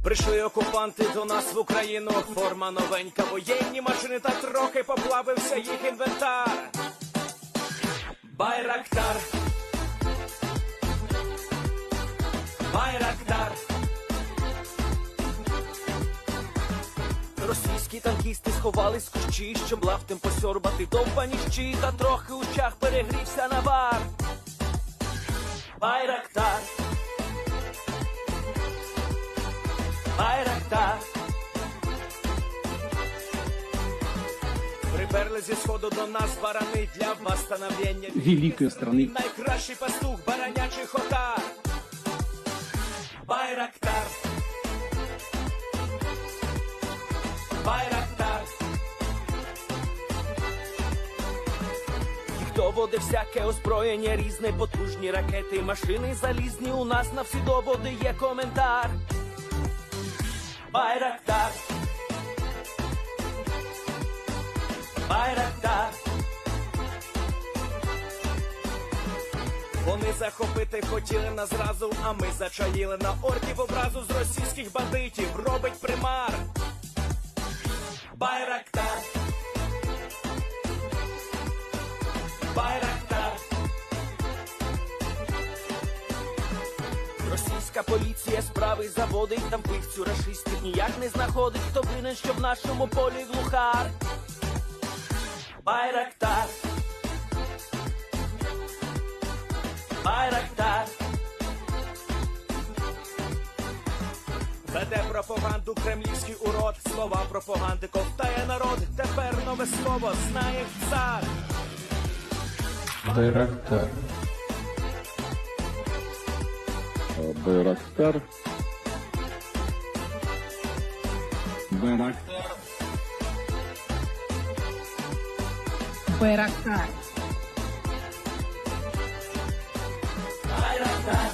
Прийшли окупанти до нас в Україну, форма новенька, воєнні машини, та трохи поплавився їх інвентар. Байрактар, Байрактар. Російські танкісти сховались в кущі, щоб лаптем посьорбати довбані щі, та трохи у чах перегрівся навар. Байрактар, Байрактар. Приперли зі сходу до нас барани для восстановлення великої страны. Найкращий пастух баранячих отар. Байрактар, Байрактар. Їх доводи всяке озброєння різне, потужні ракети, машини залізні, у нас на всі доводи є коментар. Байрактар, Байрактар. Вони захопити хотіли нас зразу, а ми зачаїли на орків образу з російських бандитів, робить примар. Байрактар, Байрактар. Російська поліція справи заводить, там вбивцю рашистів ніяк не знаходить, хто винен, що в нашому полі глухар. Байрактар, Байрактар. Веде пропаганду кремлівський урод, слова пропаганди ковтає народ, тепер нове слово знає цар. Байрактар. Байрактар. Байрактар. Байрактар. Байрактар.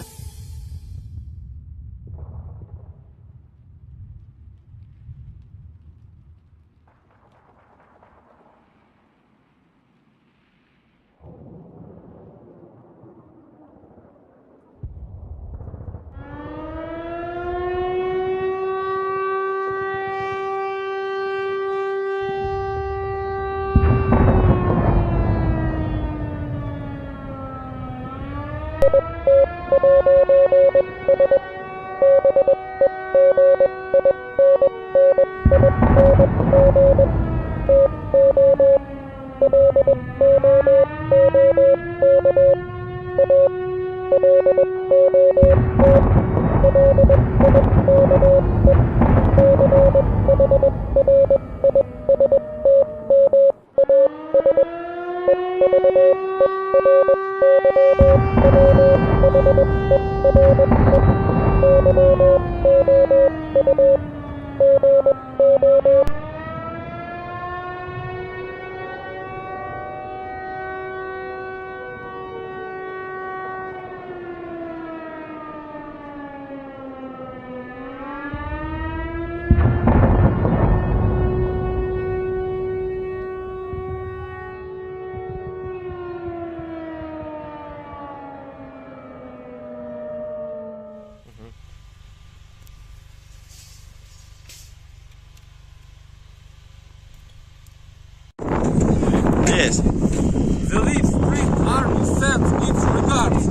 Yes. The Leaf Street Army sends its regards.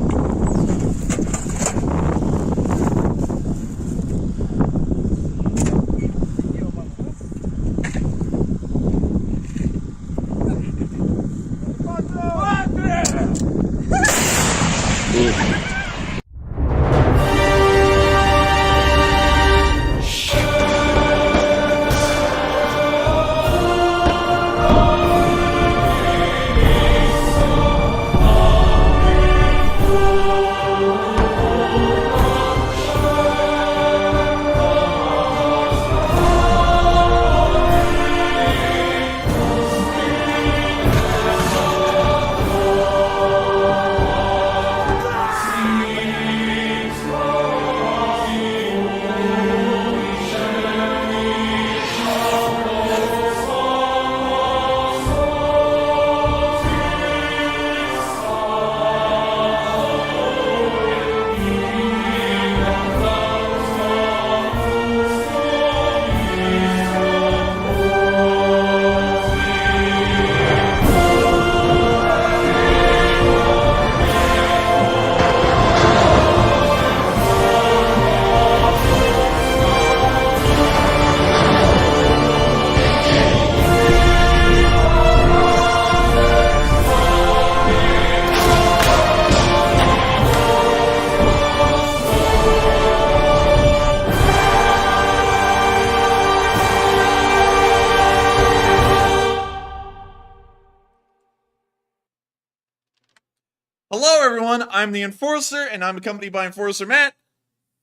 Hello everyone, I'm the Enforcer, and I'm accompanied by Enforcer Matt.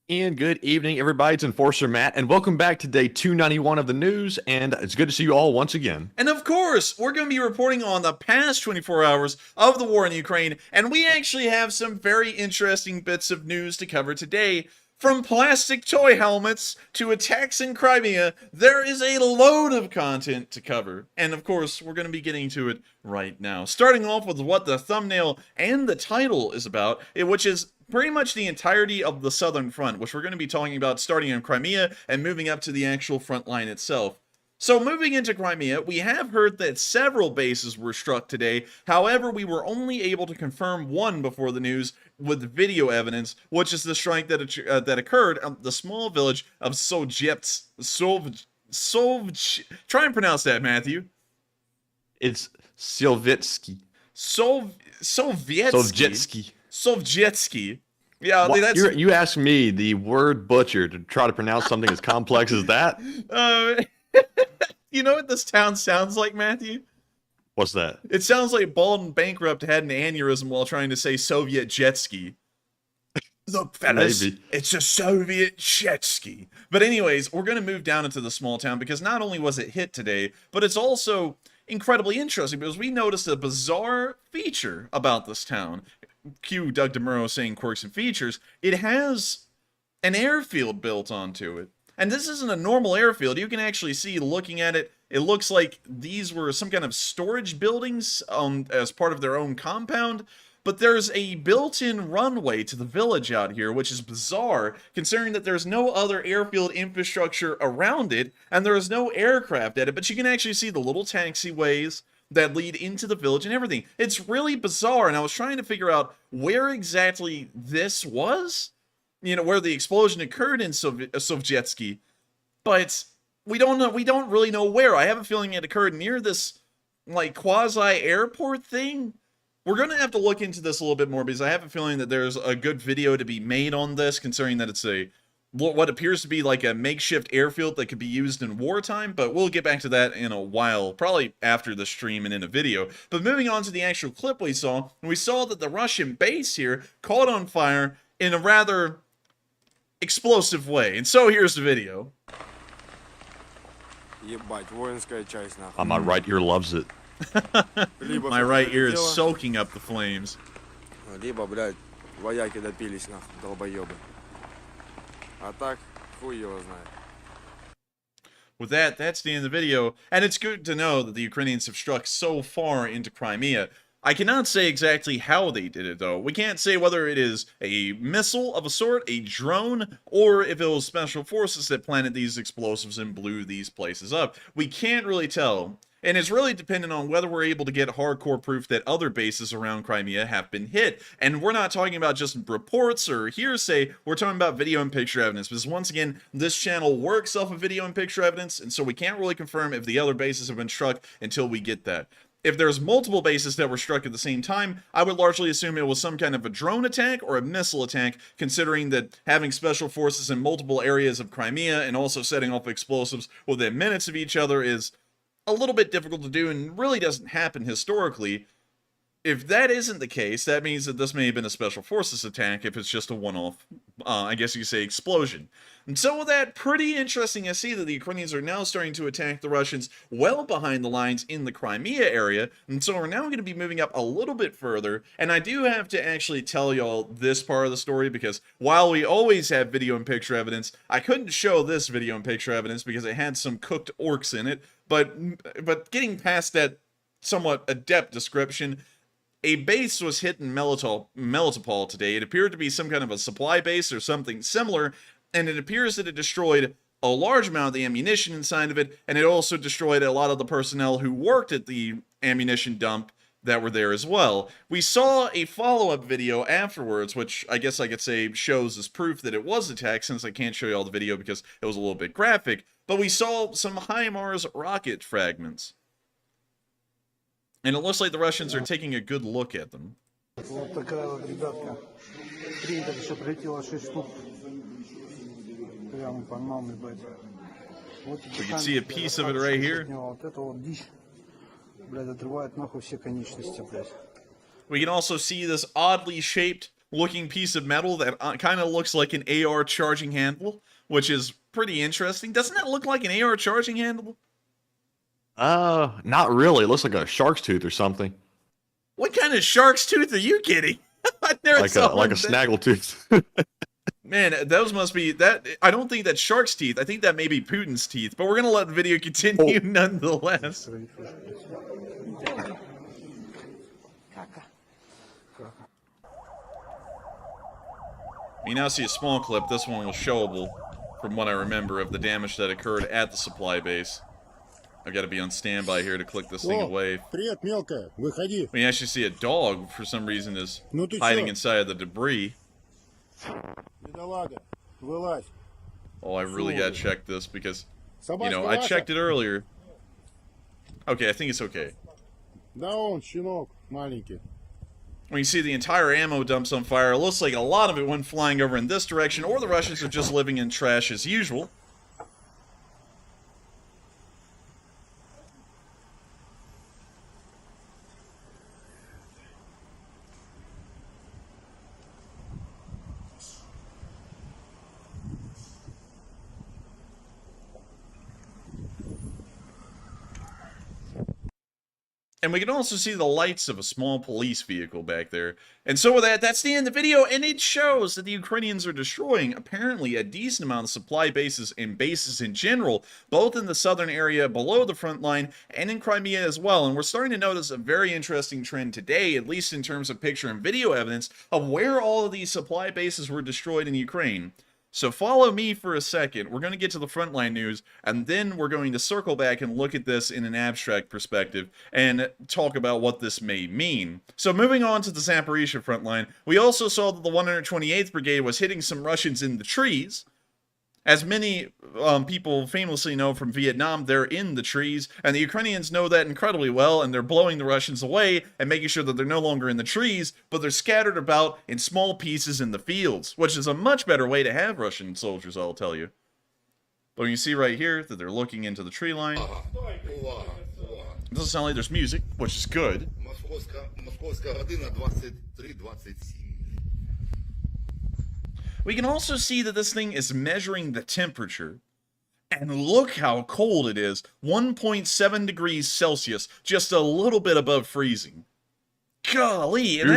And good evening, everybody. It's Enforcer Matt, and welcome back to day 291 of the news, and it's good to see you all once again. And of course, we're going to be reporting on the past 24 hours of the war in Ukraine, and we actually have some very interesting bits of news to cover today. From plastic toy helmets to attacks in Crimea, there is a load of content to cover. And of course, we're going to be getting to it right now. Starting off with what the thumbnail and the title is about, which is pretty much the entirety of the Southern Front, which we're going to be talking about starting in Crimea and moving up to the actual front line itself. So moving into Crimea, we have heard that several bases were struck today. However, we were only able to confirm one before the news with video evidence, which is the strike that occurred at the small village of Try and pronounce that, Matthew. It's Sovjetsky. Sovjetsky. Yeah, that's... You asked me, the word butcher, to try to pronounce something as complex as that? You know what this town sounds like, Matthew? What's that? It sounds like Bald and Bankrupt had an aneurysm while trying to say Soviet jet ski. Look, fellas, Maybe. It's a Soviet jet ski. But anyways, we're going to move down into the small town because not only was it hit today, but it's also incredibly interesting because we noticed a bizarre feature about this town. Cue Doug DeMuro saying quirks and features. It has an airfield built onto it. And this isn't a normal airfield. You can actually see, looking at it, it looks like these were some kind of storage buildings as part of their own compound. But there's a built-in runway to the village out here, which is bizarre, considering that there's no other airfield infrastructure around it, and there is no aircraft at it. But you can actually see the little taxiways that lead into the village and everything. It's really bizarre, and I was trying to figure out where exactly this was. You know, where the explosion occurred in Sovjetsky, but we don't really know where. I have a feeling it occurred near this, like, quasi-airport thing. We're going to have to look into this a little bit more because I have a feeling that there's a good video to be made on this, considering that it's what appears to be like a makeshift airfield that could be used in wartime, but we'll get back to that in a while, probably after the stream and in a video. But moving on to the actual clip we saw that the Russian base here caught on fire in a rather explosive way. And so here's the video. My right ear loves it. My right ear is soaking up the flames. Либо, блядь, вояки допились, нахуй, долбоёбы. А так, хуй его знает. With that, that's the end of the video, and it's good to know that the Ukrainians have struck so far into Crimea. I cannot say exactly how they did it, though. We can't say whether it is a missile of a sort, a drone, or if it was special forces that planted these explosives and blew these places up. We can't really tell. And it's really dependent on whether we're able to get hardcore proof that other bases around Crimea have been hit. And we're not talking about just reports or hearsay, we're talking about video and picture evidence. Because once again, this channel works off of video and picture evidence, and so we can't really confirm if the other bases have been struck until we get that. If there's multiple bases that were struck at the same time, I would largely assume it was some kind of a drone attack or a missile attack, considering that having special forces in multiple areas of Crimea and also setting off explosives within minutes of each other is a little bit difficult to do and really doesn't happen historically. If that isn't the case, that means that this may have been a special forces attack if it's just a one-off, I guess you could say, explosion. And so with that, pretty interesting to see that the Ukrainians are now starting to attack the Russians well behind the lines in the Crimea area. And so we're now going to be moving up a little bit further. And I do have to actually tell y'all this part of the story because while we always have video and picture evidence, I couldn't show this video and picture evidence because it had some cooked orcs in it. But getting past that somewhat adept description, a base was hit in Melitopol today. It appeared to be some kind of a supply base or something similar, and it appears that it destroyed a large amount of the ammunition inside of it, and it also destroyed a lot of the personnel who worked at the ammunition dump that were there as well. We saw a follow-up video afterwards, which I guess I could say shows as proof that it was attacked, since I can't show you all the video because it was a little bit graphic, but we saw some HIMARS rocket fragments. And it looks like the Russians are taking a good look at them. Вот такая вот, ребятка. Принтер еще прилетело 6 штук. Прямо по нам, ебать. Вот We can see a piece of it right here. Вот это вот дичь. Блядь, отрывает нахуй все конечности, блядь. We can also see this oddly shaped looking piece of metal that kind of looks like an AR charging handle, which is pretty interesting. Doesn't that look like an AR charging handle? Not really. It looks like a shark's tooth or something. What kind of shark's tooth are you getting? I never Like saw a that. snaggle tooth. Man, those must be that. I don't think that's shark's teeth. I think that may be Putin's teeth. But we're gonna let the video continue nonetheless. We now see a small clip. This one was showable, from what I remember, of the damage that occurred at the supply base. I've got to be on standby here to click this thing away. Привет, мелкая, выходи. We actually see a dog, for some reason, is Ну ты hiding чё? inside of the debris. Бедолага, вылазь. Oh, I really gotta check this because, you Собачка know, I ваша? checked it earlier. Okay, I think it's okay. Да он, щенок, маленький. When you see the entire ammo dumps on fire, it looks like a lot of it went flying over in this direction, or the Russians are just living in trash as usual. And we can also see the lights of a small police vehicle back there. And so with that, that's the end of the video, and it shows that the Ukrainians are destroying, apparently, a decent amount of supply bases and bases in general, both in the southern area below the front line and in Crimea as well. And we're starting to notice a very interesting trend today, at least in terms of picture and video evidence, of where all of these supply bases were destroyed in Ukraine. So follow me for a second. We're going to get to the frontline news, and then we're going to circle back and look at this in an abstract perspective and talk about what this may mean. So moving on to the Zaporizhzhia frontline, we also saw that the 128th Brigade was hitting some Russians in the trees. As many people famously know from Vietnam, they're in the trees, and the Ukrainians know that incredibly well, and they're blowing the Russians away and making sure that they're no longer in the trees, but they're scattered about in small pieces in the fields, which is a much better way to have Russian soldiers, I'll tell you. But you see right here that they're looking into the tree line. It doesn't sound like there's music, which is good. Московська година 23:27. We can also see that this thing is measuring the temperature. And look how cold it is. 1.7 degrees Celsius, just a little bit above freezing. Golly, and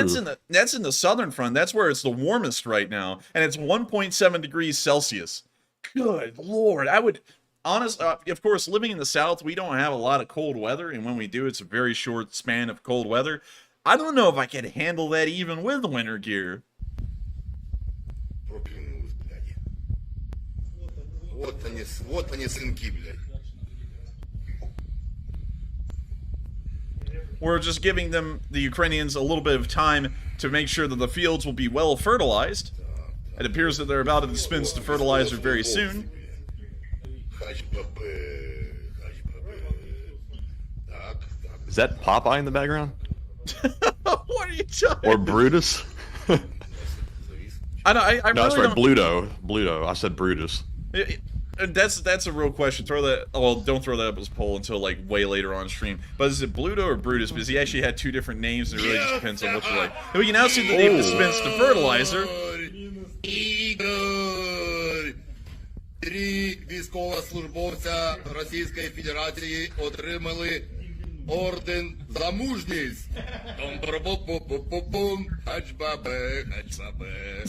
that's in the southern front. That's where it's the warmest right now, and it's 1.7 degrees Celsius. Good Lord, I would of course, living in the south, we don't have a lot of cold weather, and when we do, it's a very short span of cold weather. I don't know if I could handle that even with winter gear. Проклянусь, блядь. Вот они, сынки, блядь. We're just giving them, the Ukrainians, a little bit of time to make sure that the fields will be well fertilized. It appears that they're about to dispense the fertilizer very soon. Is that Popeye in the background? What are you talking? Or Brutus? I No, really that's right. don't. Bluto. I said Brutus. That's a real question. Throw that. Well, don't throw that up as a poll until like way later on stream. But is it Bluto or Brutus? Because he actually had two different names, and it really just depends on what you like. And we can now see that they've dispensed the fertilizer. Ігор! 3 військовослужбовця Російської Федерації отримали орден за мужність. Пум-пум-пум-пум-пум. Хач-бабе, хач-бабе.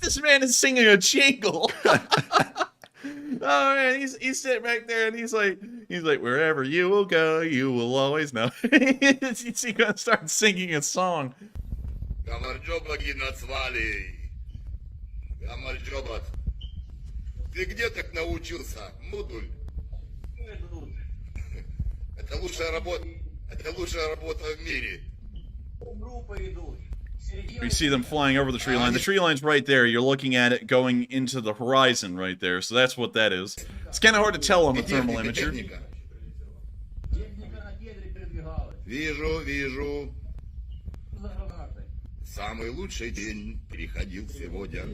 This man is singing a jingle. Oh man, he's sitting back there and he's like, wherever you will go, you will always know. He's gonna start singing a song. Гамарджоба назвали. Гамарджоба. Ты где так научился, мудуль? Это лучшая работа в мире. You see them flying over the tree line. The tree line's right there. You're looking at it going into the horizon right there. So that's what that is. It's kind of hard to tell on the thermal imager. Вижу. Самый лучший день приходил сегодня.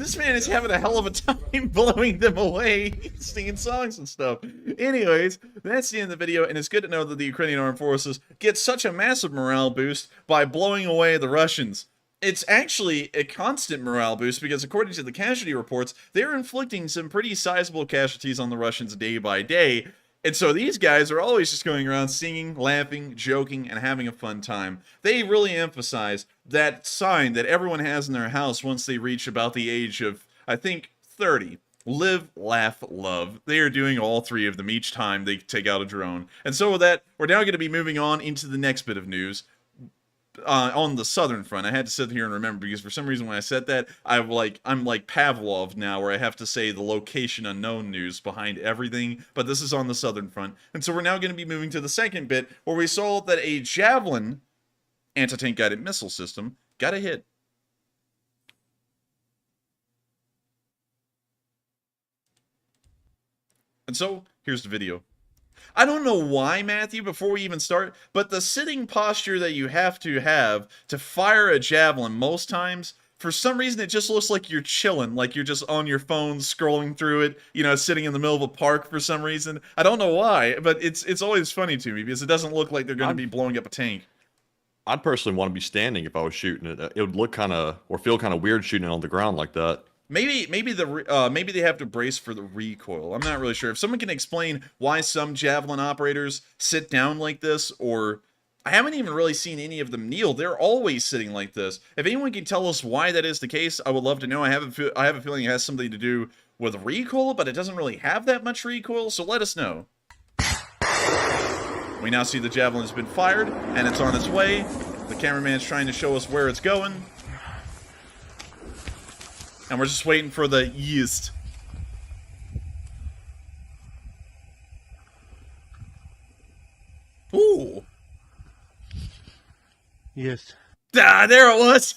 This man is having a hell of a time blowing them away, singing songs and stuff. Anyways, that's the end of the video, and it's good to know that the Ukrainian armed forces get such a massive morale boost by blowing away the Russians. It's actually a constant morale boost because according to the casualty reports, they're inflicting some pretty sizable casualties on the Russians day by day. And so these guys are always just going around singing, laughing, joking, and having a fun time. They really emphasize that sign that everyone has in their house once they reach about the age of, I think, 30. Live, laugh, love. They are doing all three of them each time they take out a drone. And so with that, we're now going to be moving on into the next bit of news. On the southern front, I had to sit here and remember because for some reason when I said that, I'm like Pavlov now, where I have to say the location unknown news behind everything. But this is on the southern front, and so we're now going to be moving to the second bit where we saw that a Javelin anti-tank guided missile system got a hit. And so here's the video. I don't know why, Matthew, before we even start, but the sitting posture that you have to fire a javelin most times, for some reason it just looks like you're chilling, like you're just on your phone scrolling through it, you know, sitting in the middle of a park for some reason. I don't know why, but it's always funny to me because it doesn't look like they're going to be blowing up a tank. I'd personally want to be standing if I was shooting it. It would look kind of, or feel kind of weird shooting it on the ground like that. Maybe they have to brace for the recoil. I'm not really sure. If someone can explain why some Javelin operators sit down like this, or I haven't even really seen any of them kneel. They're always sitting like this. If anyone can tell us why that is the case, I would love to know. I have a feeling it has something to do with recoil, but it doesn't really have that much recoil, so let us know. We now see the Javelin has been fired, and it's on its way. The cameraman's trying to show us where it's going. And we're just waiting for the yeast. Ooh. Yes. Ah, there it was.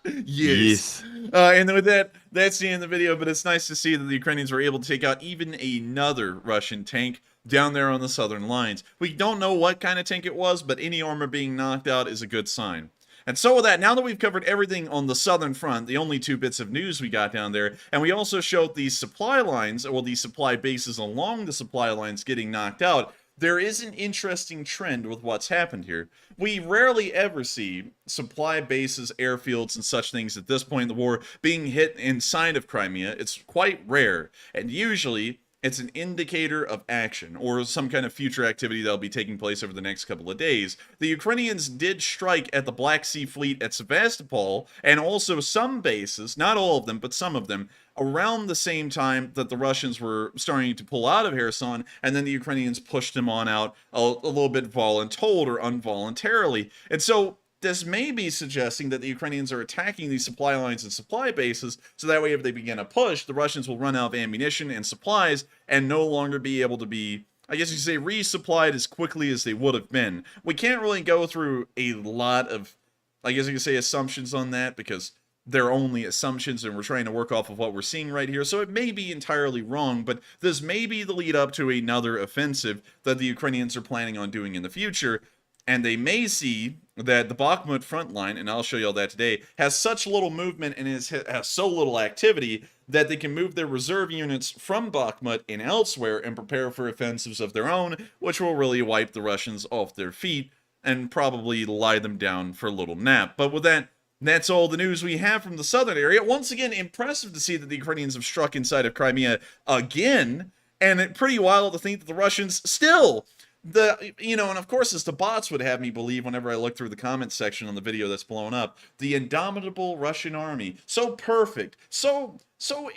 Yes. Yes. And with that, that's the end of the video, but it's nice to see that the Ukrainians were able to take out even another Russian tank down there on the southern lines. We don't know what kind of tank it was, but any armor being knocked out is a good sign. And so with that, now that we've covered everything on the southern front, the only two bits of news we got down there, and we also showed the supply lines, or the supply bases along the supply lines getting knocked out, there is an interesting trend with what's happened here. We rarely ever see supply bases, airfields, and such things at this point in the war being hit inside of Crimea. It's quite rare, and usually it's an indicator of action, or some kind of future activity that'll be taking place over the next couple of days. The Ukrainians did strike at the Black Sea Fleet at Sevastopol, and also some bases, not all of them, but some of them, around the same time that the Russians were starting to pull out of Kherson, and then the Ukrainians pushed them on out a little bit voluntold or involuntarily. And so this may be suggesting that the Ukrainians are attacking these supply lines and supply bases, so that way if they begin a push, the Russians will run out of ammunition and supplies and no longer be able to be, I guess you could say, resupplied as quickly as they would have been. We can't really go through a lot of, I guess you could say, assumptions on that, because they're only assumptions and we're trying to work off of what we're seeing right here, so it may be entirely wrong, but this may be the lead up to another offensive that the Ukrainians are planning on doing in the future. And they may see that the Bakhmut front line, and I'll show you all that today, has such little movement and has so little activity that they can move their reserve units from Bakhmut and elsewhere and prepare for offensives of their own, which will really wipe the Russians off their feet and probably lie them down for a little nap. But with that, that's all the news we have from the southern area. Once again, impressive to see that the Ukrainians have struck inside of Crimea again, and pretty wild to think that the Russians still... and of course, as the bots would have me believe whenever I look through the comments section on the video that's blown up, the indomitable Russian army, so perfect, so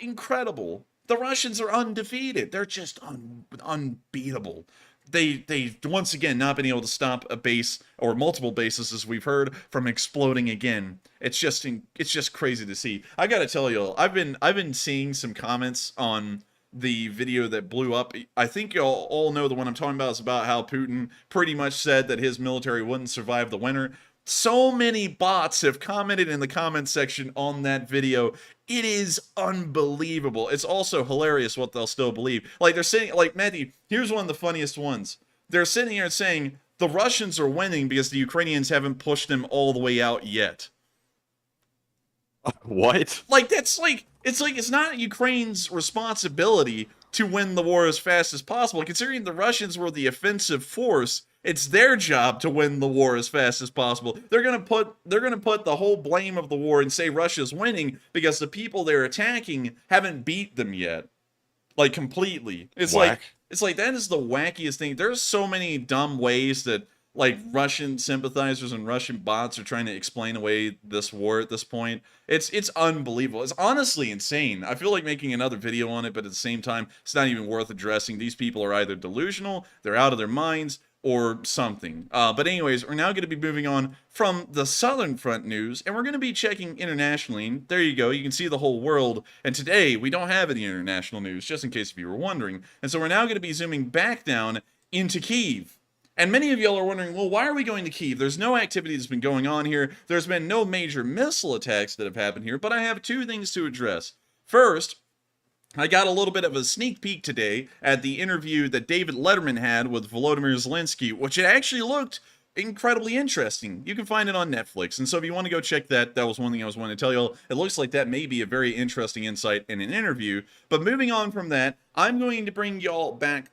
incredible. The Russians are undefeated. They're just unbeatable. They once again not been able to stop a base or multiple bases, as we've heard, from exploding again. It's just crazy to see. I gotta tell you, I've been seeing some comments on the video that blew up. I think y'all all know the one I'm talking about. Is about how Putin pretty much said that his military wouldn't survive the winter. So many bots have commented in the comment section on that video. It is unbelievable. It's also hilarious what they'll still believe. Like, they're saying, like, Matthew, here's one of the funniest ones. They're sitting here saying the Russians are winning because the Ukrainians haven't pushed them all the way out yet. What? Like, that's like, it's not Ukraine's responsibility to win the war as fast as possible. Considering the Russians were the offensive force, it's their job to win the war as fast as possible. They're gonna put the whole blame of the war and say Russia's winning because the people they're attacking haven't beat them yet. Like, completely. It's Whack. like that is the wackiest thing. There's so many dumb ways that like Russian sympathizers and Russian bots are trying to explain away this war at this point. It's unbelievable. It's honestly insane. I feel like making another video on it, but at the same time, it's not even worth addressing. These people are either delusional, they're out of their minds, or something. But anyways, we're now going to be moving on from the Southern Front news, and we're going to be checking internationally. There you go. You can see the whole world. And today, we don't have any international news, just in case if you were wondering. And so we're now going to be zooming back down into Kyiv. And many of y'all are wondering, well, why are we going to Kyiv? There's no activity that's been going on here. There's been no major missile attacks that have happened here, but I have two things to address. First, I got a little bit of a sneak peek today at the interview that David Letterman had with Volodymyr Zelensky, which it actually looked incredibly interesting. You can find it on Netflix, and so if you want to go check that, that was one thing I was wanting to tell y'all. It looks like that may be a very interesting insight in an interview. But moving on from that, I'm going to bring y'all back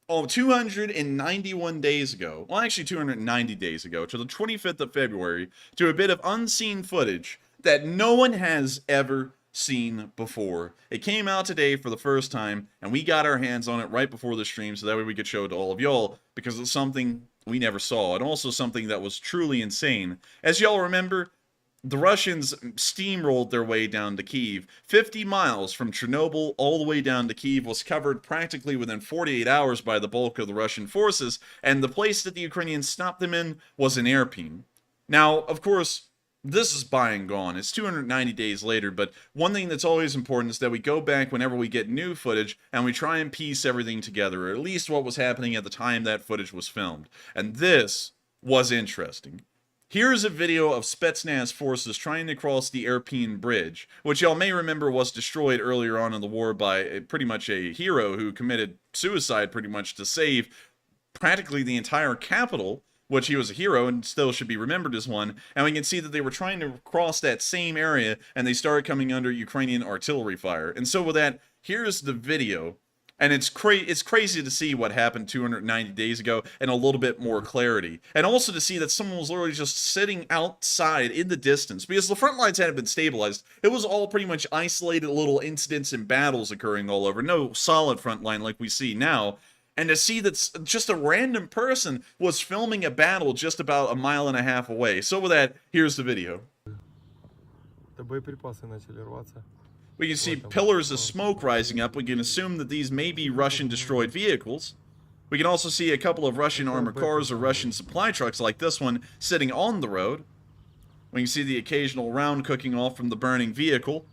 291 days ago, well actually 290 days ago, to the 25th of February, to a bit of unseen footage that no one has ever seen before. It came out today for the first time, and we got our hands on it right before the stream, so that way we could show it to all of y'all, because it's something we never saw, and also something that was truly insane. As y'all remember, the Russians steamrolled their way down to Kyiv. 50 miles from Chernobyl all the way down to Kyiv was covered practically within 48 hours by the bulk of the Russian forces, and the place that the Ukrainians stopped them in was an airpeen. Now, of course, this is by and gone. It's 290 days later, but one thing that's always important is that we go back whenever we get new footage and we try and piece everything together, or at least what was happening at the time that footage was filmed. And this was interesting. Here's a video of Spetsnaz forces trying to cross the Irpin Bridge, which y'all may remember was destroyed earlier on in the war by pretty much a hero who committed suicide pretty much to save practically the entire capital, which he was a hero and still should be remembered as one. And we can see that they were trying to cross that same area and they started coming under Ukrainian artillery fire. And so with that, here's the video. And it's crazy to see what happened 290 days ago and a little bit more clarity. And also to see that someone was literally just sitting outside in the distance, because the front lines hadn't been stabilized. It was all pretty much isolated little incidents and battles occurring all over. No solid front line like we see now. And to see that just a random person was filming a battle just about 1.5 miles away. So with that, here's the video. We can see pillars of smoke rising up. We can assume that these may be Russian destroyed vehicles. We can also see a couple of Russian armored cars or Russian supply trucks like this one sitting on the road. We can see the occasional round cooking off from the burning vehicle.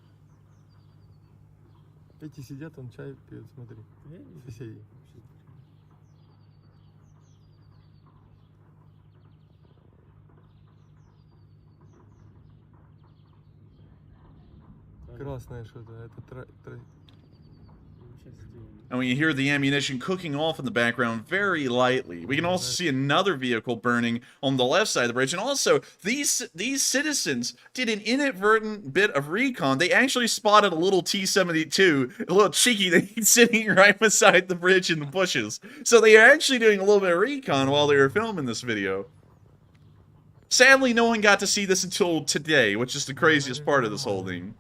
And we hear the ammunition cooking off in the background very lightly. We can also see another vehicle burning on the left side of the bridge. And also, these citizens did an inadvertent bit of recon. They actually spotted a little T-72, a little cheeky thing sitting right beside the bridge in the bushes. So they are actually doing a little bit of recon while they were filming this video. Sadly, no one got to see this until today, which is the craziest part of this whole thing.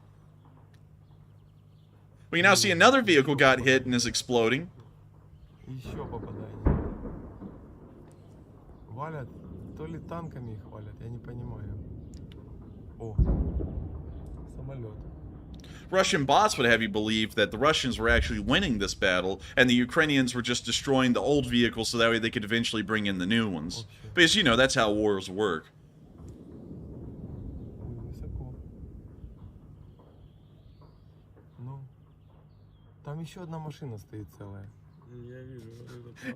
We can now see another vehicle got hit and is exploding. Russian bots would have you believe that the Russians were actually winning this battle and the Ukrainians were just destroying the old vehicles so that way they could eventually bring in the new ones. Because, you know, that's how wars work.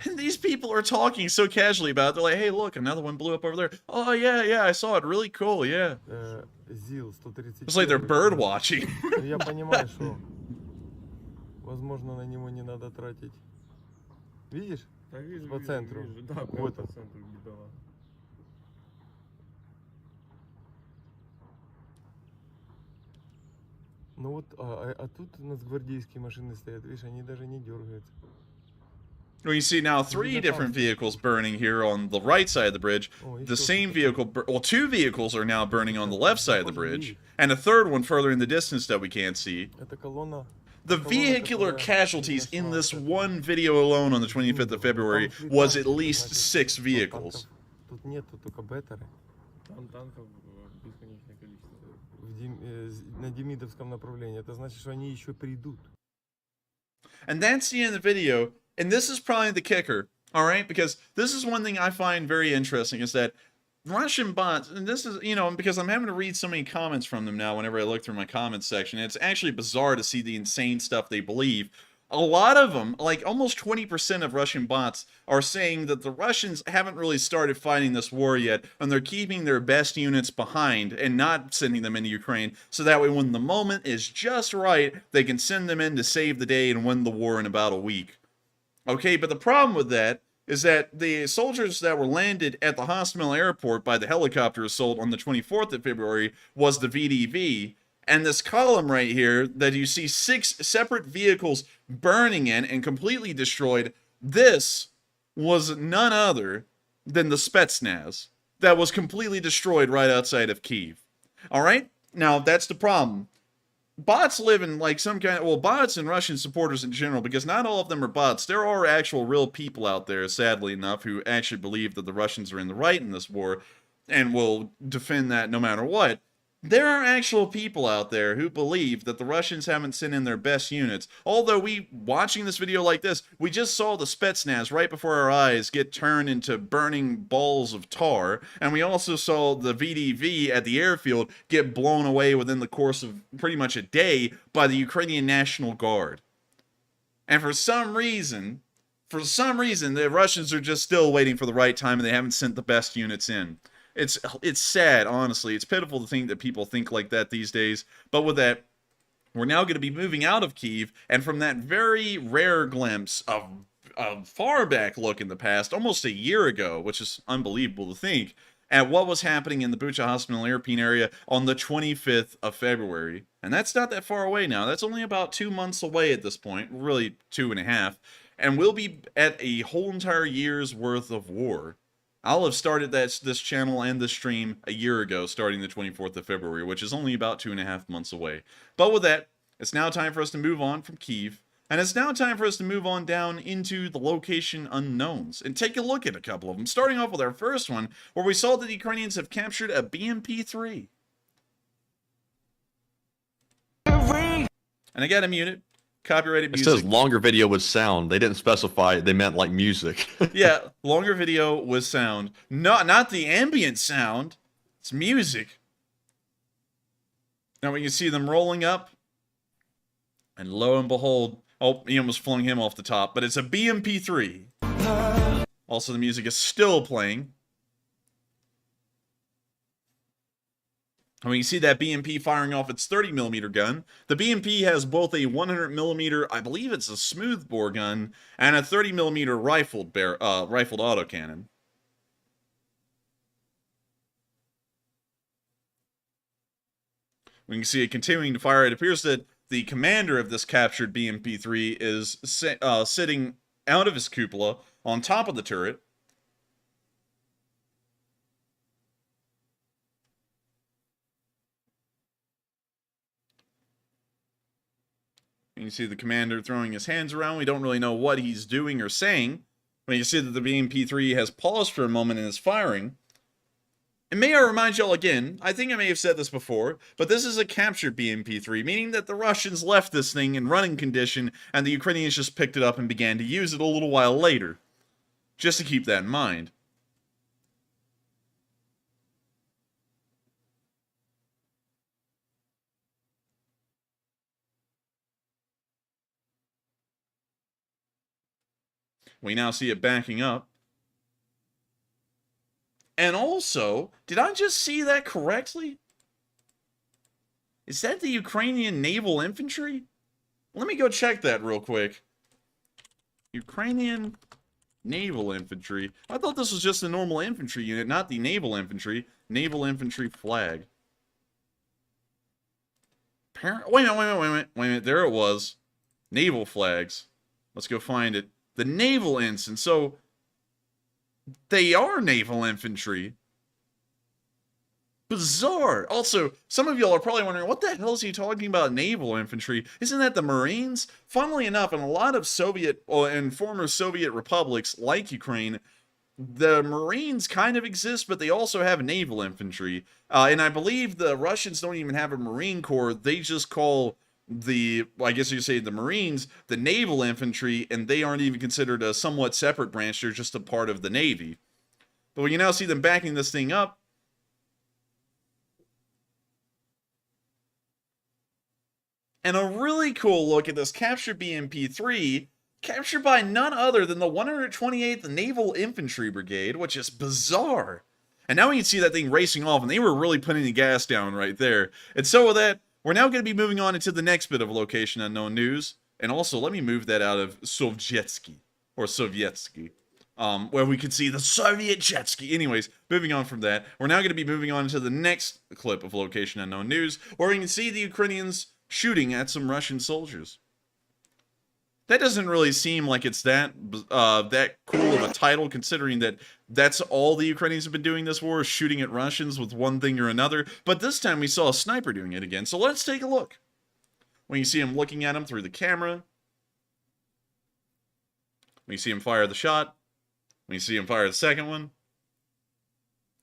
And these people are talking so casually about it. They're like, hey, look, another one blew up over there. Oh, yeah, yeah, I saw it. Really cool, yeah. It's like they're bird watching. Ну вот, а тут у нас гвардейские машины стоят, видишь, они даже не дергаются. Well, you see now 3 different vehicles burning here on the right side of the bridge. The same vehicle, well, 2 vehicles are now burning on the left side of the bridge, and a third one further in the distance that we can't see. Это колонна. The vehicular casualties in this one video alone on the 25th of February was at least 6 vehicles. Тут нету только беттеры. Там танков бесконечное количество. На Демидовском направлении. Это значит, что они еще придут. And that's the end of the video. And this is probably the kicker, all right? Because this is one thing I find very interesting is that Russian bots, and this is, you know, because I'm having to read so many comments from them now whenever I look through my comments section. It's actually bizarre to see the insane stuff they believe. A lot of them, like almost 20% of Russian bots, are saying that the Russians haven't really started fighting this war yet, and they're keeping their best units behind and not sending them into Ukraine, so that way when the moment is just right, they can send them in to save the day and win the war in about a week. Okay, but the problem with that is that the soldiers that were landed at the Hostomel airport by the helicopter assault on the 24th of February was the VDV, and this column right here that you see 6 separate vehicles burning in and completely destroyed, this was none other than the Spetsnaz that was completely destroyed right outside of Kyiv. Alright? Now, that's the problem. Bots live in like some kind of, well, bots and Russian supporters in general, because not all of them are bots. There are actual real people out there, sadly enough, who actually believe that the Russians are in the right in this war and will defend that no matter what. There are actual people out there who believe that the Russians haven't sent in their best units. Although watching this video like this, we just saw the Spetsnaz right before our eyes get turned into burning balls of tar. And we also saw the VDV at the airfield get blown away within the course of pretty much a day by the Ukrainian National Guard. And for some reason, the Russians are just still waiting for the right time and they haven't sent the best units in. It's sad, honestly. It's pitiful to think that people think like that these days. But with that, we're now going to be moving out of Kyiv, and from that very rare glimpse of a far back look in the past, almost a year ago, which is unbelievable to think, at what was happening in the Bucha Hospital European area on the 25th of February. And that's not that far away now. That's only about 2 months away at this point, really 2.5. And we'll be at a whole entire year's worth of war. I'll have started this channel and this stream a year ago, starting the 24th of February, which is only about 2.5 months away. But with that, it's now time for us to move on from Kyiv, and it's now time for us to move on down into the location unknowns, and take a look at a couple of them, starting off with our first one, where we saw that the Ukrainians have captured a BMP-3. And I gotta mute it. Copyrighted music. It says longer video with sound. They didn't specify. They meant like music. Yeah, longer video with sound. Not the ambient sound. It's music. Now we can see them rolling up. And lo and behold, oh, he almost flung him off the top, but it's a BMP-3. Also, the music is still playing. And we can see that BMP firing off its 30mm gun. The BMP has both a 100mm, I believe it's a smoothbore gun, and a 30mm rifled autocannon. We can see it continuing to fire. It appears that the commander of this captured BMP-3 is sitting out of his cupola on top of the turret. You can see the commander throwing his hands around. We don't really know what he's doing or saying. But you see that the BMP-3 has paused for a moment in his firing. And may I remind y'all again, I think I may have said this before, but this is a captured BMP-3, meaning that the Russians left this thing in running condition, and the Ukrainians just picked it up and began to use it a little while later. Just to keep that in mind. We now see it backing up. And also, did I just see that correctly? Is that the Ukrainian naval infantry? Let me go check that real quick. Ukrainian naval infantry. I thought this was just a normal infantry unit, not the naval infantry. Naval infantry flag. Wait a minute. There it was. Naval flags. Let's go find it. The naval ensign. So, they are naval infantry. Bizarre. Also, some of y'all are probably wondering, what the hell is he talking about naval infantry? Isn't that the Marines? Funnily enough, in a lot of Soviet and former Soviet republics like Ukraine, the Marines kind of exist, but they also have naval infantry. And I believe the Russians don't even have a Marine Corps. They just call I guess you could say the Marines, the naval infantry, and they aren't even considered a somewhat separate branch. They're just a part of the Navy. But we can now see them backing this thing up. And a really cool look at this captured BMP-3, captured by none other than the 128th Naval Infantry Brigade, which is bizarre. And now we can see that thing racing off, and they were really putting the gas down right there. And so with that, we're now going to be moving on into the next bit of location unknown news. And also, let me move that out of Sovietsky, where we can see the Soviet jet ski. Anyways, moving on from that, we're now going to be moving on to the next clip of location unknown news, where we can see the Ukrainians shooting at some Russian soldiers. That doesn't really seem like it's that cool of a title, considering that that's all the Ukrainians have been doing this war, is shooting at Russians with one thing or another. But this time we saw a sniper doing it again, so let's take a look. When you see him looking at him through the camera, when you see him fire the shot, when you see him fire the second one,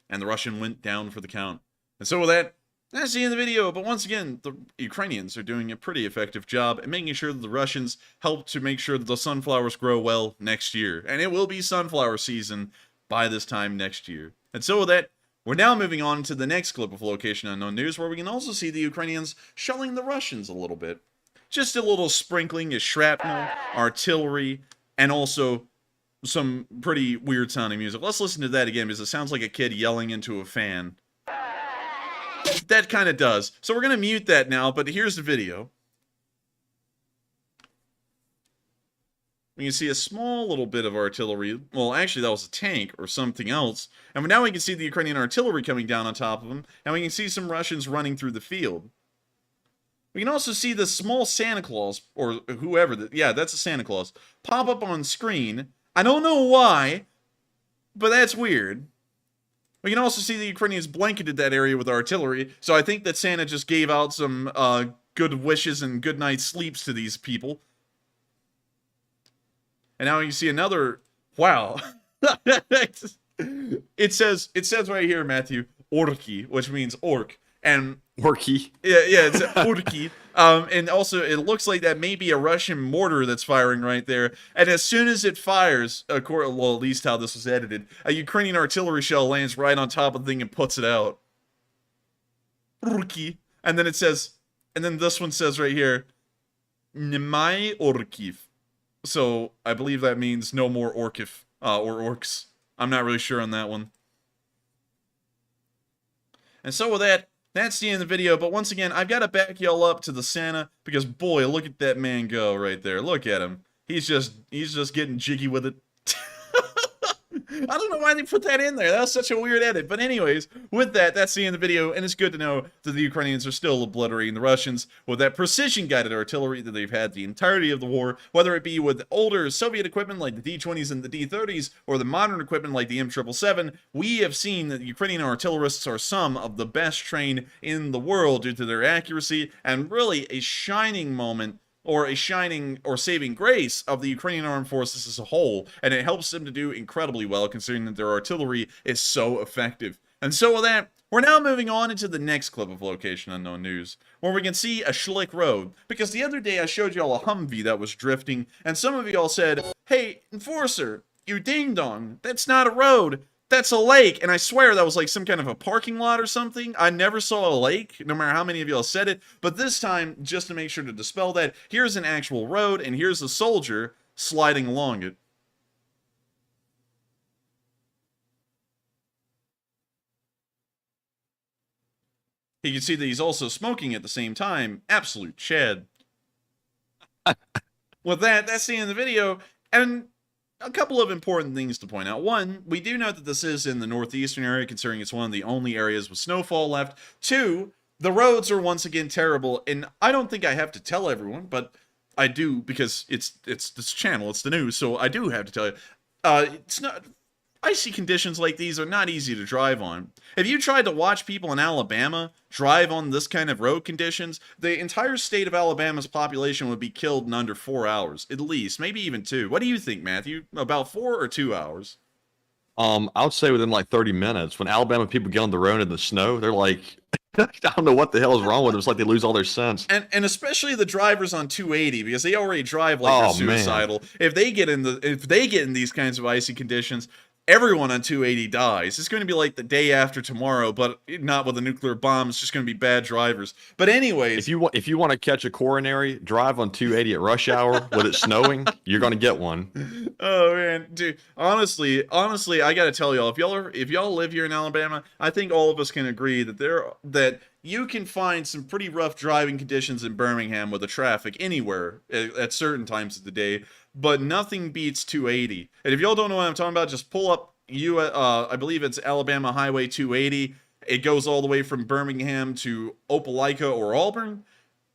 and the Russian went down for the count. And so with that, that's the end of the video, but once again, the Ukrainians are doing a pretty effective job at making sure that the Russians help to make sure that the sunflowers grow well next year. And it will be sunflower season by this time next year. And so with that, we're now moving on to the next clip of Location Unknown News, where we can also see the Ukrainians shelling the Russians a little bit. Just a little sprinkling of shrapnel, artillery, and also some pretty weird sounding music. Let's listen to that again, because it sounds like a kid yelling into a fan. That kind of does. So we're going to mute that now, but here's the video. We can see a small little bit of artillery. Well, actually, that was a tank or something else. And now we can see the Ukrainian artillery coming down on top of them, and we can see some Russians running through the field. We can also see the small Santa Claus, or whoever, yeah, that's a Santa Claus, pop up on screen. I don't know why, but that's weird. We can also see the Ukrainians blanketed that area with artillery, so I think that Santa just gave out some good wishes and good night sleeps to these people. And now you see another, wow. It says right here, Matthew, orki, which means orc. And Orky. yeah, it's orki. And also, it looks like that may be a Russian mortar that's firing right there. And as soon as it fires, well, at least how this was edited, a Ukrainian artillery shell lands right on top of the thing and puts it out. Orki. And then it says, and then this one says right here, Nemai orkiv. So I believe that means no more orkiv, or orcs. I'm not really sure on that one. And so with that, that's the end of the video, but once again, I've got to back y'all up to the Santa, because boy, look at that man go right there. Look at him. He's just getting jiggy with it. I don't know why they put that in there. That was such a weird edit. But anyways, with that, that's the end of the video, and it's good to know that the Ukrainians are still obliterating the Russians with that precision-guided artillery that they've had the entirety of the war, whether it be with older Soviet equipment like the D-20s and the D-30s, or the modern equipment like the M777. We have seen that the Ukrainian artillerists are some of the best trained in the world due to their accuracy, and really a shining moment, or a shining or saving grace of the Ukrainian armed forces as a whole, and it helps them to do incredibly well considering that their artillery is so effective. And so with that, we're now moving on into the next clip of Location Unknown News, where we can see a slick road, because the other day I showed y'all a Humvee that was drifting, and some of y'all said, "Hey, Enforcer, you ding-dong, that's not a road, that's a lake," and I swear that was like some kind of a parking lot or something. I never saw a lake, no matter how many of y'all said it, but this time, just to make sure to dispel that, here's an actual road, and here's a soldier sliding along it. You can see that he's also smoking at the same time. Absolute Chad. With that, that's the end of the video, and a couple of important things to point out. One, we do know that this is in the northeastern area, considering it's one of the only areas with snowfall left. Two, The roads are once again terrible, and I don't think I have to tell everyone, but I do because it's this channel, it's the news, so I do have to tell you. It's not icy conditions like these are not easy to drive on. If you tried to watch people in Alabama drive on this kind of road conditions, the entire state of Alabama's population would be killed in under 4 hours, at least, maybe even 2. What do you think, Matthew? About 4 or 2 hours? I would say within like 30 minutes. When Alabama people get on the road in the snow, they're like, I don't know what the hell is wrong with them. It's like they lose all their sense. And especially the drivers on 280, because they already drive like they're suicidal. Man. If they get in these kinds of icy conditions, everyone on 280 dies. It's going to be like the day after tomorrow, but not with a nuclear bomb. It's just going to be bad drivers. But anyways, if you want to catch a coronary, drive on 280 at rush hour with it snowing, you're going to get one. Oh man, dude. Honestly, I gotta tell y'all, if y'all live here in Alabama, I think all of us can agree that you can find some pretty rough driving conditions in Birmingham with the traffic anywhere at certain times of the day, but nothing beats 280. And if y'all don't know what I'm talking about, just pull up I believe it's Alabama Highway 280. It goes all the way from Birmingham to Opelika or Auburn.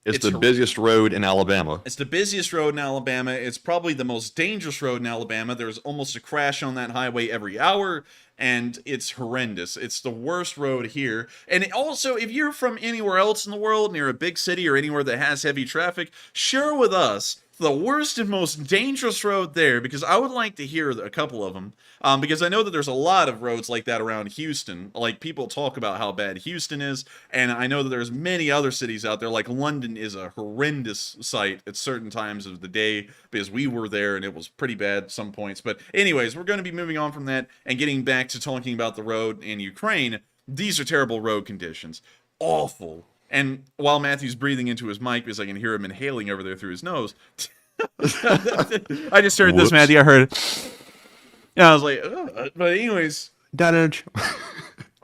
It's the busiest road in Alabama. It's the busiest road in Alabama. It's probably the most dangerous road in Alabama. There's almost a crash on that highway every hour, and it's horrendous. It's the worst road here. And also, if you're from anywhere else in the world, near a big city or anywhere that has heavy traffic, share with us the worst and most dangerous road there, because I would like to hear a couple of them. Because I know that there's a lot of roads like that around Houston. Like, people talk about how bad Houston is, and I know that there's many other cities out there, like London is a horrendous sight at certain times of the day, because we were there and it was pretty bad at some points. But anyways, we're going to be moving on from that and getting back to talking about the road in Ukraine. These are terrible road conditions. Awful. And while Matthew's breathing into his mic, because I can hear him inhaling over there through his nose, I just heard this, Matthew. I heard it. Yeah, I was like, but anyways.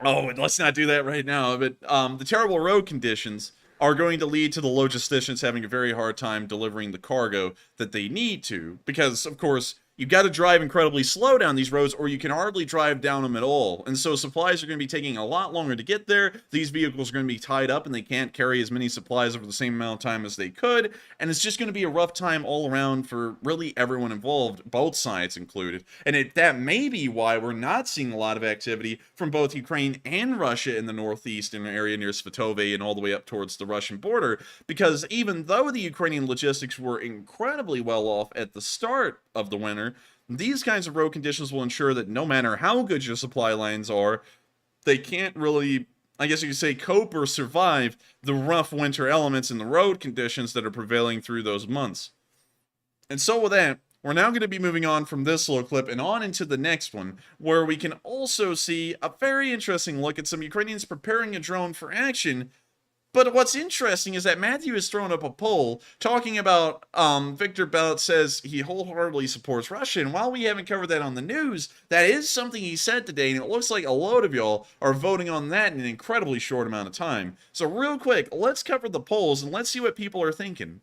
Oh, let's not do that right now. But the terrible road conditions are going to lead to the logisticians having a very hard time delivering the cargo that they need to. Because, of course, you've got to drive incredibly slow down these roads, or you can hardly drive down them at all. And so supplies are going to be taking a lot longer to get there. These vehicles are going to be tied up, and they can't carry as many supplies over the same amount of time as they could. And it's just going to be a rough time all around for really everyone involved, both sides included. And that may be why we're not seeing a lot of activity from both Ukraine and Russia in the northeastern area near Svatove and all the way up towards the Russian border. Because even though the Ukrainian logistics were incredibly well off at the start of the winter, these kinds of road conditions will ensure that no matter how good your supply lines are, they can't really, I guess you could say, cope or survive the rough winter elements in the road conditions that are prevailing through those months. And so with that, we're now going to be moving on from this little clip and on into the next one, where we can also see a very interesting look at some Ukrainians preparing a drone for action. But what's interesting is that Matthew has thrown up a poll talking about Victor Bellet says he wholeheartedly supports Russia. And while we haven't covered that on the news, that is something he said today. And it looks like a load of y'all are voting on that in an incredibly short amount of time. So real quick, let's cover the polls and let's see what people are thinking.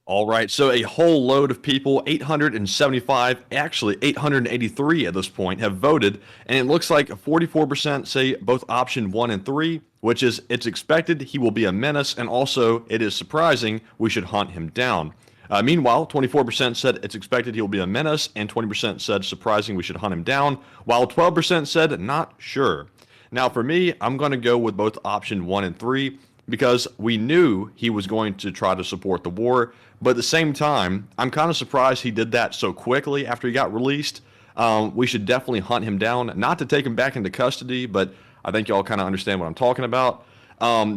All right, so a whole load of people, 875, actually 883 at this point, have voted, and it looks like 44% say both option 1 and 3, which is it's expected he will be a menace, and also it is surprising we should hunt him down. Meanwhile, 24% said it's expected he will be a menace, and 20% said surprising we should hunt him down, while 12% said not sure. Now, for me, I'm going to go with both option 1 and 3, because we knew he was going to try to support the war, but at the same time, I'm kind of surprised he did that so quickly after he got released. We should definitely hunt him down, not to take him back into custody, but I think y'all kind of understand what I'm talking about,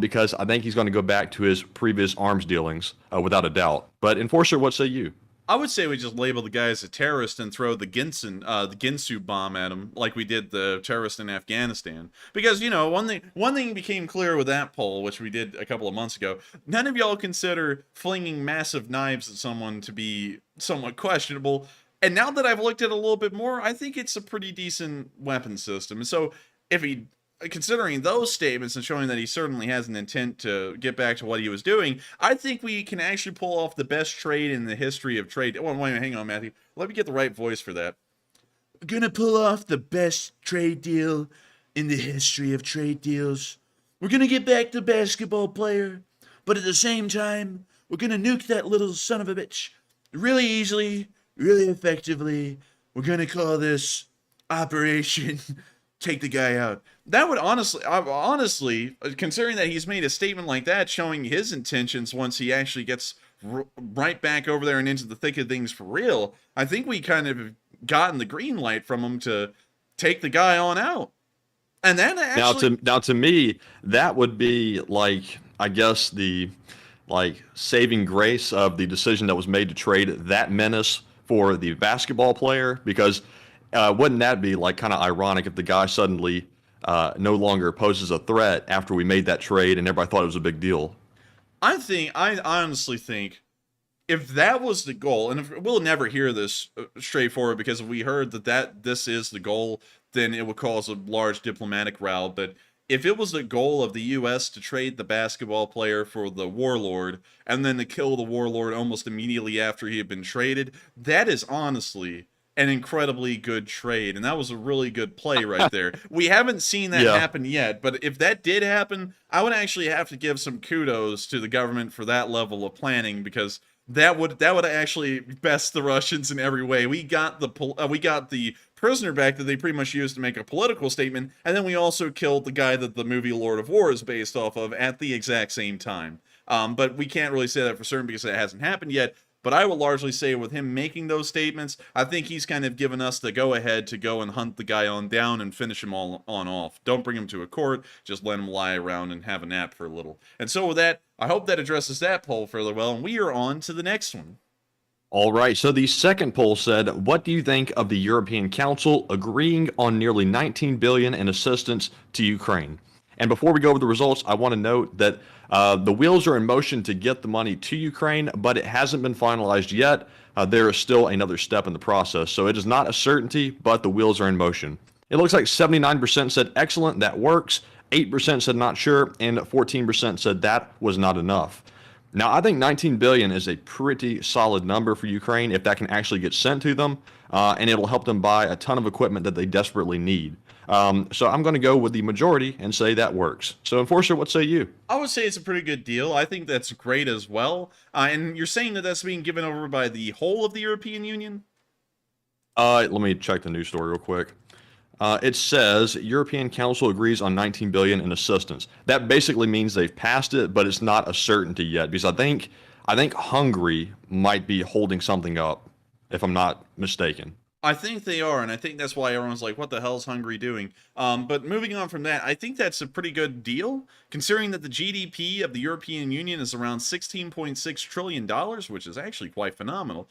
because I think he's going to go back to his previous arms dealings, without a doubt. But Enforcer, what say you? I would say we just label the guy as a terrorist and throw the Ginsu bomb at him like we did the terrorist in Afghanistan. Because, you know, one thing became clear with that poll, which we did a couple of months ago, none of y'all consider flinging massive knives at someone to be somewhat questionable. And now that I've looked at it a little bit more, I think it's a pretty decent weapon system. And so if he, considering those statements and showing that he certainly has an intent to get back to what he was doing, I think we can actually pull off the best trade in the history of trade. Wait, hang on, Matthew. Let me get the right voice for that. We're gonna pull off the best trade deal in the history of trade deals. we're gonna get back the basketball player, but at the same time, we're gonna nuke that little son of a bitch really easily, really effectively. We're gonna call this Operation Take the Guy Out. That would honestly, considering that he's made a statement like that, showing his intentions once he actually gets right back over there and into the thick of things for real, I think we kind of gotten the green light from him to take the guy on out. And then actually, now to me, that would be like, I guess, the saving grace of the decision that was made to trade that menace for the basketball player, because wouldn't that be like kind of ironic if the guy suddenly no longer poses a threat after we made that trade and everybody thought it was a big deal? I honestly think if that was the goal, and if we'll never hear this straightforward, because if we heard that this is the goal, then it would cause a large diplomatic row. But if it was the goal of the U.S. to trade the basketball player for the warlord, and then to kill the warlord almost immediately after he had been traded, that is honestly an incredibly good trade, and that was a really good play right there. We haven't seen that happen yet, but if that did happen, I would actually have to give some kudos to the government for that level of planning, because that would actually best the Russians in every way. We got the prisoner back that they pretty much used to make a political statement, and then we also killed the guy that the movie Lord of War is based off of at the exact same time. But we can't really say that for certain because it hasn't happened yet. But I will largely say with him making those statements, I think he's kind of given us the go-ahead to go and hunt the guy on down and finish him all on off. Don't bring him to a court, just let him lie around and have a nap for a little. And so with that, I hope that addresses that poll fairly well, and we are on to the next one. All right, so the second poll said, what do you think of the European Council agreeing on nearly $19 billion in assistance to Ukraine? And before we go over the results, I want to note that the wheels are in motion to get the money to Ukraine, but it hasn't been finalized yet. There is still another step in the process, so it is not a certainty, but the wheels are in motion. It looks like 79% said excellent, that works, 8% said not sure, and 14% said that was not enough. Now, I think 19 billion is a pretty solid number for Ukraine if that can actually get sent to them, and it'll help them buy a ton of equipment that they desperately need. So I'm going to go with the majority and say that works. So, Enforcer, what say you? I would say it's a pretty good deal. I think that's great as well. And you're saying that that's being given over by the whole of the European Union? Let me check the news story real quick. It says European Council agrees on 19 billion in assistance. That basically means they've passed it, but it's not a certainty yet, because I think Hungary might be holding something up, if I'm not mistaken. I think they are, and I think that's why everyone's like, what the hell is Hungary doing? But moving on from that, I think that's a pretty good deal, considering that the GDP of the European Union is around $16.6 trillion, which is actually quite phenomenal.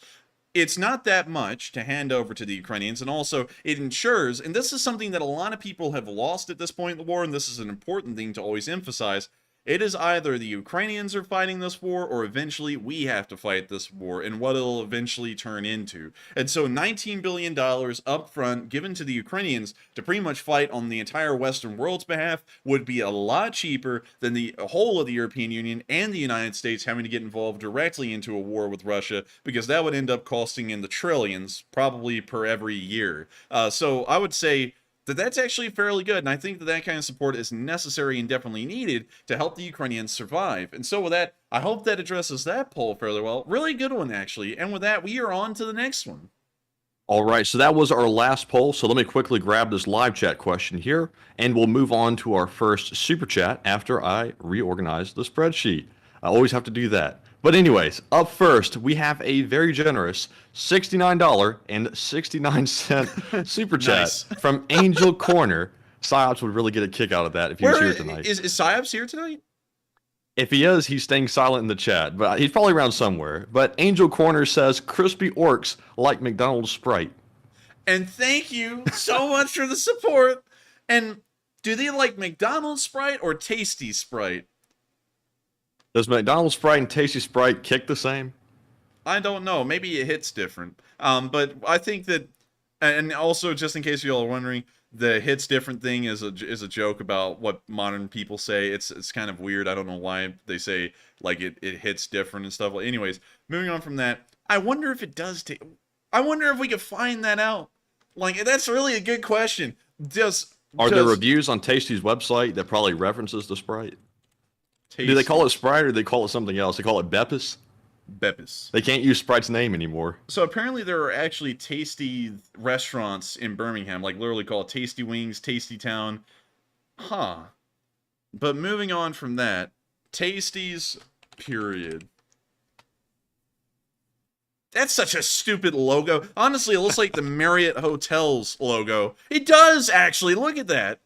It's not that much to hand over to the Ukrainians, and also it ensures, and this is something that a lot of people have lost at this point in the war, and this is an important thing to always emphasize, it is either the Ukrainians are fighting this war, or eventually we have to fight this war, and what it'll eventually turn into. And so $19 billion up front given to the Ukrainians to pretty much fight on the entire Western world's behalf would be a lot cheaper than the whole of the European Union and the United States having to get involved directly into a war with Russia, because that would end up costing in the trillions, probably per every year. So I would say that's actually fairly good, and I think that kind of support is necessary and definitely needed to help the Ukrainians survive. And so with that, I hope that addresses that poll fairly well. Really good one, actually. And with that, we are on to the next one. All right, so that was our last poll. So let me quickly grab this live chat question here, and we'll move on to our first super chat after I reorganize the spreadsheet. I always have to do that. But anyways, up first, we have a very generous $69.69 super chat from Angel Corner. Psyops would really get a kick out of that if he was here tonight. Is Psyops here tonight? If he is, he's staying silent in the chat, but he's probably around somewhere. But Angel Corner says, crispy orcs like McDonald's Sprite. And thank you so much for the support. And do they like McDonald's Sprite or Tasty Sprite? Does McDonald's Sprite and Tasty Sprite kick the same? I don't know. Maybe it hits different. But I think that, and also just in case you all are wondering, the hits different thing is a joke about what modern people say. It's kind of weird. I don't know why they say like it hits different and stuff. Anyways, moving on from that, I wonder if it does. I wonder if we could find that out. Like, that's really a good question. Does Are there Because reviews on Tasty's website that probably references the Sprite? Do they Tasty call it Sprite or do they call it something else? They call it Beppis? Beppis. They can't use Sprite's name anymore. So apparently there are actually tasty restaurants in Birmingham, like literally called Tasty Wings, Tasty Town. Huh. But moving on from that, Tasties, period. That's such a stupid logo. Honestly, it looks like the Marriott Hotels logo. It does, actually. Look at that.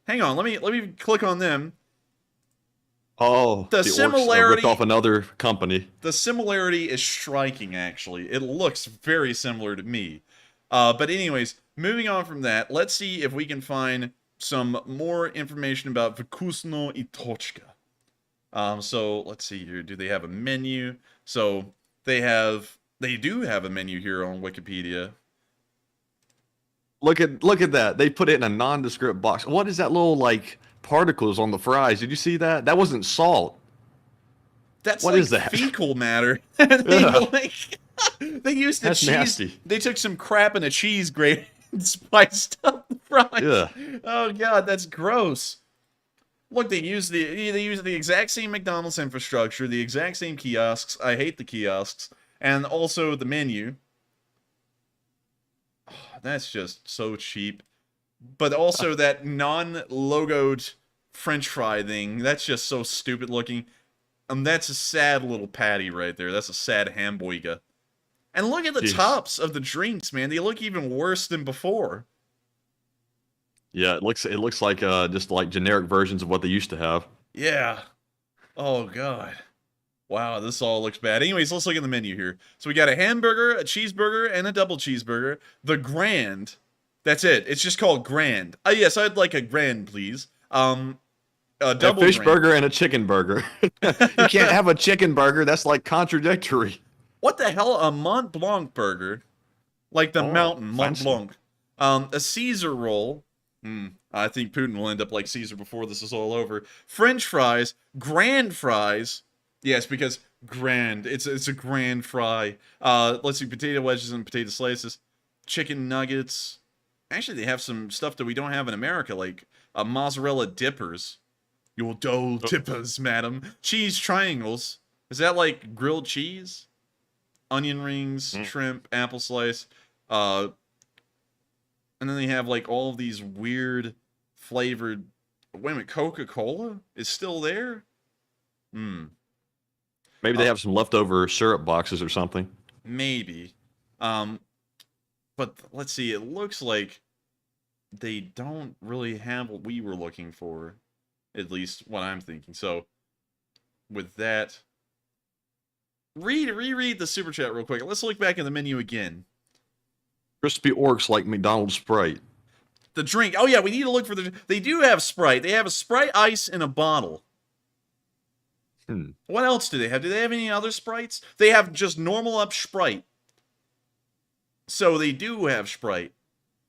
Hang on, let me click on them. Oh, The orcs, similarity- ripped off another company. The similarity is striking, actually. It looks very similar to me. But anyways, moving on from that, let's see if we can find some more information about Vkusno I Tochka. So, let's see here. Do they have a menu? So, they do have a menu here on Wikipedia. Look at that. They put it in a nondescript box. What is that little, like, particles on the fries? Did you see that? That wasn't salt. That's What like is that? fecal matter. they, Ugh. like, they used the That's cheese. nasty. They took some crap in a cheese grate and spiced up the fries. Yeah. Oh god, that's gross. Look, they use the exact same McDonald's infrastructure, the exact same kiosks. I hate the kiosks, and also the menu. Oh, that's just so cheap. But also that non-logoed French fry thing. That's just so stupid looking. That's a sad little patty right there. That's a sad hamburger. And look at the Jeez. tops of the drinks, man. They look even worse than before. Yeah, it looks like just like generic versions of what they used to have. Yeah. Oh, God. Wow, this all looks bad. Anyways, let's look at the menu here. So we got a hamburger, a cheeseburger, and a double cheeseburger. The Grand. That's it. It's just called Grand. Yes, I'd like a Grand, please. A double fish Grand. burger and a chicken burger. You can't have a chicken burger. That's like contradictory. What the hell? A Mont Blanc burger? Like the mountain, Mont fancy. Blanc. A Caesar roll. I think Putin will end up like Caesar before this is all over. French fries. Grand fries. Yes, because grand. It's a grand fry. Let's see, potato wedges and potato slices. Chicken nuggets. Actually, they have some stuff that we don't have in America, like mozzarella dippers. Your dough dippers, madam. Cheese triangles. Is that like grilled cheese? Onion rings, shrimp, apple slice. And then they have like all of these weird flavored. Wait a minute, Coca-Cola is still there? Maybe they have some leftover syrup boxes or something. Maybe. But let's see, it looks like they don't really have what we were looking for. At least what I'm thinking. So, with that, reread the super chat real quick. Let's look back at the menu again. Crispy orcs like McDonald's Sprite. The drink. Oh yeah, we need to look for the. They do have Sprite. They have a Sprite ice in a bottle. What else do they have? Do they have any other Sprites? They have just normal up Sprite. So they do have Sprite.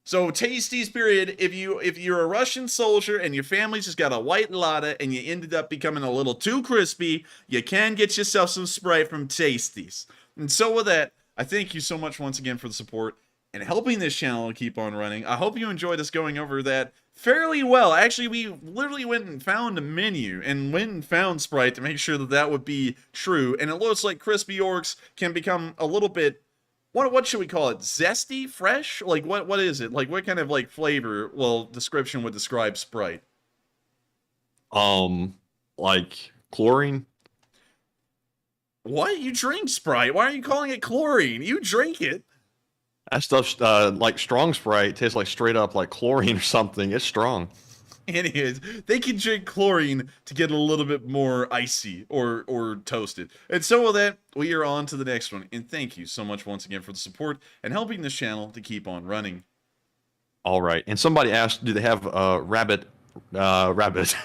So Tasties, period. If you're a Russian soldier and your family's just got a white latte and you ended up becoming a little too crispy, you can get yourself some Sprite from Tasties. And so with that, I thank you so much once again for the support and helping this channel keep on running. I hope you enjoyed us going over that fairly well. Actually, we literally went and found a menu and went and found Sprite to make sure that that would be true. And it looks like crispy orcs can become a little bit, what should we call it? Zesty? Fresh? Like, what is it? Like, what kind of, like, flavor, description would describe Sprite? Like chlorine? What? You drink Sprite? Why are you calling it chlorine? You drink it. That stuff's like strong Sprite tastes like straight up like chlorine or something. It's strong. Anyways, they can drink chlorine to get a little bit more icy or toasted. And so with that, we are on to the next one. And thank you so much once again for the support and helping this channel to keep on running. All right. And somebody asked, do they have rabbit? Rabbit.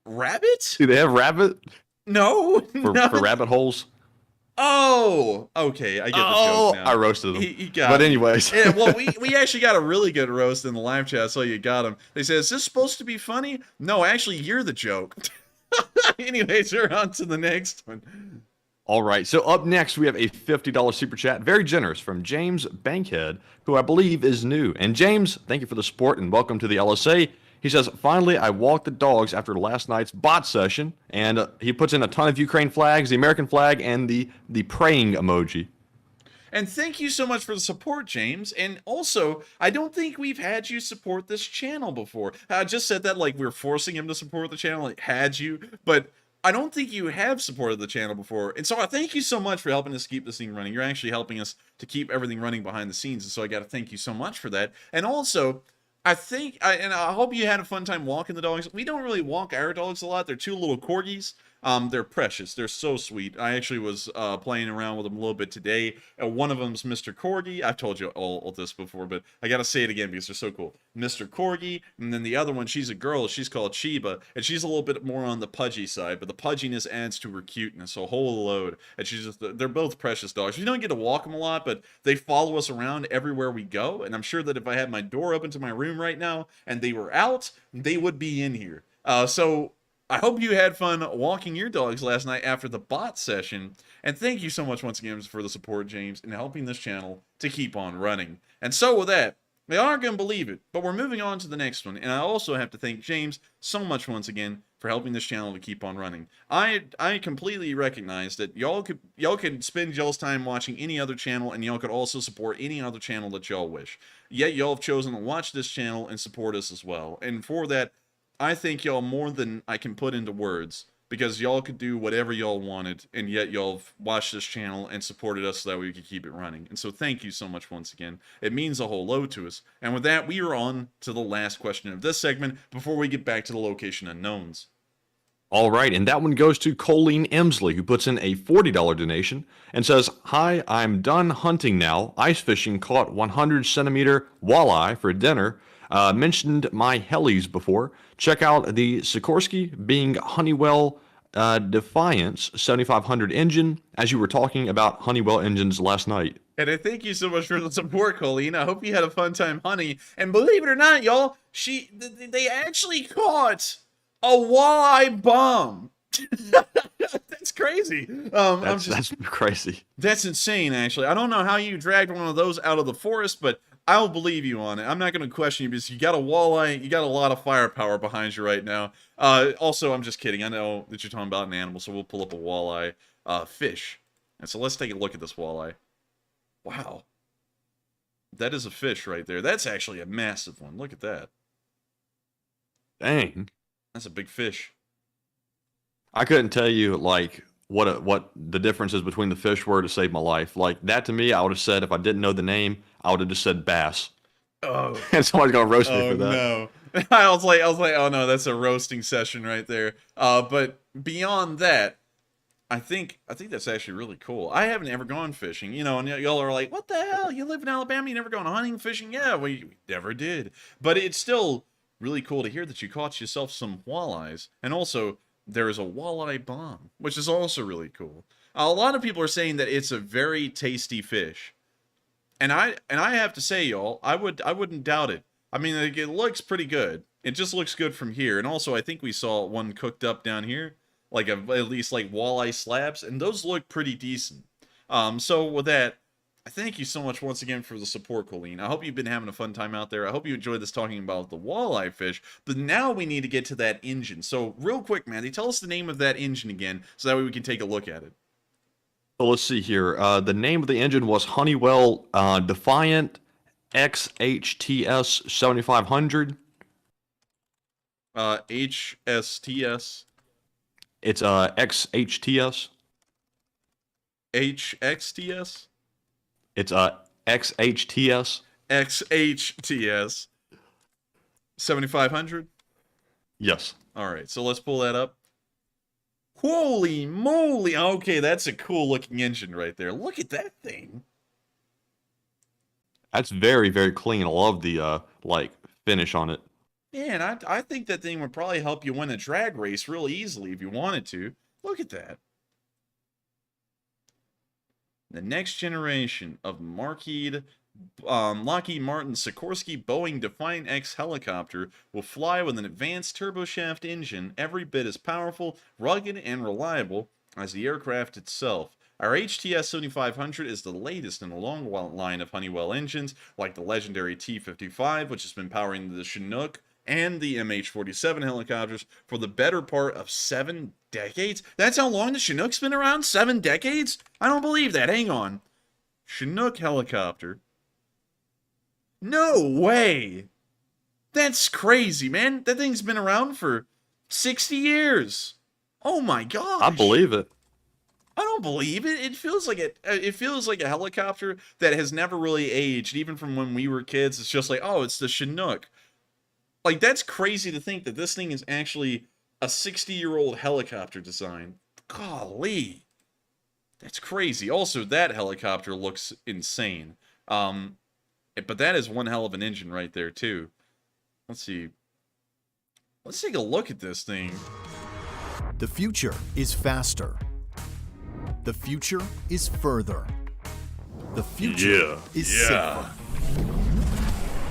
Rabbit? Do they have rabbit No. for rabbit holes? Oh, okay. I get the joke now. I roasted them. He got but it. anyways. Yeah, well, we actually got a really good roast in the live chat, so you got him. They said, is this supposed to be funny? No, actually, you're the joke. Anyways, we're on to the next one. All right, so up next we have a $50 super chat, very generous, from James Bankhead, who I believe is new. And James, thank you for the support and welcome to the LSA. He says, finally, I walked the dogs after last night's bot session, and he puts in a ton of Ukraine flags, the American flag, and the praying emoji. And thank you so much for the support, James. And also, I don't think we've had you support this channel before. I just said that like we're forcing him to support the channel, like had you, but I don't think you have supported the channel before. And so I thank you so much for helping us keep this thing running. You're actually helping us to keep everything running behind the scenes. And so I got to thank you so much for that. And also, I hope you had a fun time walking the dogs. We don't really walk our dogs a lot. They're two little corgis. They're precious. They're so sweet. I actually was playing around with them a little bit today. One of them's Mr. Corgi. I've told you all this before, but I gotta say it again because they're so cool. Mr. Corgi, and then the other one, she's a girl. She's called Chiba, and she's a little bit more on the pudgy side, but the pudginess adds to her cuteness a whole load. And they're both precious dogs. We don't get to walk them a lot, but they follow us around everywhere we go, and I'm sure that if I had my door open to my room right now and they were out, they would be in here. So I hope you had fun walking your dogs last night after the bot session. And thank you so much once again for the support, James, in helping this channel to keep on running. And so with that, they aren't going to believe it, but we're moving on to the next one. And I also have to thank James so much once again for helping this channel to keep on running. I completely recognize that y'all could spend y'all's time watching any other channel, and y'all could also support any other channel that y'all wish. Yet y'all have chosen to watch this channel and support us as well. And for that, I thank y'all more than I can put into words, because y'all could do whatever y'all wanted, and yet y'all have watched this channel and supported us so that we could keep it running. And so thank you so much once again. It means a whole load to us. And with that, we are on to the last question of this segment before we get back to the location unknowns. All right, and that one goes to Colleen Emsley, who puts in a $40 donation and says, hi, I'm done hunting now. Ice fishing, caught 100 centimeter walleye for dinner. Mentioned my helis before. Check out the Sikorsky being Honeywell Defiance 7500 engine, as you were talking about Honeywell engines last night. And I thank you so much for the support, Colleen. I hope you had a fun time hunting. And believe it or not, y'all, they actually caught a walleye bomb. That's crazy. That's crazy. That's insane, actually. I don't know how you dragged one of those out of the forest, but I'll believe you on it. I'm not going to question you because you got a walleye, you got a lot of firepower behind you right now. Also, I'm just kidding. I know that you're talking about an animal, so we'll pull up a walleye fish. And so let's take a look at this walleye. Wow. That is a fish right there. That's actually a massive one. Look at that. Dang. That's a big fish. I couldn't tell you, like, what the difference is between the fish were to save my life. Like, that to me, I would have said, if I didn't know the name, I would have just said bass. Oh. And somebody's going to roast me for that. No. I was like, oh no, that's a roasting session right there. But beyond that, I think that's actually really cool. I haven't ever gone fishing, you know, and y'all are like, what the hell? You live in Alabama, you never gone hunting, fishing? Yeah, we never did. But it's still really cool to hear that you caught yourself some walleyes. And also, there is a walleye bomb, which is also really cool. A lot of people are saying that it's a very tasty fish. And I have to say, y'all, I wouldn't doubt it. I mean, it looks pretty good. It just looks good from here. And also, I think we saw one cooked up down here, like at least like walleye slabs, and those look pretty decent. So with that, I thank you so much once again for the support, Colleen. I hope you've been having a fun time out there. I hope you enjoyed this talking about the walleye fish. But now we need to get to that engine. So real quick, Mandy, tell us the name of that engine again, so that way we can take a look at it. So let's see here. The name of the engine was Honeywell Defiant XHTS 7500. HSTS. It's XHTS. HXTS. It's XHTS. XHTS. 7500. Yes. All right, so let's pull that up. Holy moly! Okay, that's a cool looking engine right there. Look at that thing. That's very, very clean. I love the like finish on it. Man, I think that thing would probably help you win a drag race real easily if you wanted to. Look at that. The next generation of Lockheed Martin Sikorsky Boeing Defiant X helicopter will fly with an advanced turboshaft engine every bit as powerful, rugged, and reliable as the aircraft itself. Our HTS 7500 is the latest in a long line of Honeywell engines, like the legendary T-55, which has been powering the Chinook and the MH-47 helicopters for the better part of 7 decades. That's how long the Chinook's been around? 7 decades? I don't believe that. Hang on. Chinook helicopter. No way! That's crazy, man. That thing's been around for 60 years. Oh my gosh. I believe it. I don't believe it. It feels like it feels like a helicopter that has never really aged, even from when we were kids. It's just like, oh, it's the Chinook. Like, that's crazy to think that this thing is actually a 60-year-old helicopter design. Golly. That's crazy. Also, that helicopter looks insane. But that is one hell of an engine right there, too. Let's see. Let's take a look at this thing. The future is faster. The future is further. The future is safer.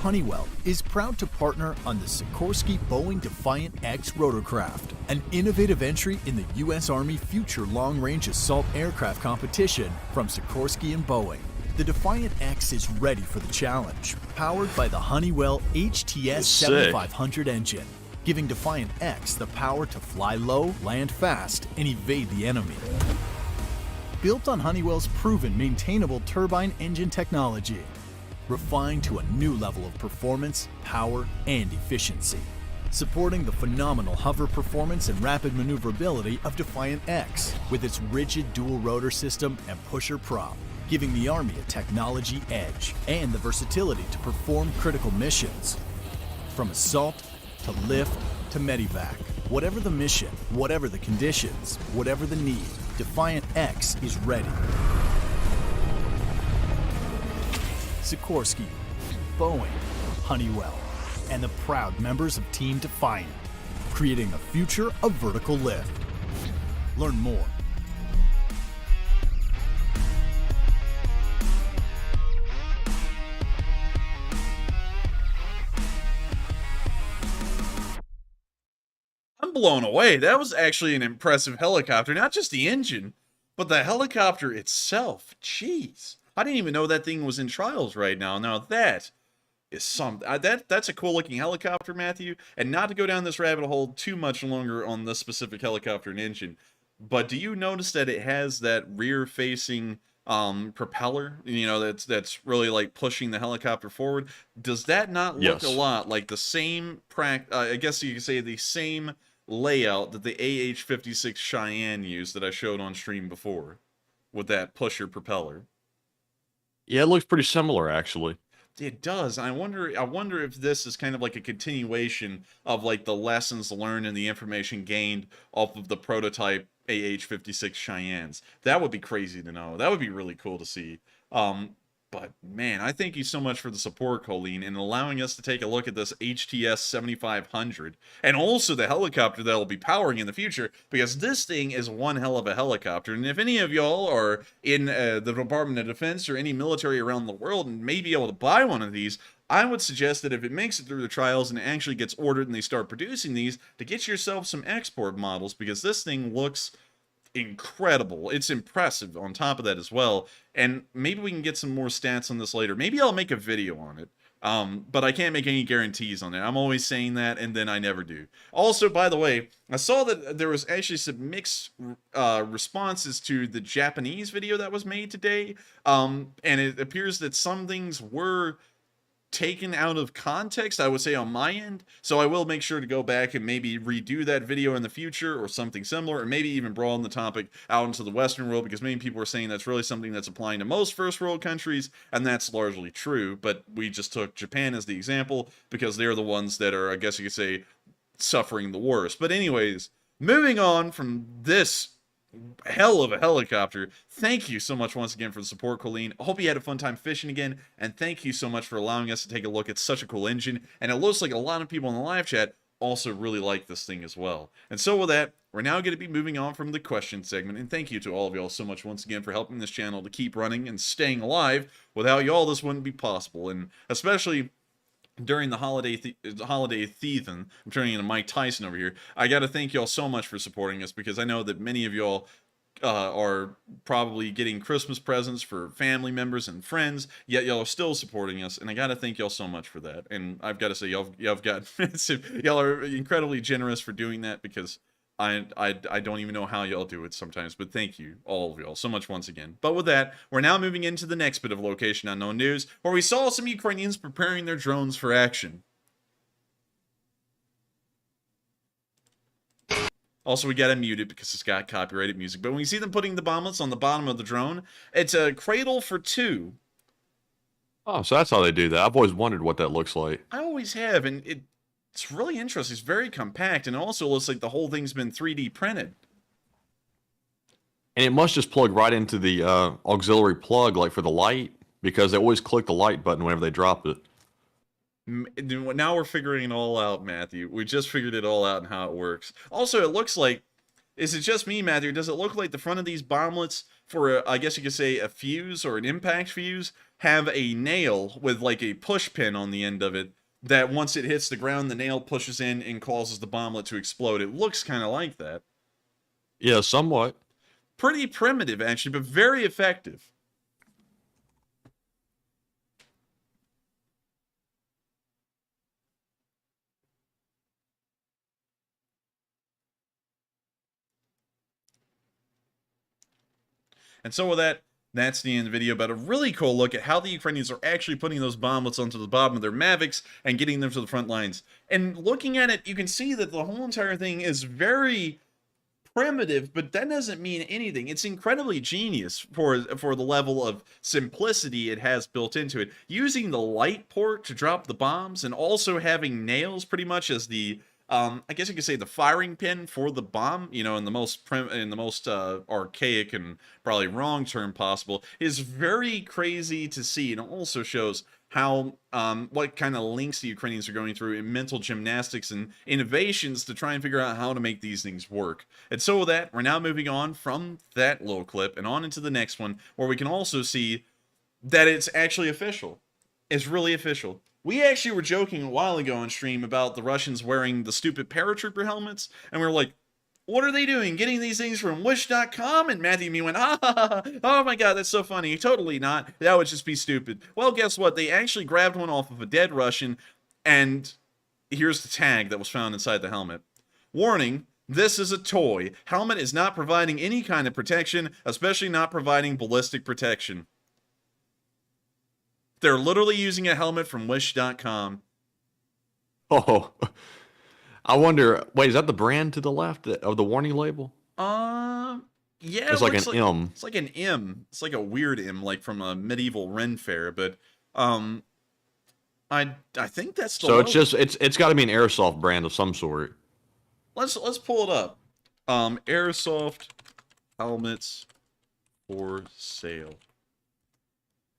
Honeywell is proud to partner on the Sikorsky Boeing Defiant X rotorcraft, an innovative entry in the U.S. Army Future Long-Range Assault Aircraft competition from Sikorsky and Boeing. The Defiant X is ready for the challenge, powered by the Honeywell HTS 7500 engine, giving Defiant X the power to fly low, land fast, and evade the enemy. Built on Honeywell's proven maintainable turbine engine technology, refined to a new level of performance, power, and efficiency, supporting the phenomenal hover performance and rapid maneuverability of Defiant X with its rigid dual rotor system and pusher prop, giving the Army a technology edge and the versatility to perform critical missions. From assault to lift to medevac, whatever the mission, whatever the conditions, whatever the need, Defiant X is ready. Sikorsky, Boeing, Honeywell, and the proud members of Team Defiant, creating a future of vertical lift. Learn more. I'm blown away. That was actually an impressive helicopter. Not just the engine, but the helicopter itself. Jeez. I didn't even know that thing was in trials right now. Now that is something. That's a cool looking helicopter, Matthew. And not to go down this rabbit hole too much longer on this specific helicopter and engine, but do you notice that it has that rear facing propeller, you know, that's really like pushing the helicopter forward? Does that not look a lot like the same I guess you could say the same layout that the AH-56 Cheyenne used that I showed on stream before with that pusher propeller? Yeah, it looks pretty similar, actually. It does. I wonder if this is kind of like a continuation of like the lessons learned and the information gained off of the prototype AH-56 Cheyennes. That would be crazy to know. That would be really cool to see. But man, I thank you so much for the support, Colleen, and allowing us to take a look at this HTS 7500 and also the helicopter that will be powering in the future, because this thing is one hell of a helicopter. And if any of y'all are in the Department of Defense or any military around the world and may be able to buy one of these, I would suggest that if it makes it through the trials and it actually gets ordered and they start producing these, to get yourself some export models, because this thing looks incredible. It's impressive on top of that as well. And maybe we can get some more stats on this later. Maybe I'll make a video on it. But I can't make any guarantees on it. I'm always saying that, and then I never do. Also, by the way, I saw that there was actually some mixed responses to the Japanese video that was made today. And it appears that some things were taken out of context, I would say, on my end. So I will make sure to go back and maybe redo that video in the future or something similar, or maybe even broaden the topic out into the Western world, because many people are saying that's really something that's applying to most first world countries, and that's largely true. But we just took Japan as the example because they're the ones that are, I guess you could say, suffering the worst. But anyways, moving on from this hell of a helicopter, thank you so much once again for the support, Colleen. I hope you had a fun time fishing again, and thank you so much for allowing us to take a look at such a cool engine. And it looks like a lot of people in the live chat also really like this thing as well. And so with that, we're now going to be moving on from the question segment, and thank you to all of y'all so much once again for helping this channel to keep running and staying alive. Without y'all, this wouldn't be possible, and especially during the holiday season, I'm turning into Mike Tyson over here, I got to thank y'all so much for supporting us, because I know that many of y'all are probably getting Christmas presents for family members and friends, yet y'all are still supporting us, and I gotta thank y'all so much for that. And I've got to say, y'all got y'all are incredibly generous for doing that, because I don't even know how y'all do it sometimes, but thank you, all of y'all, so much once again. But with that, we're now moving into the next bit of Location Unknown news, where we saw some Ukrainians preparing their drones for action. Also, we gotta mute it because it's got copyrighted music. But when we see them putting the bomblets on the bottom of the drone, it's a cradle for two. Oh, so that's how they do that. I've always wondered what that looks like. I always have, and it's really interesting. It's very compact, and it also looks like the whole thing's been 3D printed. And it must just plug right into the auxiliary plug, like for the light, because they always click the light button whenever they drop it. Now we're figuring it all out, Matthew. We just figured it all out and how it works. Also, it looks like, is it just me, Matthew? Does it look like the front of these bomblets for, I guess you could say, a fuse or an impact fuse, have a nail with like a push pin on the end of it, that once it hits the ground, the nail pushes in and causes the bomblet to explode? It looks kind of like that. Yeah, somewhat. Pretty primitive, actually, but very effective. And so with that, that's the end of the video, but a really cool look at how the Ukrainians are actually putting those bomblets onto the bottom of their Mavics and getting them to the front lines. And looking at it, you can see that the whole entire thing is very primitive, but that doesn't mean anything. It's incredibly genius for the level of simplicity it has built into it. Using the light port to drop the bombs, and also having nails pretty much as the I guess you could say the firing pin for the bomb, you know, in the most archaic and probably wrong term possible, is very crazy to see, and also shows how what kind of links the Ukrainians are going through in mental gymnastics and innovations to try and figure out how to make these things work. And so with that, we're now moving on from that little clip and on into the next one, where we can also see that it's actually official. It's really official. We actually were joking a while ago on stream about the Russians wearing the stupid paratrooper helmets, and we were like, what are they doing? Getting these things from Wish.com? And Matthew and me went, oh my god, that's so funny. Totally not. That would just be stupid. Well, guess what? They actually grabbed one off of a dead Russian, and here's the tag that was found inside the helmet. Warning, this is a toy. Helmet is not providing any kind of protection, especially not providing ballistic protection. They're literally using a helmet from Wish.com. Oh, I wonder. Wait, is that the brand to the left of the warning label? Yeah. It's like an M. It's like an M. It's like a weird M, like from a medieval Ren fair. But I think that's the. So logo. it's just it's got to be an airsoft brand of some sort. Let's pull it up. Airsoft helmets for sale.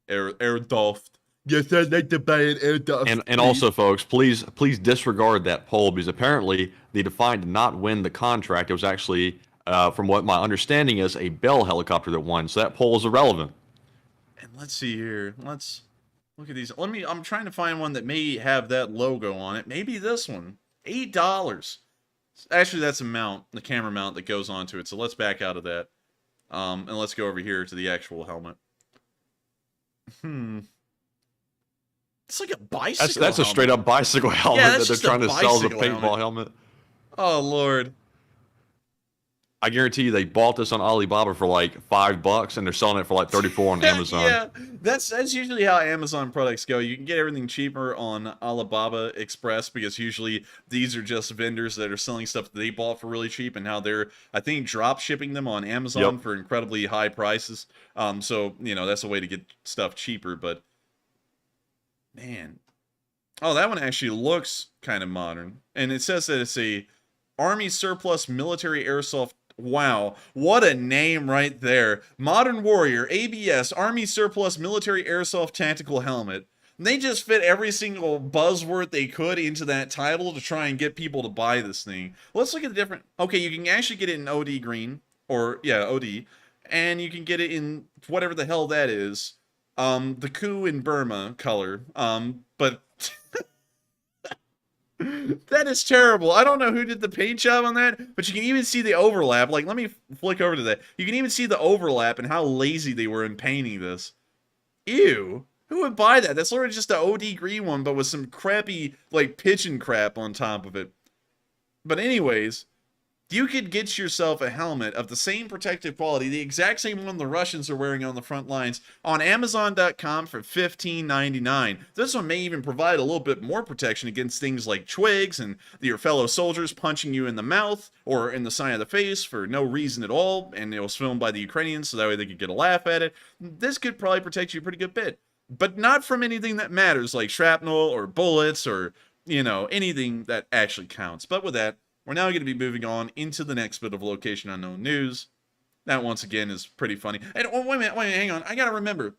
Airsoft. Yes, I'd like to buy an Airsoft. And also, folks, please disregard that poll, because apparently the Defiant did not win the contract. It was actually, from what my understanding is, a Bell helicopter that won. So that poll is irrelevant. And let's see here. Let's look at these. I'm trying to find one that may have that logo on it. Maybe this one. $8. Actually, that's a mount, the camera mount that goes onto it. So let's back out of that. And let's go over here to the actual helmet. It's like a bicycle. That's a straight up bicycle helmet that they're trying to sell as a paintball helmet. Oh Lord! I guarantee you they bought this on Alibaba for like $5, and they're selling it for like 34 on Amazon. Yeah, that's usually how Amazon products go. You can get everything cheaper on Alibaba Express, because usually these are just vendors that are selling stuff that they bought for really cheap, and now they're, I think, drop shipping them on Amazon for incredibly high prices. So you know, that's a way to get stuff cheaper. But man, oh, that one actually looks kind of modern, and it says that it's a Army surplus military airsoft. Wow, what a name right there. Modern Warrior, ABS, Army Surplus Military Airsoft Tactical Helmet. They just fit every single buzzword they could into that title to try and get people to buy this thing. Let's look at the different... Okay, you can actually get it in OD green, or, yeah, OD, and you can get it in whatever the hell that is. The Ku in Burma color, but... That is terrible. I don't know who did the paint job on that, but you can even see the overlap. Like, let me flick over to that. You can even see the overlap and how lazy they were in painting this. Ew. Who would buy that? That's literally just an OD green one, but with some crappy, like, pigeon crap on top of it. But anyways, you could get yourself a helmet of the same protective quality, the exact same one the Russians are wearing on the front lines, on Amazon.com for $15.99. This one may even provide a little bit more protection against things like twigs and your fellow soldiers punching you in the mouth or in the side of the face for no reason at all, and it was filmed by the Ukrainians so that way they could get a laugh at it. This could probably protect you a pretty good bit. But not from anything that matters, like shrapnel or bullets or, you know, anything that actually counts. But with that, we're now going to be moving on into the next bit of location unknown news. That, once again, is pretty funny. And oh, wait a minute, hang on. I got to remember.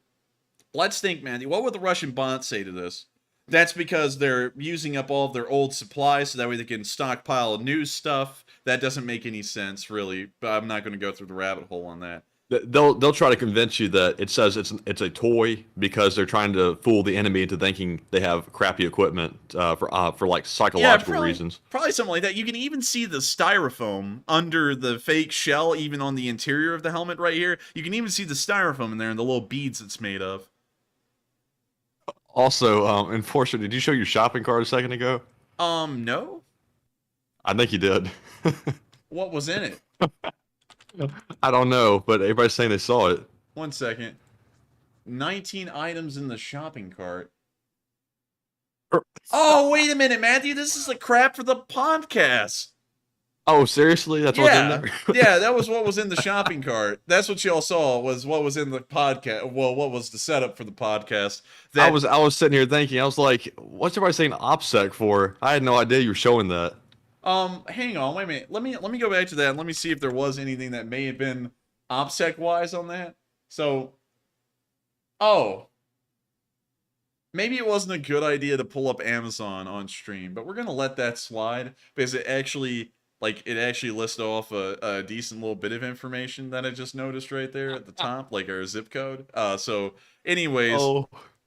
Let's think, Mandy. What would the Russian bots say to this? That's because they're using up all of their old supplies so that way they can stockpile new stuff. That doesn't make any sense, really. But I'm not going to go through the rabbit hole on that. They'll try to convince you that it says it's a toy because they're trying to fool the enemy into thinking they have crappy equipment for like psychological reasons. Probably something like that. You can even see the styrofoam under the fake shell, even on the interior of the helmet right here. You can even see the styrofoam in there and the little beads it's made of. Also, Enforcer, did you show your shopping cart a second ago? No. I think you did. What was in it? I don't know, but everybody's saying they saw it. 1 second. 19 items in the shopping cart. Oh, wait a minute, Matthew. This is the crap for the podcast. Oh, seriously? That's what's in there? Yeah, that was what was in the shopping cart. That's what y'all saw, was what was in the podcast. Well, what was the setup for the podcast. I was sitting here thinking, I was like, what's everybody saying OPSEC for? I had no idea you were showing that. Hang on, wait a minute. Let me go back to that and let me see if there was anything that may have been OPSEC wise on that. So, maybe it wasn't a good idea to pull up Amazon on stream, but we're gonna let that slide because it actually lists off a decent little bit of information that I just noticed right there at the top, like our zip code. So anyways,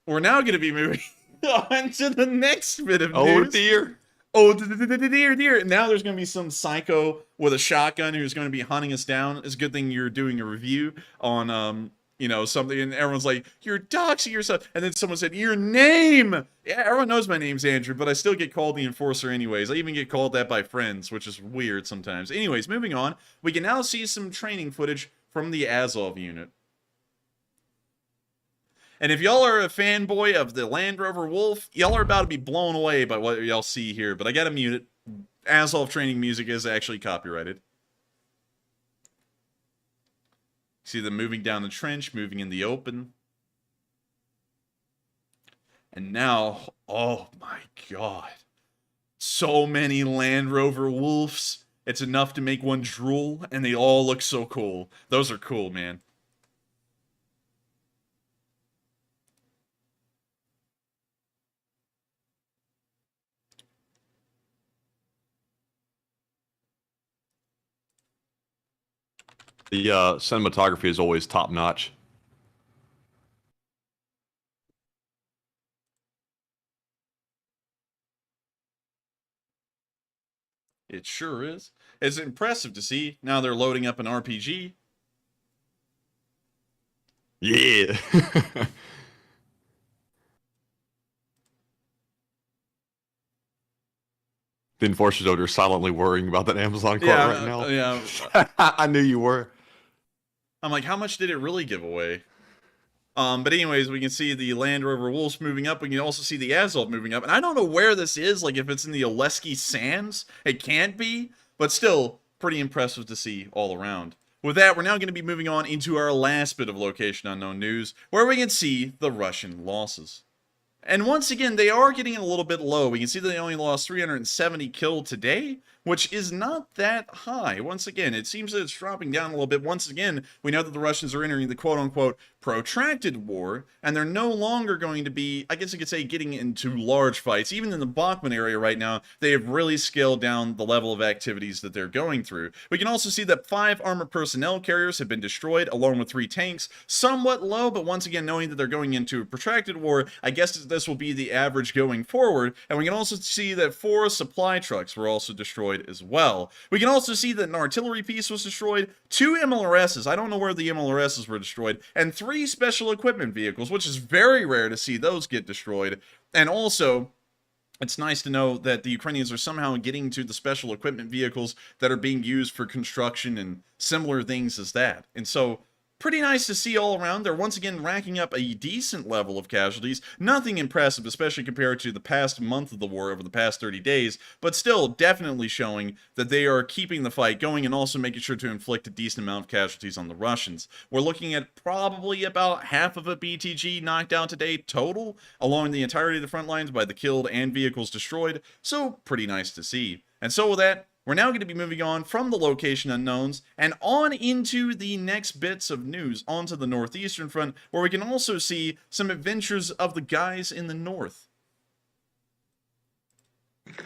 we're now gonna be moving on to the next bit of news. Oh dear. Oh, dear. Now there's going to be some psycho with a shotgun who's going to be hunting us down. It's a good thing you're doing a review on, you know, something, and everyone's like, you're doxing yourself. And then someone said, your name! Yeah, everyone knows my name's Andrew, but I still get called the Enforcer anyways. I even get called that by friends, which is weird sometimes. Anyways, moving on. We can now see some training footage from the Azov unit. And if y'all are a fanboy of the Land Rover Wolf, y'all are about to be blown away by what y'all see here. But I gotta mute it. Azov training music is actually copyrighted. See them moving down the trench, moving in the open. And now, oh my god. So many Land Rover Wolves. It's enough to make one drool, and they all look so cool. Those are cool, man. The cinematography is always top notch. It sure is. It's impressive to see. Now they're loading up an RPG. Yeah. The Enforcers over there silently worrying about that Amazon cart right now. Yeah. I knew you were. I'm like, how much did it really give away? But anyways, we can see the Land Rover Wolves moving up. We can also see the Azov moving up. And I don't know where this is, like if it's in the Oleski Sands. It can't be, but still pretty impressive to see all around. With that, we're now going to be moving on into our last bit of location unknown news, where we can see the Russian losses. And once again, they are getting a little bit low. We can see that they only lost 370 killed today, which is not that high. Once again, it seems that it's dropping down a little bit. Once again, we know that the Russians are entering the quote-unquote protracted war, and they're no longer going to be, I guess you could say, getting into large fights. Even in the Bakhmut area right now, they have really scaled down the level of activities that they're going through. We can also see that 5 armored personnel carriers have been destroyed, along with 3 tanks. Somewhat low, but once again, knowing that they're going into a protracted war, I guess this will be the average going forward. And we can also see that 4 supply trucks were also destroyed as well. We can also see that an artillery piece was destroyed, 2 MLRSs, I don't know where the MLRSs were destroyed, and 3 special equipment vehicles, which is very rare to see those get destroyed. And also, it's nice to know that the Ukrainians are somehow getting to the special equipment vehicles that are being used for construction and similar things as that. And so, pretty nice to see all around. They're once again racking up a decent level of casualties. Nothing impressive, especially compared to the past month of the war over the past 30 days, but still definitely showing that they are keeping the fight going and also making sure to inflict a decent amount of casualties on the Russians. We're looking at probably about half of a BTG knocked out today total along the entirety of the front lines by the killed and vehicles destroyed, so pretty nice to see. And so with that, we're now going to be moving on from the location unknowns and on into the next bits of news onto the northeastern front, where we can also see some adventures of the guys in the north. And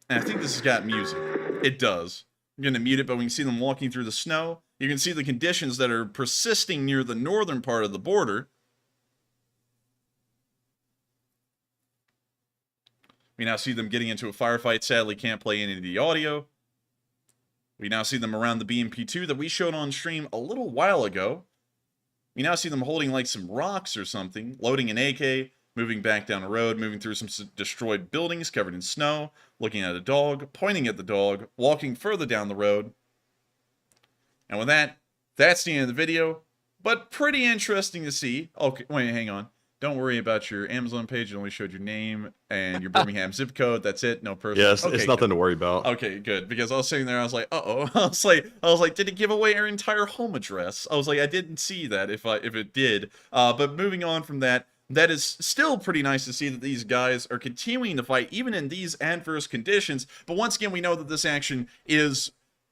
I think this has got music. It does. I'm going to mute it, but we can see them walking through the snow. You can see the conditions that are persisting near the northern part of the border. We now see them getting into a firefight. Sadly, can't play any of the audio. We now see them around the BMP-2 that we showed on stream a little while ago. We now see them holding like some rocks or something, loading an AK, moving back down the road, moving through some destroyed buildings covered in snow, looking at a dog, pointing at the dog, walking further down the road. And with that, that's the end of the video, but pretty interesting to see. Okay, wait, hang on. Don't worry about your Amazon page. It only showed your name and your Birmingham zip code. That's it. No person. Yes, okay, it's nothing to worry about. Okay, good. Because I was sitting there, I was like, uh-oh. I was like, did it give away our entire home address? I was like, I didn't see that if it did. But moving on from that, that is still pretty nice to see that these guys are continuing to fight, even in these adverse conditions. But once again, we know that this action is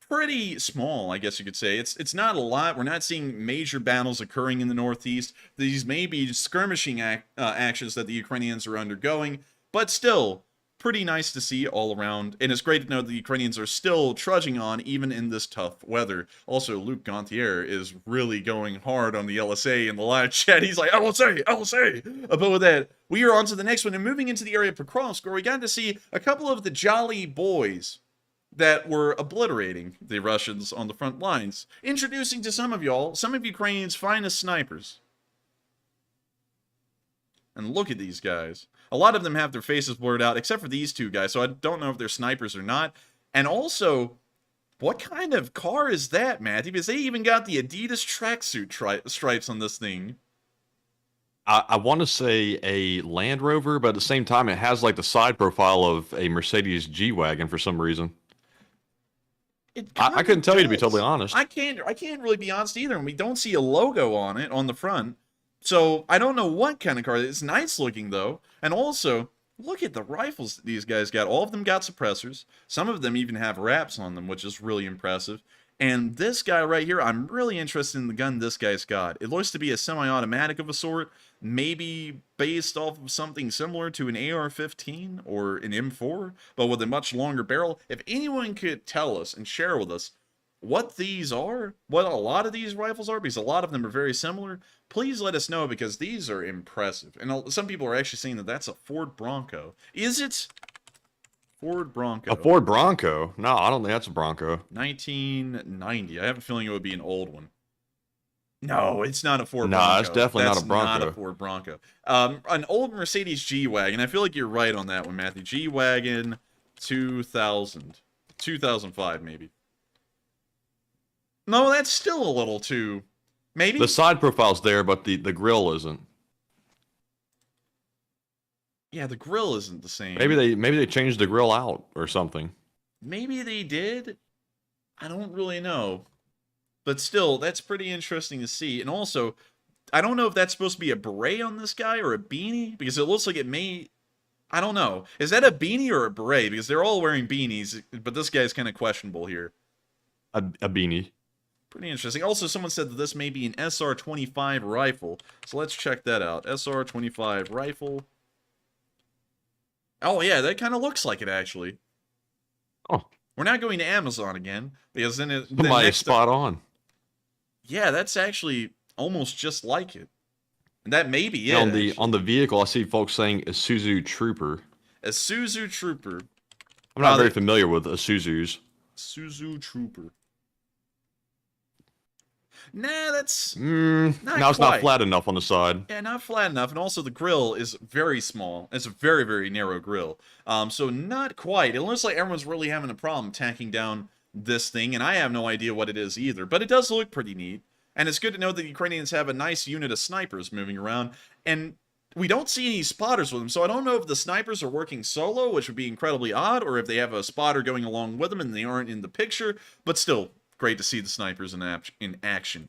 pretty small, I guess you could say. It's not a lot. We're not seeing major battles occurring in the Northeast. These may be skirmishing actions that the Ukrainians are undergoing, but still, pretty nice to see all around. And it's great to know the Ukrainians are still trudging on, even in this tough weather. Also, Luc Gontier is really going hard on the LSA in the live chat. He's like, I will say. But with that, we are on to the next one, and moving into the area of Pokrovsk, where we got to see a couple of the jolly boys that were obliterating the Russians on the front lines, introducing to some of y'all, some of Ukrainians' finest snipers. And look at these guys. A lot of them have their faces blurred out, except for these 2 guys, so I don't know if they're snipers or not. And also, what kind of car is that, Matthew? Because they even got the Adidas tracksuit stripes on this thing. I want to say a Land Rover, but at the same time, it has like the side profile of a Mercedes G-Wagon for some reason. I couldn't tell you, to be totally honest. I can't really be honest either, and we don't see a logo on it on the front. So I don't know what kind of car. It's nice looking though. And also, look at the rifles that these guys got. All of them got suppressors. Some of them even have wraps on them, which is really impressive. And this guy right here, I'm really interested in the gun this guy's got. It looks to be a semi-automatic of a sort, maybe based off of something similar to an AR-15 or an M4, but with a much longer barrel. If anyone could tell us and share with us what these are, what a lot of these rifles are, because a lot of them are very similar, please let us know, because these are impressive. And some people are actually saying that that's a Ford Bronco. Is it? Ford Bronco. A Ford Bronco? No, I don't think that's a Bronco. 1990. I have a feeling it would be an old one. No, it's not a Ford Bronco. No, it's definitely not a Bronco. Not a Ford Bronco. An old Mercedes G-Wagon. I feel like you're right on that one, Matthew. G-Wagon 2000. 2005, maybe. No, that's still a little too... Maybe? The side profile's there, but the grill isn't. Yeah, the grill isn't the same. Maybe they changed the grill out or something. Maybe they did. I don't really know. But still, that's pretty interesting to see. And also, I don't know if that's supposed to be a beret on this guy or a beanie, because it looks like it may... I don't know. Is that a beanie or a beret? Because they're all wearing beanies, but this guy's kind of questionable here. A beanie. Pretty interesting. Also, someone said that this may be an SR-25 rifle. So let's check that out. SR-25 rifle. Oh, yeah, that kind of looks like it, actually. Oh. We're not going to Amazon again, because then it... Somebody spot on. Yeah, that's actually almost just like it. And that may be it. On the vehicle, I see folks saying Isuzu Trooper. Isuzu Trooper. I'm not very familiar with Isuzus. Isuzu Trooper. Nah, that's it's not flat enough on the side. Yeah, not flat enough, and also the grill is very small. It's a very, very narrow grill. So not quite. It looks like everyone's really having a problem tacking down this thing, and I have no idea what it is either. But it does look pretty neat, and it's good to know that the Ukrainians have a nice unit of snipers moving around, and we don't see any spotters with them, so I don't know if the snipers are working solo, which would be incredibly odd, or if they have a spotter going along with them and they aren't in the picture, but still... Great to see the snipers in action,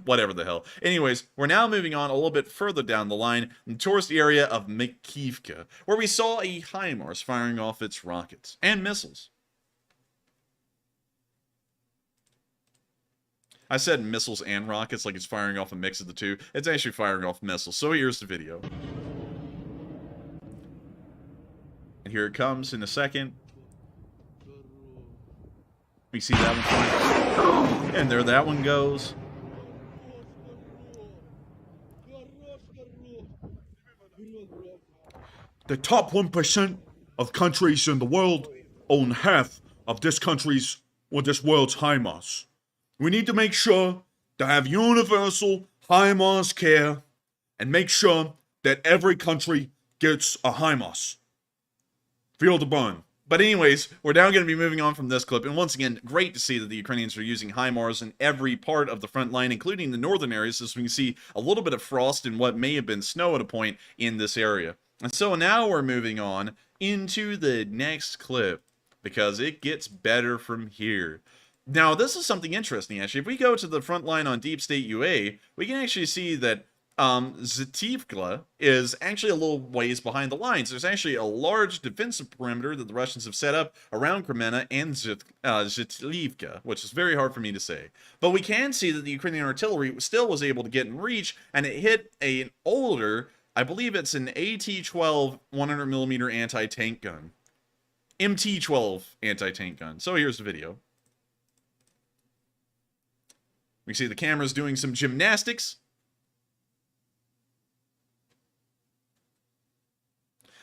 whatever the hell. Anyways, we're now moving on a little bit further down the line in the tourist area of Makivka, where we saw a HIMARS firing off its rockets and missiles. I said missiles and rockets like it's firing off a mix of the two. It's actually firing off missiles, so here's the video. And here it comes in a second. We see that one, and there that one goes. The top 1% of countries in the world own half of this country's or this world's HIMARS. We need to make sure to have universal HIMARS care and make sure that every country gets a HIMARS. Feel the burn. But anyways, we're now going to be moving on from this clip, and once again, great to see that the Ukrainians are using HIMARS in every part of the front line, including the northern areas, as we can see a little bit of frost and what may have been snow at a point in this area. And so now we're moving on into the next clip, because it gets better from here. Now, this is something interesting, actually. If we go to the front line on Deep State UA, we can actually see that Zhitivka is actually a little ways behind the lines. There's actually a large defensive perimeter that the Russians have set up around Crimea and Zhitlivka, which is very hard for me to say. But we can see that the Ukrainian artillery still was able to get in reach, and it hit an older, I believe it's an AT-12 100mm anti-tank gun. MT-12 anti-tank gun. So here's the video. We see the camera's doing some gymnastics.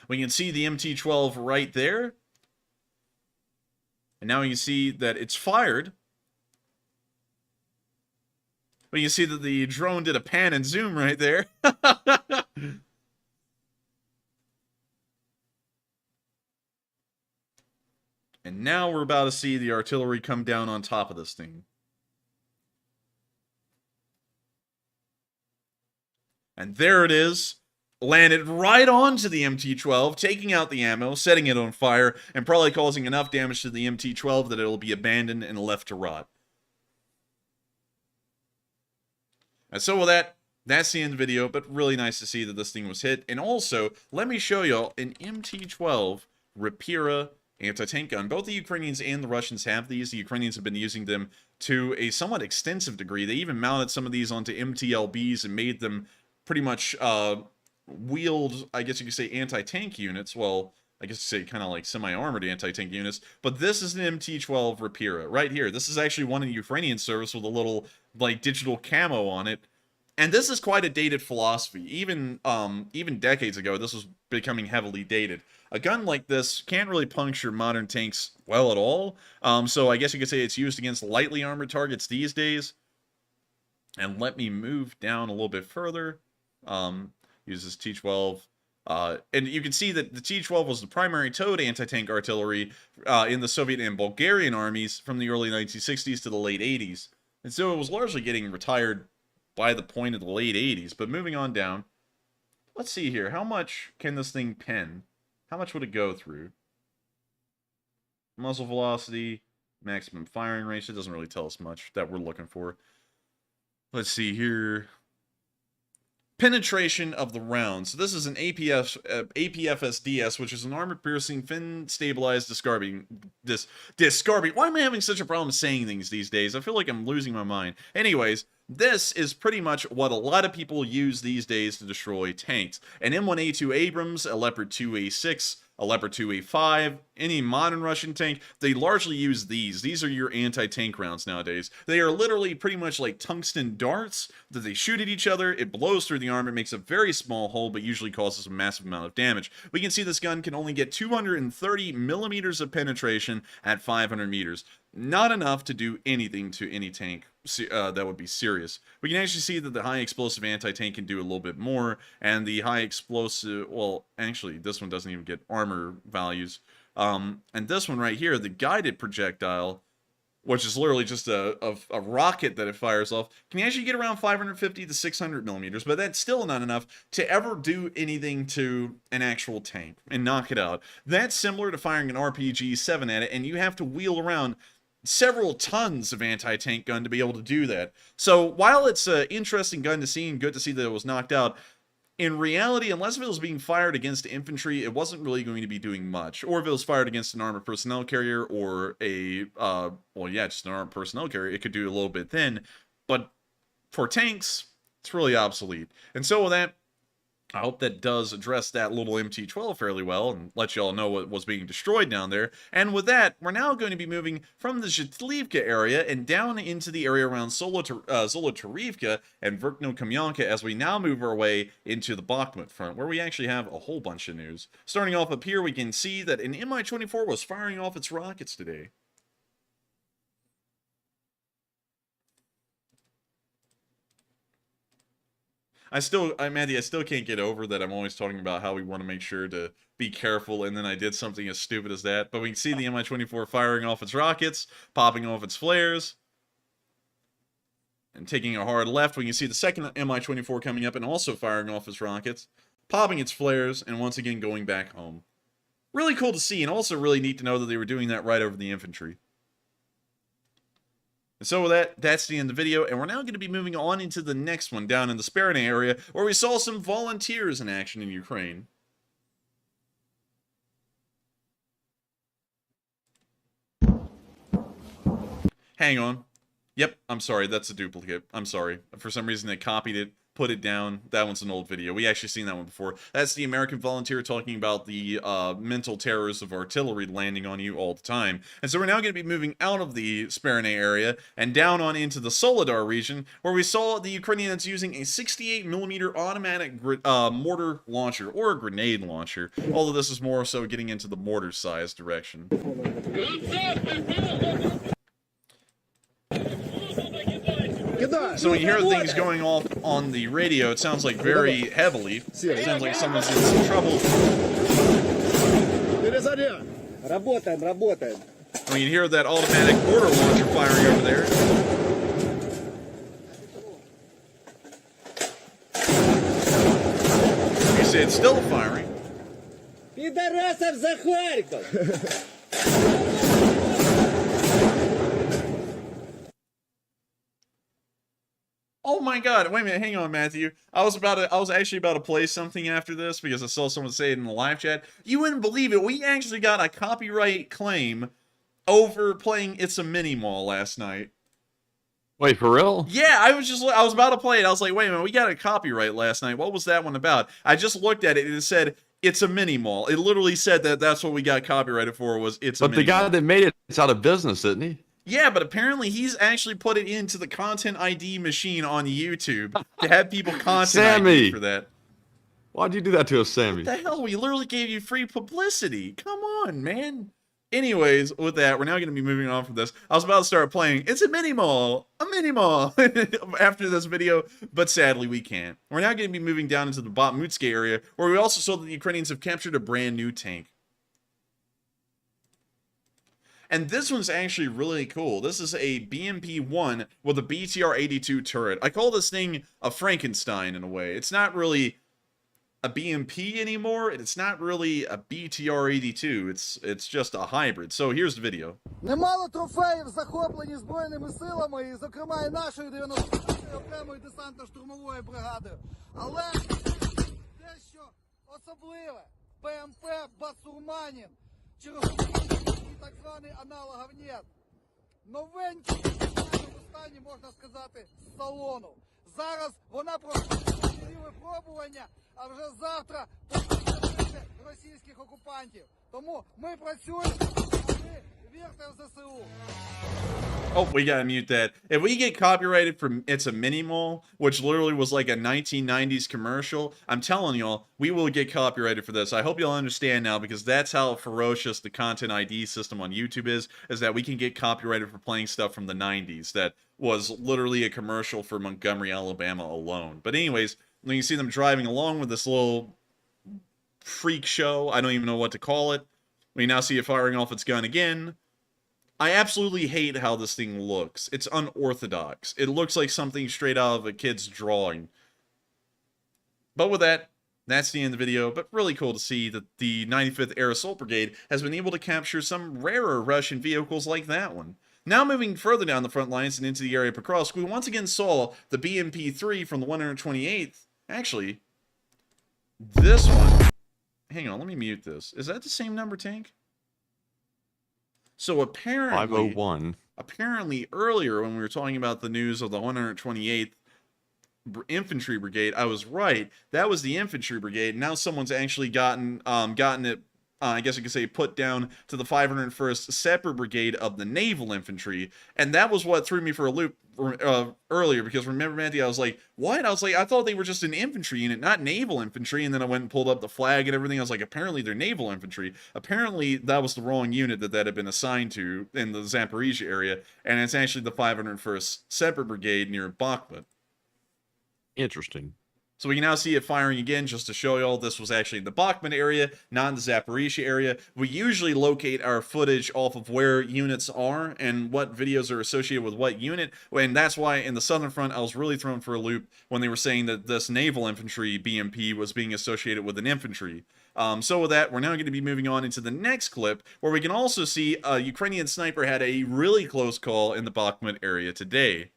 We can see the MT-12 right there. And now you can see that it's fired. We can see that the drone did a pan and zoom right there. And now we're about to see the artillery come down on top of this thing. And there it is. Landed right onto the MT-12, taking out the ammo, setting it on fire, and probably causing enough damage to the MT-12 that it'll be abandoned and left to rot. And so with that, that's the end of the video, but really nice to see that this thing was hit. And also, let me show y'all an MT-12 Rapira anti-tank gun. Both the Ukrainians and the Russians have these. The Ukrainians have been using them to a somewhat extensive degree. They even mounted some of these onto MTLBs and made them pretty much wield, I guess you could say, anti-tank units. Well, I guess you say kind of like semi-armored anti-tank units. But this is an MT-12 Rapira right here. This is actually one in Ukrainian service with a little like digital camo on it. And this is quite a dated philosophy. Even decades ago, this was becoming heavily dated. A gun like this can't really puncture modern tanks well at all. So I guess you could say it's used against lightly armored targets these days. And let me move down a little bit further. Uses T-12. And you can see that the T-12 was the primary towed anti-tank artillery in the Soviet and Bulgarian armies from the early 1960s to the late 80s. And so it was largely getting retired by the point of the late 80s. But moving on down, let's see here. How much can this thing pen? How much would it go through? Muzzle velocity, maximum firing range. It doesn't really tell us much that we're looking for. Let's see here. penetration of the round. So this is an APFSDS, which is an armor-piercing, fin-stabilized discarding. Why am I having such a problem saying things these days? I feel like I'm losing my mind. Anyways, this is pretty much what a lot of people use these days to destroy tanks. An M1A2 Abrams, a Leopard 2A6, a Leopard 2A5, any modern Russian tank, they largely use these. These are your anti-tank rounds nowadays. They are literally pretty much like tungsten darts that they shoot at each other. It blows through the armor, makes a very small hole, but usually causes a massive amount of damage. We can see this gun can only get 230 millimeters of penetration at 500 meters. Not enough to do anything to any tank that would be serious. We can actually see that the high explosive anti-tank can do a little bit more, and the high explosive, well, actually, this one doesn't even get armor values. And this one right here, the guided projectile, which is literally just a rocket that it fires off, can actually get around 550 to 600 millimeters, but that's still not enough to ever do anything to an actual tank and knock it out. That's similar to firing an RPG-7 at it, and you have to wheel around several tons of anti-tank gun to be able to do that. So while it's an interesting gun to see and good to see that it was knocked out, in reality, unless if it was being fired against infantry, it wasn't really going to be doing much. Or if it was fired against an armored personnel carrier or a, just an armored personnel carrier, it could do a little bit then. But for tanks, it's really obsolete. And so with that, I hope that does address that little MT-12 fairly well and let you all know what was being destroyed down there. And with that, we're now going to be moving from the Zhitlivka area and down into the area around Zolotarivka and Verkno-Kamyanka as we now move our way into the Bakhmut front, where we actually have a whole bunch of news. Starting off up here, we can see that an Mi-24 was firing off its rockets today. Mandy, I still can't get over that I'm always talking about how we want to make sure to be careful, and then I did something as stupid as that. But we can see the Mi-24 firing off its rockets, popping off its flares, and taking a hard left. We can see the second Mi-24 coming up and also firing off its rockets, popping its flares, and once again going back home. Really cool to see, and also really neat to know that they were doing that right over the infantry. And so with that, that's the end of the video, and we're now going to be moving on into the next one down in the Sperny area, where we saw some volunteers in action in Ukraine. Hang on. Yep, I'm sorry, that's a duplicate. I'm sorry. For some reason they copied it, put it down. That one's an old video. We actually seen that one before. That's the American volunteer talking about the mental terrors of artillery landing on you all the time. And so we're now going to be moving out of the Sperny area and down on into the Soledar region, where we saw the Ukrainians using a 68mm automatic mortar launcher, or a grenade launcher, although this is more so getting into the mortar size direction. So when you hear things going off on the radio, it sounds like very heavily. It sounds like someone's in some trouble. When you hear that automatic mortar launcher firing over there. You say it's still firing. Oh my god, wait a minute, hang on, Matthew. I was actually about to play something after this because I saw someone say it in the live chat. You wouldn't believe it, we actually got a copyright claim over playing It's a Mini-Mall last night. Wait, for real? Yeah, I was about to play it. I was like, wait a minute, we got a copyright last night. What was that one about? I just looked at it and it said, It's a Mini-Mall. It literally said that that's what we got copyrighted for, was It's a Mini-Mall. But the guy that made it's out of business, isn't he? Yeah, but apparently he's actually put it into the content ID machine on YouTube to have people content ID for that. Why'd you do that to us, Sammy? What the hell? We literally gave you free publicity. Come on, man. Anyways, with that, we're now going to be moving on from this. I was about to start playing It's a Mini-Mall, after this video, but sadly we can't. We're now going to be moving down into the Bakhmutsk area, where we also saw that the Ukrainians have captured a brand new tank. And this one's actually really cool. This is a BMP-1 with a BTR-82 turret. I call this thing a Frankenstein in a way. It's not really a BMP anymore. It's not really a BTR-82. It's just a hybrid. So here's the video. Немало трофеїв захоплені Збройними силами, і, зокрема, і нашою 90... окремою десантно-штурмовою бригадою. Але дещо особливе. БМП «Басурманін» через і так званий аналог «Авнет». Новенький в нормальному стані, можна сказати, з салону. Зараз вона проходить випробування, а вже завтра почнуть російських окупантів. Тому ми працюємо, а ви вірте в ЗСУ. Oh, we gotta mute that. If we get copyrighted from It's a Mini Mall, which literally was like a 1990s commercial, I'm telling y'all, we will get copyrighted for this. I hope y'all understand now, because that's how ferocious the content ID system on YouTube is that we can get copyrighted for playing stuff from the 90s that was literally a commercial for Montgomery, Alabama alone. But anyways, when you see them driving along with this little freak show, I don't even know what to call it. We now see it firing off its gun again. I absolutely hate how this thing looks. It's unorthodox. It looks like something straight out of a kid's drawing. But with that, that's the end of the video. But really cool to see that the 95th Air Assault Brigade has been able to capture some rarer Russian vehicles like that one. Now moving further down the front lines and into the area of Pokrovsk, we once again saw the BMP-3 from the 128th. Actually, this one... Hang on, let me mute this. Is that the same number tank? So apparently, 501. Apparently earlier when we were talking about the news of the 128th Infantry Brigade, I was right. That was the Infantry Brigade. Now someone's actually gotten it, I guess you could say, put down to the 501st Separate Brigade of the Naval Infantry. And that was what threw me for a loop earlier, because remember, Matthew, I was like, what? I was like, I thought they were just an infantry unit, not naval infantry. And then I went and pulled up the flag and everything. I was like, apparently they're naval infantry. Apparently that was the wrong unit that had been assigned to in the Zaporizhia area. And it's actually the 501st Separate Brigade near Bakhmut. Interesting. So we can now see it firing again, just to show y'all this was actually in the Bakhmut area, not in the Zaporizhia area. We usually locate our footage off of where units are and what videos are associated with what unit, and that's why in the Southern Front I was really thrown for a loop when they were saying that this naval infantry BMP was being associated with an infantry. So with that, we're now going to be moving on into the next clip, where we can also see a Ukrainian sniper had a really close call in the Bakhmut area today.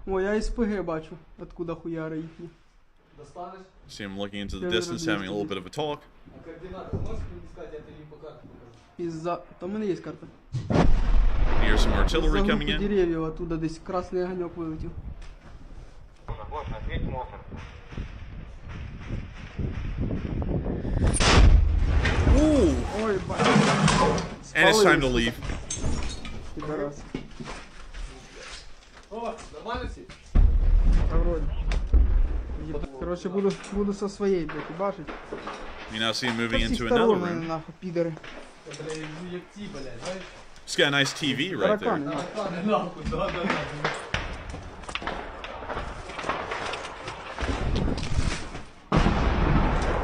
О, я СПГ бачу, откуда хуяри їхні. See him looking into the distance, having a little bit of a talk. Із-за... Там у мене є карта. Here's some artillery Із-за coming групи in. дерев'яв оттуда десь красний огоньок вилетів. Ooh! Ой, бать. And it's time to leave. Підарас. О, нормально всі? Та вроді. Короче, буду со своєї, блядь, і бачить. You now see him moving Со всіх into another сторон, room. нахуй, підери. Блядь, як ті, блядь, знаєш? He's got a nice TV right there. Таракани, нахуй. Таракани, нахуй, да.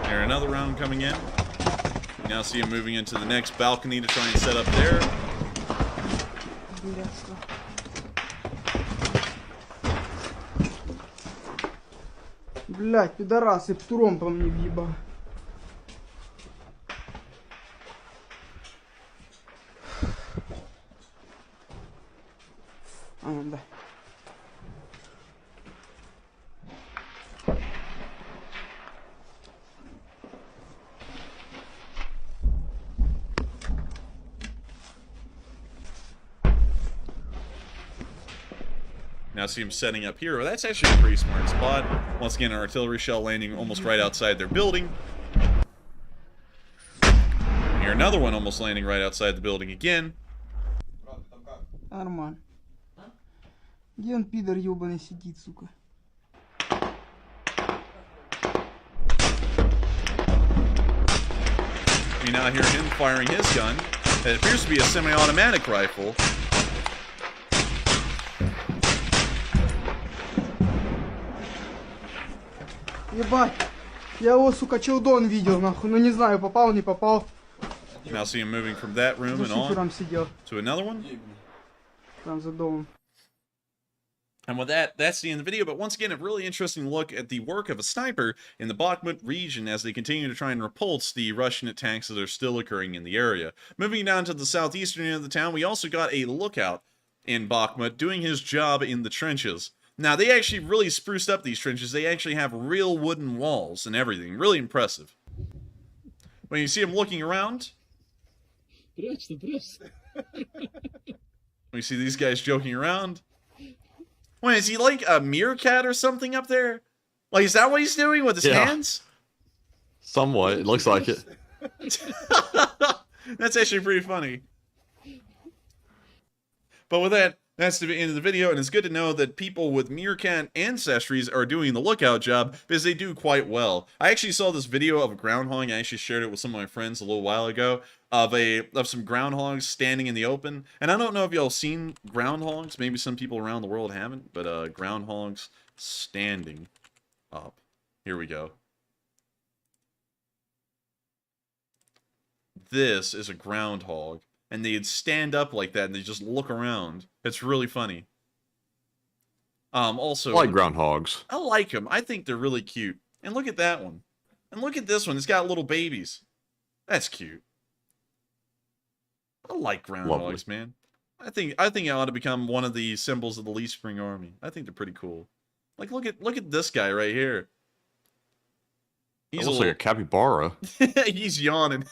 Here, another round coming in. You now see him moving into the next balcony to try and set up there. Блядство. Блядь, підараси, птуром по мені в'їбав. А, ну, да. Now see him setting up here. Well, that's actually a pretty smart spot. Once again, an artillery shell landing almost right outside their building. And here, another one almost landing right outside the building again. Нормально. Где он, пидор ёбаный, сидит, сука? You now hear him firing his gun. It appears to be a semi-automatic rifle. Ебать! Я его, сука, челдон видел, нахуй. Ну не знаю, попал, не попал. Now see him moving from that room За and on шифером сидел. to another one. Там за домом. And with that, that's the end of the video. But once again, a really interesting look at the work of a sniper in the Bakhmut region as they continue to try and repulse the Russian attacks that are still occurring in the area. Moving down to the southeastern end of the town, we also got a lookout in Bakhmut doing his job in the trenches. Now, they actually really spruced up these trenches. They actually have real wooden walls and everything. Really impressive. When you see him looking around, we see these guys joking around. Wait, is he like a meerkat or something up there? Like, is that what he's doing with his hands? Somewhat. It looks like it. That's actually pretty funny. But with that, that's the end of the video, and it's good to know that people with meerkat ancestries are doing the lookout job, because they do quite well. I actually saw this video of a groundhog. I actually shared it with some of my friends a little while ago, of some groundhogs standing in the open. And I don't know if y'all seen groundhogs. Maybe some people around the world haven't, but groundhogs standing up. Here we go. This is a groundhog. And they'd stand up like that, and they just look around. It's really funny. Also, I like groundhogs. I like them. I think they're really cute. And look at that one. And look at this one. It's got little babies. That's cute. I like groundhogs, man. I think it ought to become one of the symbols of the Leaf Spring Army. I think they're pretty cool. Like, look at this guy right here. He looks like a capybara. He's yawning.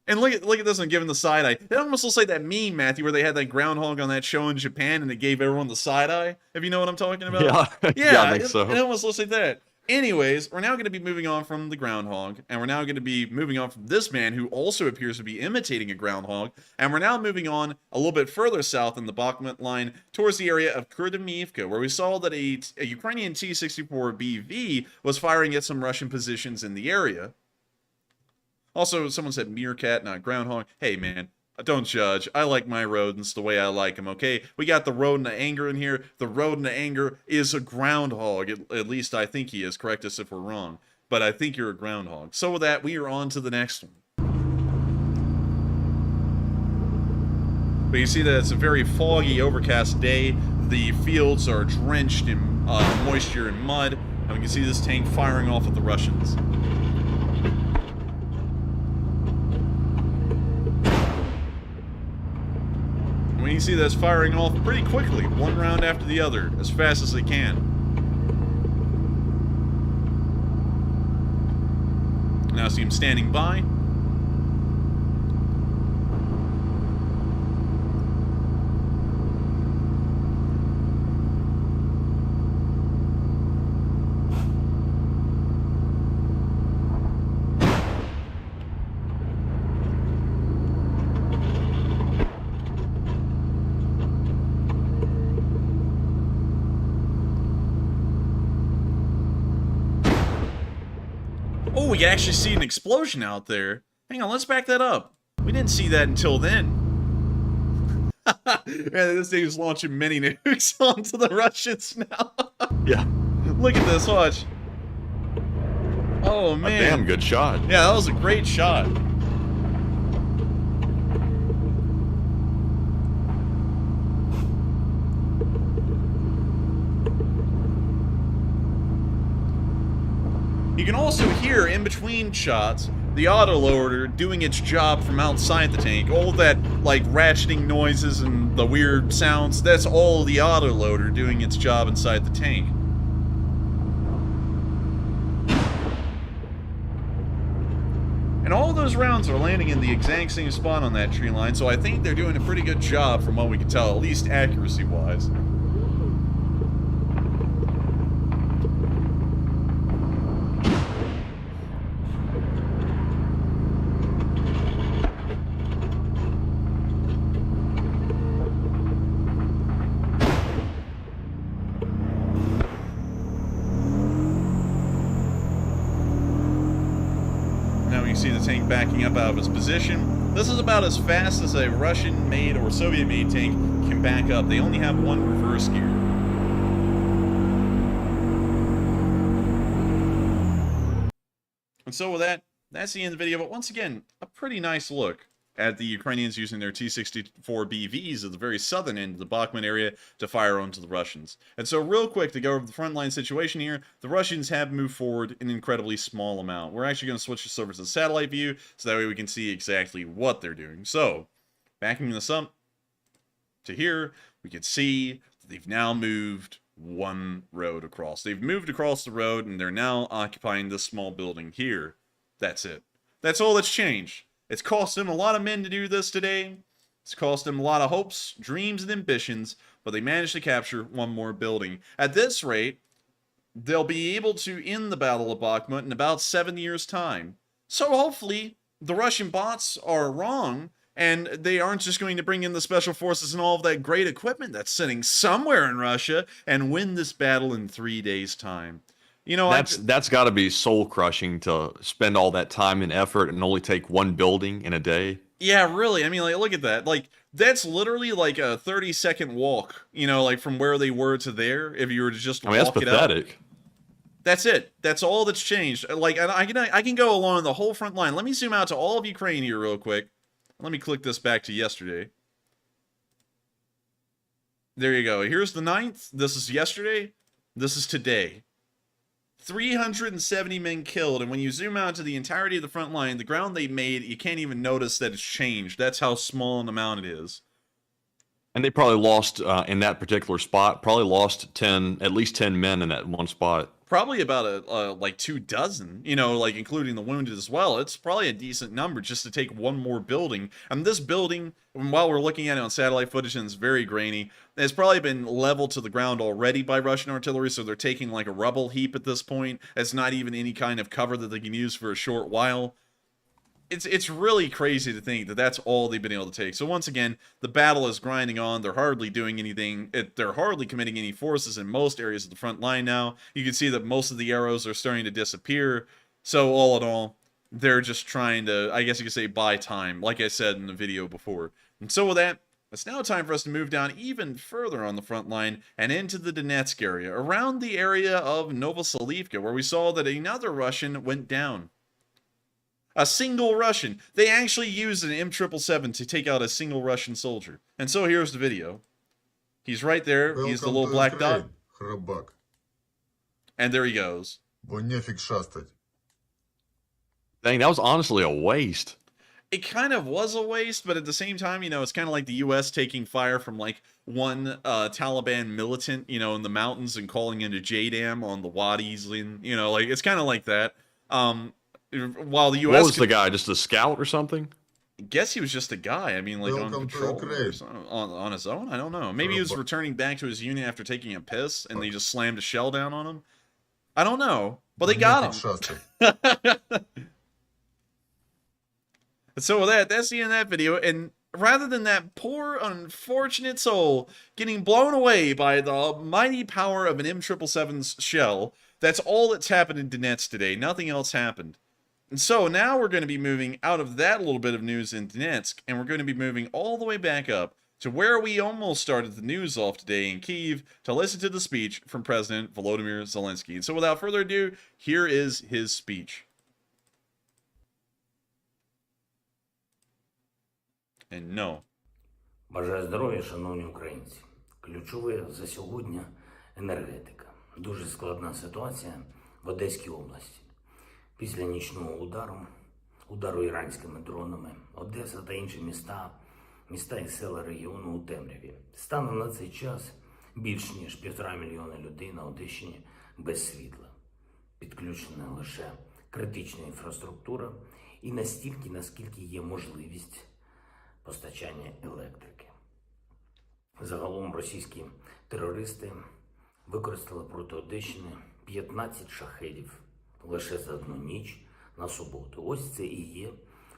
And look at this one giving the side eye. It almost looks like that meme, Matthew, where they had that groundhog on that show in Japan and it gave everyone the side eye. If you know what I'm talking about? Yeah, yeah, I think so. It almost looks like that. Anyways, we're now going to be moving on from the groundhog, and we're now going to be moving on from this man who also appears to be imitating a groundhog, and we're now moving on a little bit further south in the Bakhmut line towards the area of Kurdamivka, where we saw that a Ukrainian T-64BV was firing at some Russian positions in the area. Also, someone said meerkat, not groundhog. Hey, man, don't judge. I like my rodents the way I like them, okay? We got the rodent of anger in here. The rodent of anger is a groundhog. At least I think he is. Correct us if we're wrong. But I think you're a groundhog. So with that, we are on to the next one. But you see that it's a very foggy, overcast day. The fields are drenched in moisture and mud. And we can see this tank firing off at the Russians. When you see this firing off pretty quickly, one round after the other, as fast as they can. Now see him standing by. Oh, we can actually see an explosion out there. Hang on, let's back that up. We didn't see that until then. Man, this thing is launching mini nukes onto the Russians now. Yeah. Look at this, watch. Oh, man. A damn good shot. Yeah, that was a great shot. You can also hear, in between shots, the autoloader doing its job from outside the tank. All that, like, ratcheting noises and the weird sounds, that's all the autoloader doing its job inside the tank. And all those rounds are landing in the exact same spot on that tree line, so I think they're doing a pretty good job from what we can tell, at least accuracy-wise. See the tank backing up out of its position. This is about as fast as a Russian-made or Soviet-made tank can back up. They only have one reverse gear. And so with that, that's the end of the video. But once again, a pretty nice look at the Ukrainians using their T-64 BVs at the very southern end of the Bakhmut area to fire onto the Russians. And so real quick, to go over the frontline situation here, the Russians have moved forward an incredibly small amount. We're actually going to switch this over to the satellite view, so that way we can see exactly what they're doing. So, backing this up to here, we can see that they've now moved one road across. They've moved across the road, and they're now occupying this small building here. That's it. That's all that's changed. It's cost them a lot of men to do this today. It's cost them a lot of hopes, dreams, and ambitions, but they managed to capture one more building. At this rate, they'll be able to end the Battle of Bakhmut in about 7 years' time. So hopefully, the Russian bots are wrong, and they aren't just going to bring in the special forces and all of that great equipment that's sitting somewhere in Russia and win this battle in 3 days' time. You know, that's got to be soul crushing to spend all that time and effort and only take one building in a day. Yeah, really. I mean, like, look at that. Like, that's literally like a 30-second walk, you know, like from where they were to there, if you were to just walk that's it up. pathetic. That's it. That's all that's changed. Like, and I can go along the whole front line. Let me zoom out to all of Ukraine here real quick. Let me click this back to yesterday. There you go. Here's the 9th. This is yesterday. This is today. 370 men killed, and when you zoom out to the entirety of the front line, the ground they made, you can't even notice that it's changed. That's how small an amount it is. And they probably lost, in that particular spot, probably lost at least 10 men in that one spot. Probably about like 24, you know, like including the wounded as well. It's probably a decent number just to take one more building. And this building, while we're looking at it on satellite footage and it's very grainy, has probably been leveled to the ground already by Russian artillery, so they're taking like a rubble heap at this point. It's not even any kind of cover that they can use for a short while. It's really crazy to think that that's all they've been able to take. So once again, the battle is grinding on. They're hardly doing anything. They're hardly committing any forces in most areas of the front line now. You can see that most of the arrows are starting to disappear. So all in all, they're just trying to, I guess you could say, buy time, like I said in the video before. And so with that, it's now time for us to move down even further on the front line and into the Donetsk area, around the area of Novoselivka, where we saw that another Russian went down. A single Russian. They actually used an M777 to take out a single Russian soldier. And so here's the video. He's right there. He's the little black dot. And there he goes. Dang, that was honestly a waste. It kind of was a waste, but at the same time, you know, it's kind of like the U.S. taking fire from like one Taliban militant, you know, in the mountains and calling into JDAM on the wadis, and, you know, like, it's kind of like that. While the U.S. What was the guy? Just a scout or something? I guess he was just a guy. I mean, like on patrol or on his own. I don't know. Maybe he was returning back to his unit after taking a piss, and they just slammed a shell down on him. I don't know, but they got him. So with that, that's the end of that video. And rather than that poor, unfortunate soul getting blown away by the mighty power of an M777's shell, that's all that's happened in Donetsk today. Nothing else happened. And so now we're going to be moving out of that little bit of news in Donetsk, and we're going to be moving all the way back up to where we almost started the news off today in Kyiv to listen to the speech from President Volodymyr Zelensky. And so without further ado, here is his speech. And no. Бажаю здоров'я, шановні українці. Ключове за сьогодні – енергетика. Дуже складна ситуація в Одеській області. Після нічного удару іранськими дронами, Одеса та інші міста і села регіону у темряві. Станом на цей час більш ніж 1,5 мільйона людей на Одещині без світла. Підключена лише критична інфраструктура і настільки, наскільки є можливість постачання електрики. Загалом російські терористи використали проти Одещини 15 шахедів лише за одну ніч на суботу. Ось це і є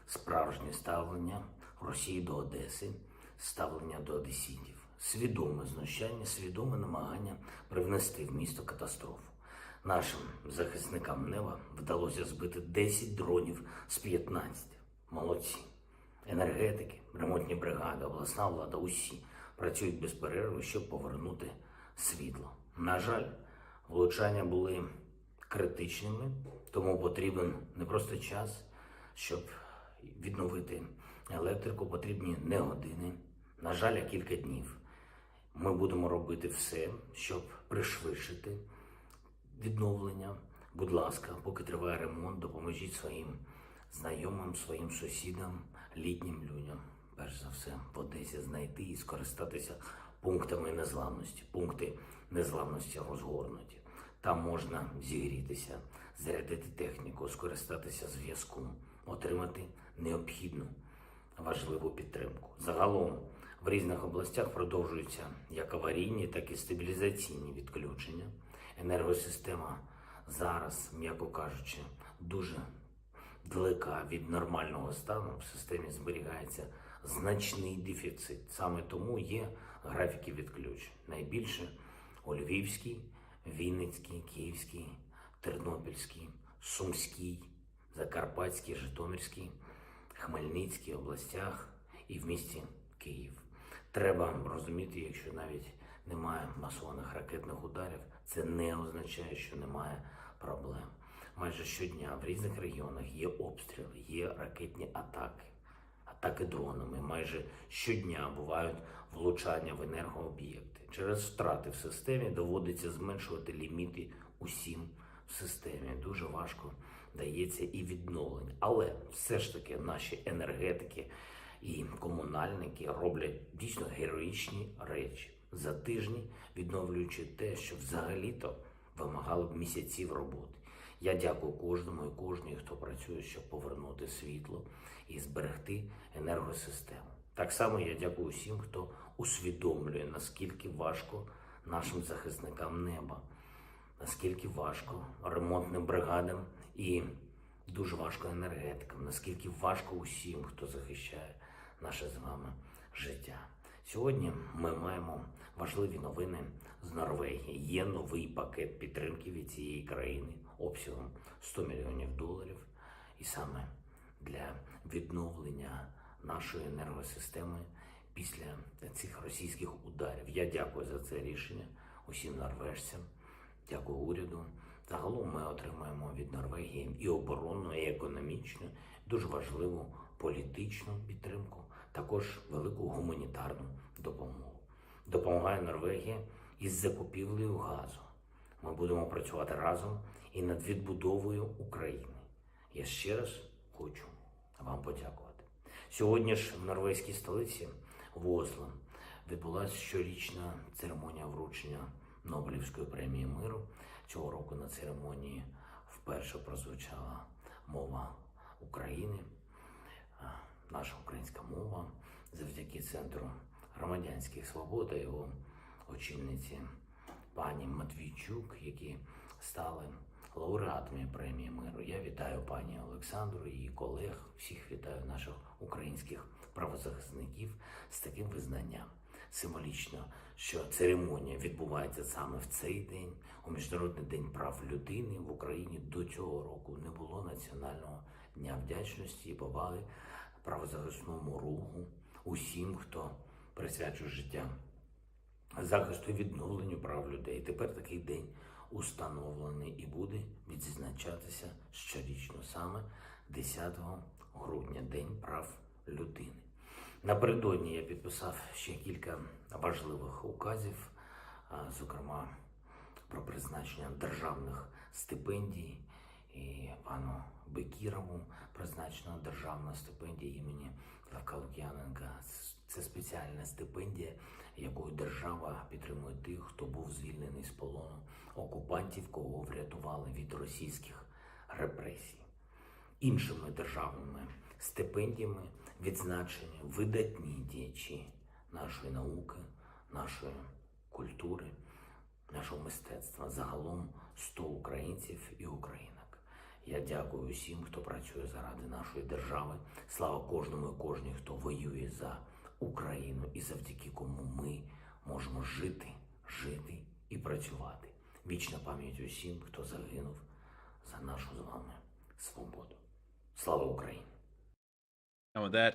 справжнє ставлення Росії до Одеси, ставлення до одеситів. Свідоме знущання, свідоме намагання привнести в місто катастрофу. Нашим захисникам неба вдалося збити 10 дронів з 15. Молодці. Енергетики, ремонтні бригади, обласна влада, усі працюють без перерви, щоб повернути світло. На жаль, влучання були критичними, тому потрібен не просто час, щоб Відновити електрику потрібні не години, на жаль, а кілька днів. Ми будемо робити все, щоб пришвидшити відновлення. Будь ласка, поки триває ремонт, допоможіть своїм знайомим, своїм сусідам, літнім людям, перш за все, в Одесі знайти і скористатися пунктами незламності. Пункти незламності розгорнуті. Там можна зігрітися, зарядити техніку, скористатися зв'язком, отримати необхідну важливу підтримку. Загалом в різних областях продовжуються як аварійні, так і стабілізаційні відключення. Енергосистема зараз, м'яко кажучи, дуже далека від нормального стану. В системі зберігається значний дефіцит. Саме тому є графіки відключень. Найбільше у Львівській, Вінницькій, Київській, Тернопільській, Сумській, Закарпатській, Житомирській, Хмельницькій областях і в місті Київ. Треба розуміти, якщо навіть немає масованих ракетних ударів, це не означає, що немає проблем. Майже щодня в різних регіонах є обстріли, є ракетні атаки, атаки дронами. Майже щодня бувають влучання в енергооб'єкти. Через втрати в системі доводиться зменшувати ліміти усім в системі. Дуже важко дається і відновлення. Але все ж таки наші енергетики і комунальники роблять дійсно героїчні речі. За тижні відновлюючи те, що взагалі-то вимагало б місяців роботи. Я дякую кожному і кожній, хто працює, щоб повернути світло і зберегти енергосистему. Так само я дякую усім, хто усвідомлює, наскільки важко нашим захисникам неба, наскільки важко ремонтним бригадам і дуже важко енергетикам, наскільки важко усім, хто захищає наше з вами життя. Сьогодні ми маємо важливі новини з Норвегії. Є новий пакет підтримки від цієї країни обсягом $100 мільйонів. І саме для відновлення нашої енергосистеми після цих російських ударів. Я дякую за це рішення усім норвежцям, дякую уряду. Загалом ми отримаємо від Норвегії і оборонну, і економічну, дуже важливу політичну підтримку, також велику гуманітарну допомогу. Допомагає Норвегія із закупівлею газу. Ми будемо працювати разом і над відбудовою України. Я ще раз хочу вам подякувати. Сьогодні ж в норвезькій столиці, в Осло, відбулася щорічна церемонія вручення Нобелівської премії миру. Цього року на церемонії вперше прозвучала мова України, наша українська мова, завдяки Центру громадянських свобод та його очільниці пані Матвійчук, які стали лауреатами премії миру. Я вітаю пані Олександру і її колег, всіх вітаю наших українських правозахисників з таким визнанням. Символічно, що церемонія відбувається саме в цей день, у Міжнародний день прав людини. В Україні до цього року не було Національного дня вдячності і поваги правозахисному руху, усім, хто присвячує життя захисту і відновленню прав людей. Тепер такий день установлений і буде відзначатися щорічно, саме 10 грудня, День прав людини. Напередодні я підписав ще кілька важливих указів, зокрема про призначення державних стипендій, і пану Бекірову призначена державна стипендія імені Левка Лук'яненка. Це спеціальна стипендія, якою держава підтримує тих, хто був звільнений з полону окупантів, кого врятували від російських репресій. Іншими державними стипендіями відзначені видатні діячі нашої науки, нашої культури, нашого мистецтва. Загалом 100 українців і українок. Я дякую усім, хто працює заради нашої держави. Слава кожному і кожній, хто воює за Україну і завдяки кому ми можемо жити і працювати. Вічна пам'ять усім, хто загинув за нашу з вами свободу. Слава Україні! And with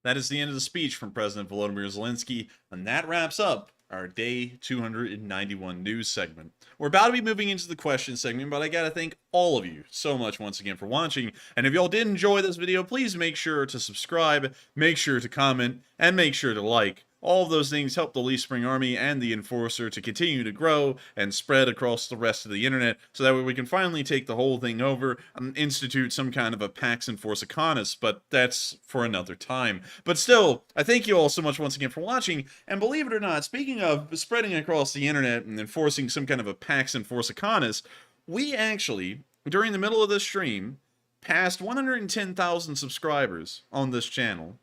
that is the end of the speech from President Volodymyr Zelensky, and that wraps up our day 291 news segment. We're about to be moving into the question segment, but I gotta thank all of you so much once again for watching. And if y'all did enjoy this video, please make sure to subscribe, make sure to comment, and make sure to like. All of those things help the Leaf Spring Army and the Enforcer to continue to grow and spread across the rest of the internet, so that way we can finally take the whole thing over and institute some kind of a Pax Enforcicanus, but that's for another time. But still, I thank you all so much once again for watching, and believe it or not, speaking of spreading across the internet and enforcing some kind of a Pax Enforcicanus, we actually, during the middle of this stream, passed 110,000 subscribers on this channel.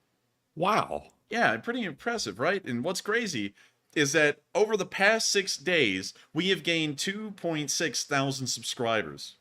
Wow. Yeah, pretty impressive, right? And what's crazy is that over the past 6 days, we have gained 2.6 thousand subscribers.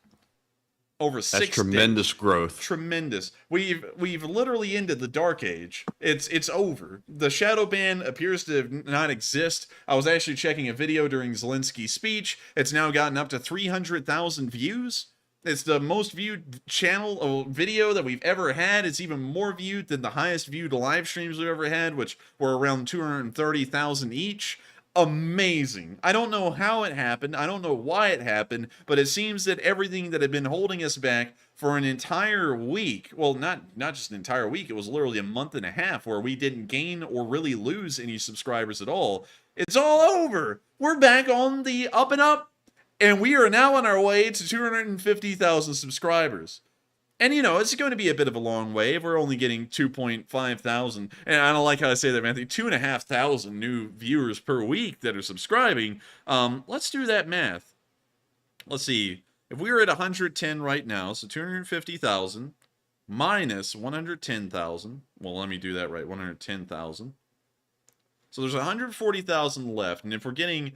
Over 6 days. That's tremendous growth. Tremendous. We've literally ended the Dark Age. It's over. The shadow ban appears to not exist. I was actually checking a video during Zelensky's speech. It's now gotten up to 300,000 views. It's the most viewed channel or video that we've ever had. It's even more viewed than the highest viewed live streams we've ever had, which were around 230,000 each. Amazing. I don't know how it happened. I don't know why it happened, but it seems that everything that had been holding us back for an entire week, well, not just an entire week, it was literally a month and a half where we didn't gain or really lose any subscribers at all. It's all over. We're back on the up and up. And we are now on our way to 250,000 subscribers. And, you know, it's going to be a bit of a long way if we're only getting 2.5 thousand. And I don't like how I say that, Matthew. 2,500 new viewers per week that are subscribing. Let's do that math. Let's see. If we were at 110 right now, so 250,000 minus 110,000. Well, let me do that right. 110,000. So there's 140,000 left. And if we're getting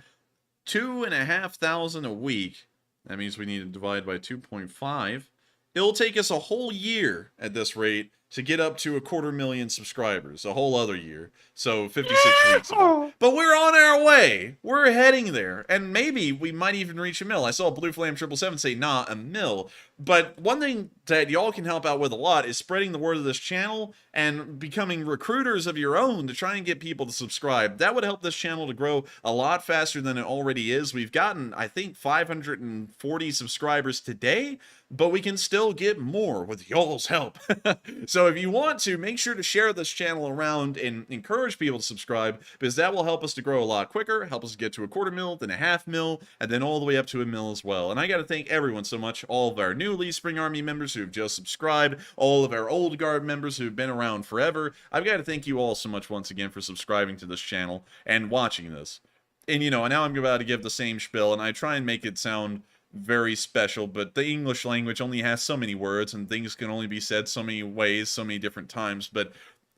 2,500 a week, that means we need to divide by 2.5. It'll take us a whole year at this rate to get up to 250,000 subscribers, a whole other year. So 56 weeks. But we're on our way. We're heading there. And maybe we might even reach a mil. I saw Blue Flame 777 say, nah, a mil. But one thing that y'all can help out with a lot is spreading the word of this channel and becoming recruiters of your own to try and get people to subscribe. That would help this channel to grow a lot faster than it already is. We've gotten, I think, 540 subscribers today, but we can still get more with y'all's help. So if you want to, make sure to share this channel around and encourage people to subscribe, because that will help us to grow a lot quicker, help us get to 250,000, then 500,000, and then all the way up to 1 mil as well. And I got to thank everyone so much, all of our new Leaf Spring Army members who have just subscribed, all of our old guard members who have been around forever. I've got to thank you all so much once again for subscribing to this channel and watching this. And, you know, now I'm about to give the same spiel, and I try and make it sound very special, but the English language only has so many words, and things can only be said so many ways, so many different times. But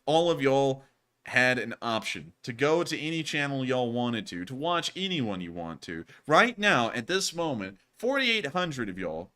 all of y'all had an option to go to any channel y'all wanted to watch anyone you want to. Right now, at this moment, 4,800 of y'all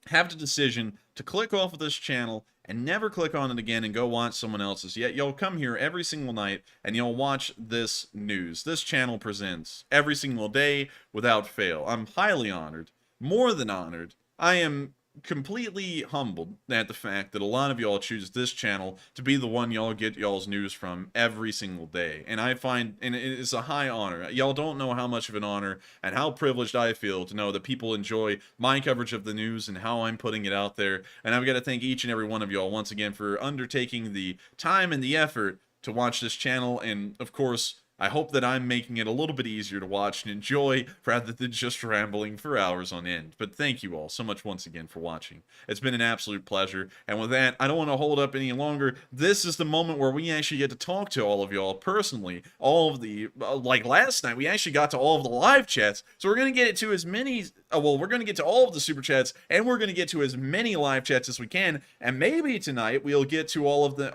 have the decision to click off of this channel and never click on it again and go watch someone else's. Yet y'all come here every single night and y'all watch this news. This channel presents every single day without fail. I'm highly honored, more than honored. I am completely humbled at the fact that a lot of y'all choose this channel to be the one y'all get y'all's news from every single day. And I find, and it is a high honor. Y'all don't know how much of an honor and how privileged I feel to know that people enjoy my coverage of the news and how I'm putting it out there. And I've got to thank each and every one of y'all once again for undertaking the time and the effort to watch this channel. And of course, I hope that I'm making it a little bit easier to watch and enjoy rather than just rambling for hours on end. But thank you all so much once again for watching. It's been an absolute pleasure. And with that, I don't want to hold up any longer. This is the moment where we actually get to talk to all of y'all personally. All of the, like last night, we actually got to all of the live chats. So we're going to get it to as many, well, we're going to get to all of the super chats, and we're going to get to as many live chats as we can. And maybe tonight we'll get to all of the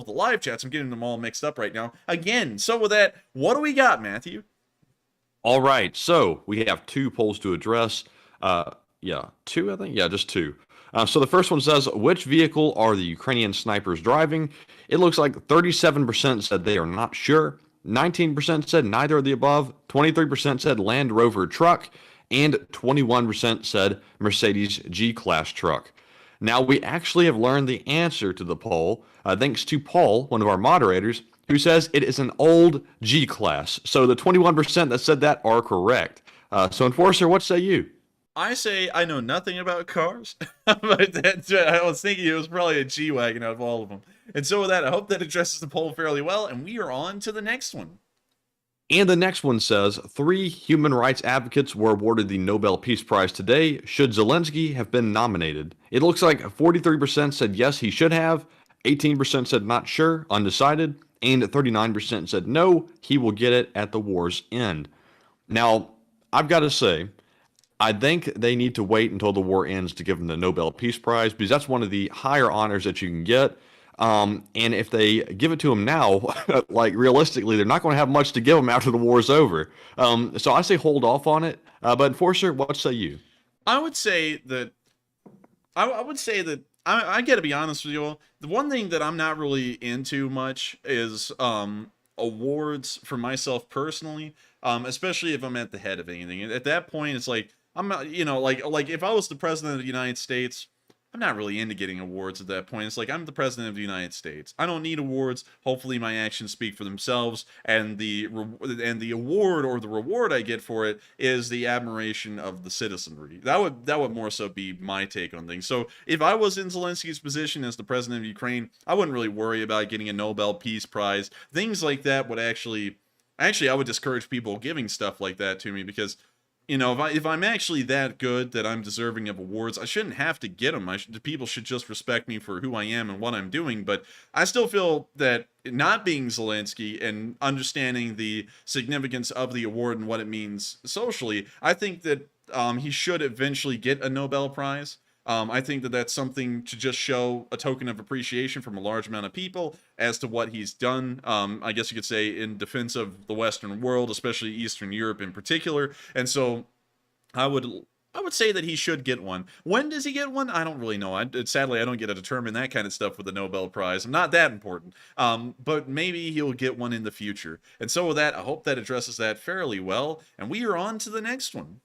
live chats. I'm getting them all mixed up right now. Again, so with that, what do we got, Matthew? All right, so we have 2 polls to address. Two, I think. Yeah, just 2. So the first one says, which vehicle are the Ukrainian snipers driving? It looks like 37% said they are not sure. 19% said neither of the above. 23% said Land Rover truck. And 21% said Mercedes G-Class truck. Now, we actually have learned the answer to the poll thanks to Paul, one of our moderators, who says it is an old G class. So the 21% that said that are correct. So, Enforcer, what say you? I say I know nothing about cars, but I was thinking it was probably a G-Wagon out of all of them. And so with that, I hope that addresses the poll fairly well, and we are on to the next one. And the next one says 3 human rights advocates were awarded the Nobel Peace Prize today. Should Zelensky have been nominated? It looks like 43% said yes, he should have, 18% said not sure, undecided, and 39% said no, he will get it at the war's end. Now, I've got to say, I think they need to wait until the war ends to give him the Nobel Peace Prize, because that's one of the higher honors that you can get. And if they give it to him now, like realistically, they're not going to have much to give him after the war's over. So I say hold off on it. But Enforcer, what say you? I would say that I got to be honest with you all. The one thing that I'm not really into much is awards for myself personally, especially if I'm at the head of anything. At that point, it's like I'm not, like if I was the president of the United States, I'm not really into getting awards at that point. It's like I'm the president of the United States. I don't need awards. Hopefully, my actions speak for themselves, and the award or the reward I get for it is the admiration of the citizenry. That would more so be my take on things. So if I was in Zelensky's position as the president of Ukraine, I wouldn't really worry about getting a Nobel Peace Prize. Things like that would actually I would discourage people giving stuff like that to me, because if I'm actually that good that I'm deserving of awards, I shouldn't have to get them. People should just respect me for who I am and what I'm doing. But I still feel that not being Zelensky and understanding the significance of the award and what it means socially, I think that he should eventually get a Nobel Prize. I think that that's something to just show a token of appreciation from a large amount of people as to what he's done, I guess you could say, in defense of the Western world, especially Eastern Europe in particular. And so I would say that he should get one. When does he get one? I don't really know. Sadly, I don't get to determine that kind of stuff with the Nobel Prize. I'm not that important. But maybe he'll get one in the future. And so with that, I hope that addresses that fairly well. And we are on to the next one.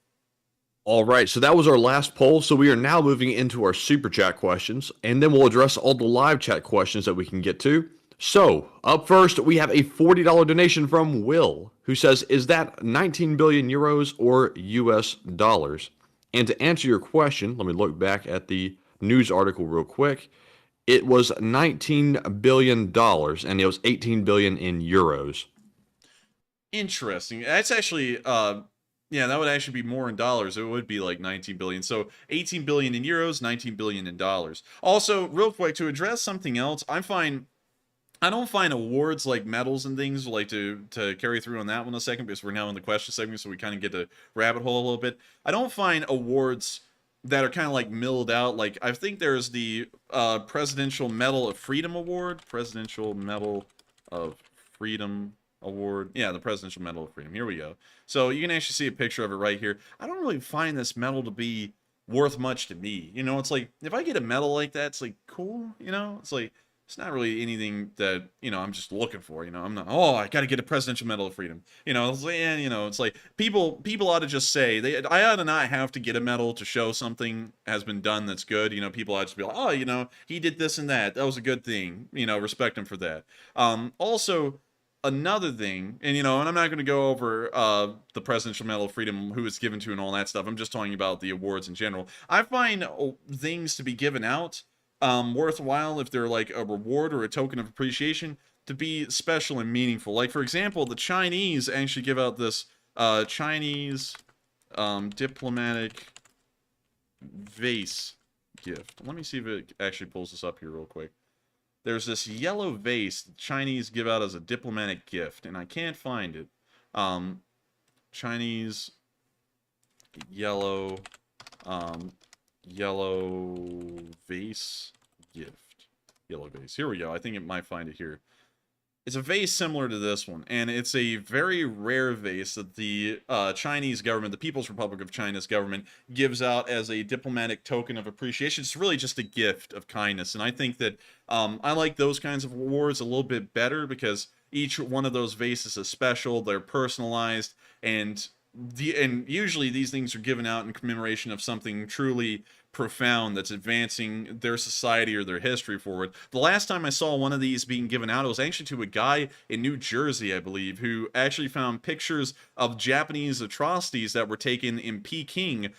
All right, so that was our last poll. So we are now moving into our super chat questions, and then we'll address all the live chat questions that we can get to. So up first, we have a $40 donation from Will, who says, is that 19 billion euros or US dollars? And to answer your question, let me look back at the news article real quick. It was $19 billion, and it was 18 billion in euros. Interesting. That's actually... yeah, that would actually be more in dollars. It would be like 19 billion. So 18 billion in euros, 19 billion in dollars. Also, real quick, to address something else, I don't find awards like medals and things like to carry through on that one a second, because we're now in the question segment, so we kind of get to rabbit hole a little bit. I don't find awards that are kind of like milled out. Like, I think there's the Presidential Medal of Freedom Award. Presidential Medal of Freedom Award. Yeah, the Presidential Medal of Freedom. Here we go. So you can actually see a picture of it right here. I don't really find this medal to be worth much to me. It's like, if I get a medal like that, it's like, cool, It's like, it's not really anything that, I'm just looking for, I'm not, I gotta get a Presidential Medal of Freedom. It's like, it's like, people ought to just say, I ought to not have to get a medal to show something has been done that's good. People ought to just be like, he did this and that. That was a good thing. Respect him for that. Also, another thing, and and I'm not going to go over the Presidential Medal of Freedom, who it's given to and all that stuff. I'm just talking about the awards in general. I find things to be given out worthwhile if they're like a reward or a token of appreciation to be special and meaningful. Like, for example, the Chinese actually give out this Chinese diplomatic vase gift. Let me see if it actually pulls this up here real quick. There's this yellow vase the Chinese give out as a diplomatic gift, and I can't find it. Chinese yellow vase gift. Yellow vase. Here we go. I think it might find it here. It's a vase similar to this one, and it's a very rare vase that the Chinese government, the People's Republic of China's government, gives out as a diplomatic token of appreciation. It's really just a gift of kindness, and I think that I like those kinds of awards a little bit better, because each one of those vases is special, they're personalized, and usually these things are given out in commemoration of something truly profound, that's advancing their society or their history forward. The last time I saw one of these being given out, it was actually to a guy in New Jersey, I believe, who actually found pictures of Japanese atrocities that were taken in Peking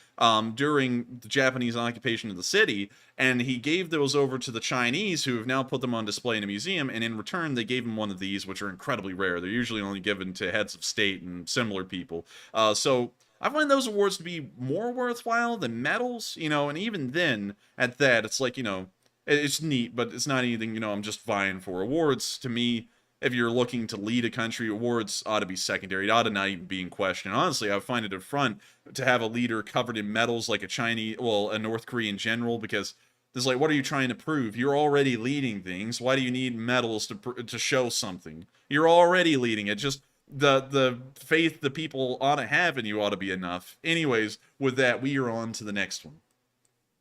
during the Japanese occupation of the city, and he gave those over to the Chinese, who have now put them on display in a museum, and in return they gave him one of these, which are incredibly rare. They're usually only given to heads of state and similar people. So I find those awards to be more worthwhile than medals, you know, and even then, at that, it's like, you know, it's neat, but it's not anything, you know, I'm just vying for. Awards, to me, if you're looking to lead a country, awards ought to be secondary. It ought to not even be in question. Honestly, I find it an affront to have a leader covered in medals like a North Korean general, because it's like, what are you trying to prove? You're already leading things. Why do you need medals to show something? You're already leading it. Just the faith the people ought to have in you ought to be enough. Anyways, with that, we are on to the next one.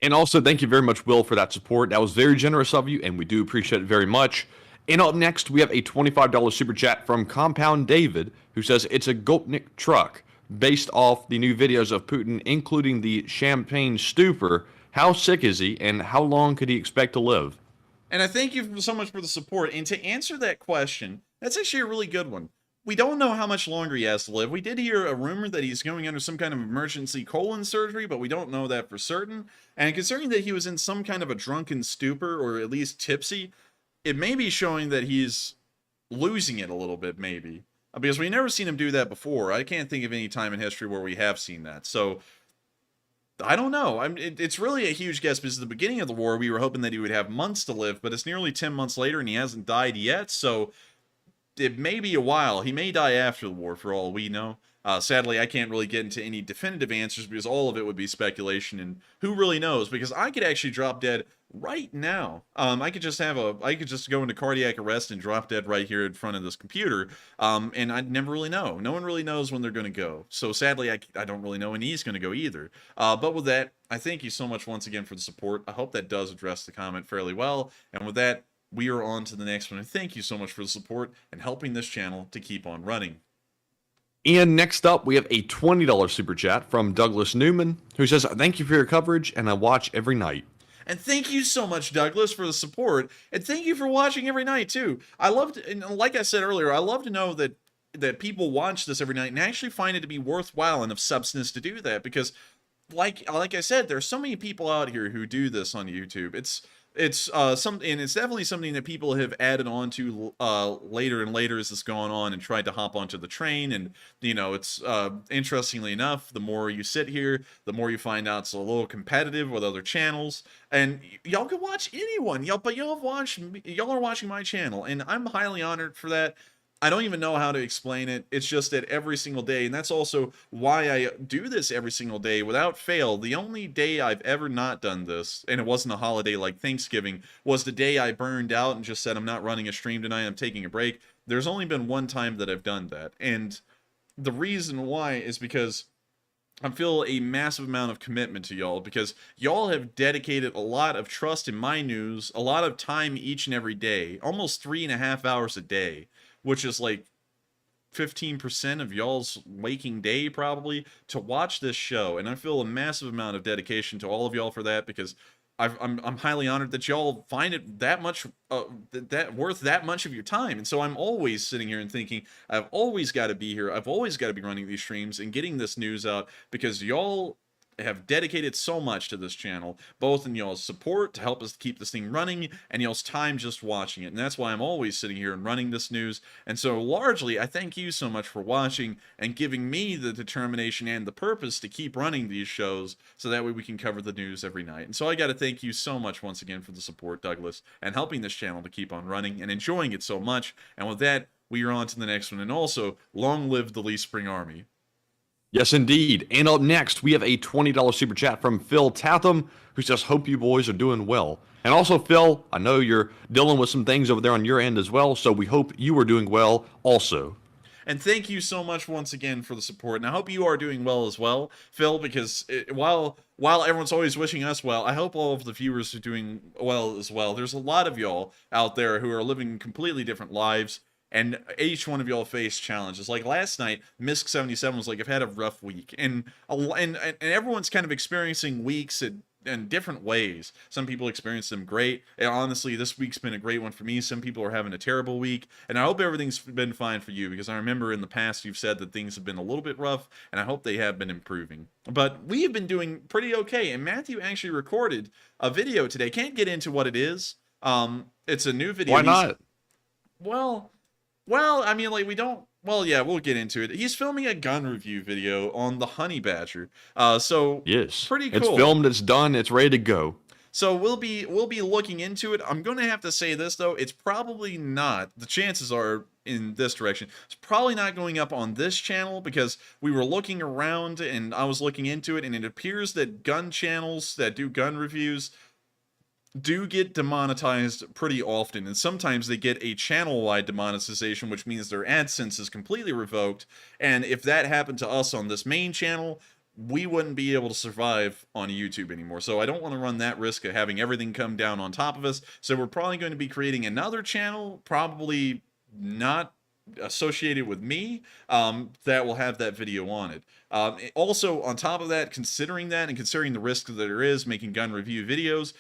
And also, thank you very much, Will, for that support. That was very generous of you, and we do appreciate it very much. And up next, we have a $25 super chat from Compound David, who says it's a Gopnik truck based off the new videos of Putin, including the champagne stupor. How sick is he, and how long could he expect to live? And I thank you so much for the support. And to answer that question, that's actually a really good one. We don't know how much longer he has to live. We did hear a rumor that he's going under some kind of emergency colon surgery, but we don't know that for certain. And considering that he was in some kind of a drunken stupor, or at least tipsy, it may be showing that he's losing it a little bit, maybe. Because we've never seen him do that before. I can't think of any time in history where we have seen that. So, I don't know. It's really a huge guess, because at the beginning of the war, we were hoping that he would have months to live, but it's nearly 10 months later, and he hasn't died yet, so it may be a while. He may die after the war, for all we know. Sadly, I can't really get into any definitive answers, because all of it would be speculation, and who really knows? Because I could actually drop dead right now. I could just go into cardiac arrest and drop dead right here in front of this computer, and I'd never really know. No one really knows when they're going to go. So sadly, I don't really know when he's going to go either. But with that, I thank you so much once again for the support. I hope that does address the comment fairly well. And with that, we are on to the next one. And thank you so much for the support and helping this channel to keep on running. And next up, we have a $20 super chat from Douglas Newman, who says, thank you for your coverage, and I watch every night. And thank you so much, Douglas, for the support. And thank you for watching every night, too. I love, and like I said earlier, I love to know that people watch this every night and actually find it to be worthwhile and of substance to do that. Because, like I said, there's so many people out here who do this on YouTube. It's definitely something that people have added on to later and later as it's gone on, and tried to hop onto the train. And you know, it's interestingly enough, the more you sit here, the more you find out it's a little competitive with other channels. And y'all can watch anyone, y'all are watching my channel, and I'm highly honored for that. I don't even know how to explain it. It's just that every single day, and that's also why I do this every single day without fail. The only day I've ever not done this, and it wasn't a holiday like Thanksgiving, was the day I burned out and just said, I'm not running a stream tonight, I'm taking a break. There's only been one time that I've done that. And the reason why is because I feel a massive amount of commitment to y'all, because y'all have dedicated a lot of trust in my news, a lot of time each and every day, almost 3.5 hours a day, which is like 15% of y'all's waking day probably, to watch this show. And I feel a massive amount of dedication to all of y'all for that, because I'm highly honored that y'all find it that much worth that much of your time. And so I'm always sitting here and thinking, I've always got to be here. I've always got to be running these streams and getting this news out, because y'all have dedicated so much to this channel, both in y'all's support to help us keep this thing running, and y'all's time just watching it. And that's why I'm always sitting here and running this news. And so largely, I thank you so much for watching and giving me the determination and the purpose to keep running these shows, so that way we can cover the news every night. And so I got to thank you so much once again for the support, Douglas, and helping this channel to keep on running and enjoying it so much. And with that, we are on to the next one. And also, long live the Lee Spring Army. Yes, indeed. And up next, we have a $20 super chat from Phil Tatham, who says, hope you boys are doing well. And also, Phil, I know you're dealing with some things over there on your end as well, so we hope you are doing well also. And thank you so much once again for the support. And I hope you are doing well as well, Phil, because while everyone's always wishing us well, I hope all of the viewers are doing well as well. There's a lot of y'all out there who are living completely different lives, and each one of y'all face challenges. Like last night, Misk77 was like, I've had a rough week. And everyone's kind of experiencing weeks at in different ways. Some people experience them great. And honestly, this week's been a great one for me. Some people are having a terrible week, and I hope everything's been fine for you, because I remember in the past you've said that things have been a little bit rough, and I hope they have been improving. But we have been doing pretty okay, and Matthew actually recorded a video today. Can't get into what it is. It's a new video. Why not? Well, I mean, like, we don't. Well, yeah, we'll get into it. He's filming a gun review video on the honey badger. So Yes, pretty cool. It's filmed, it's done, it's ready to go. So we'll be looking into it. I'm going to have to say this though, it's probably not. The chances are in this direction. It's probably not going up on this channel, because we were looking around and I was looking into it, and it appears that gun channels that do gun reviews do get demonetized pretty often, and sometimes they get a channel-wide demonetization, which means their AdSense is completely revoked. And if that happened to us on this main channel, we wouldn't be able to survive on YouTube anymore. So I don't want to run that risk of having everything come down on top of us. So we're probably going to be creating another channel, probably not associated with me, that will have that video on it. Also, on top of that, considering that and considering the risk that there is making gun review videos,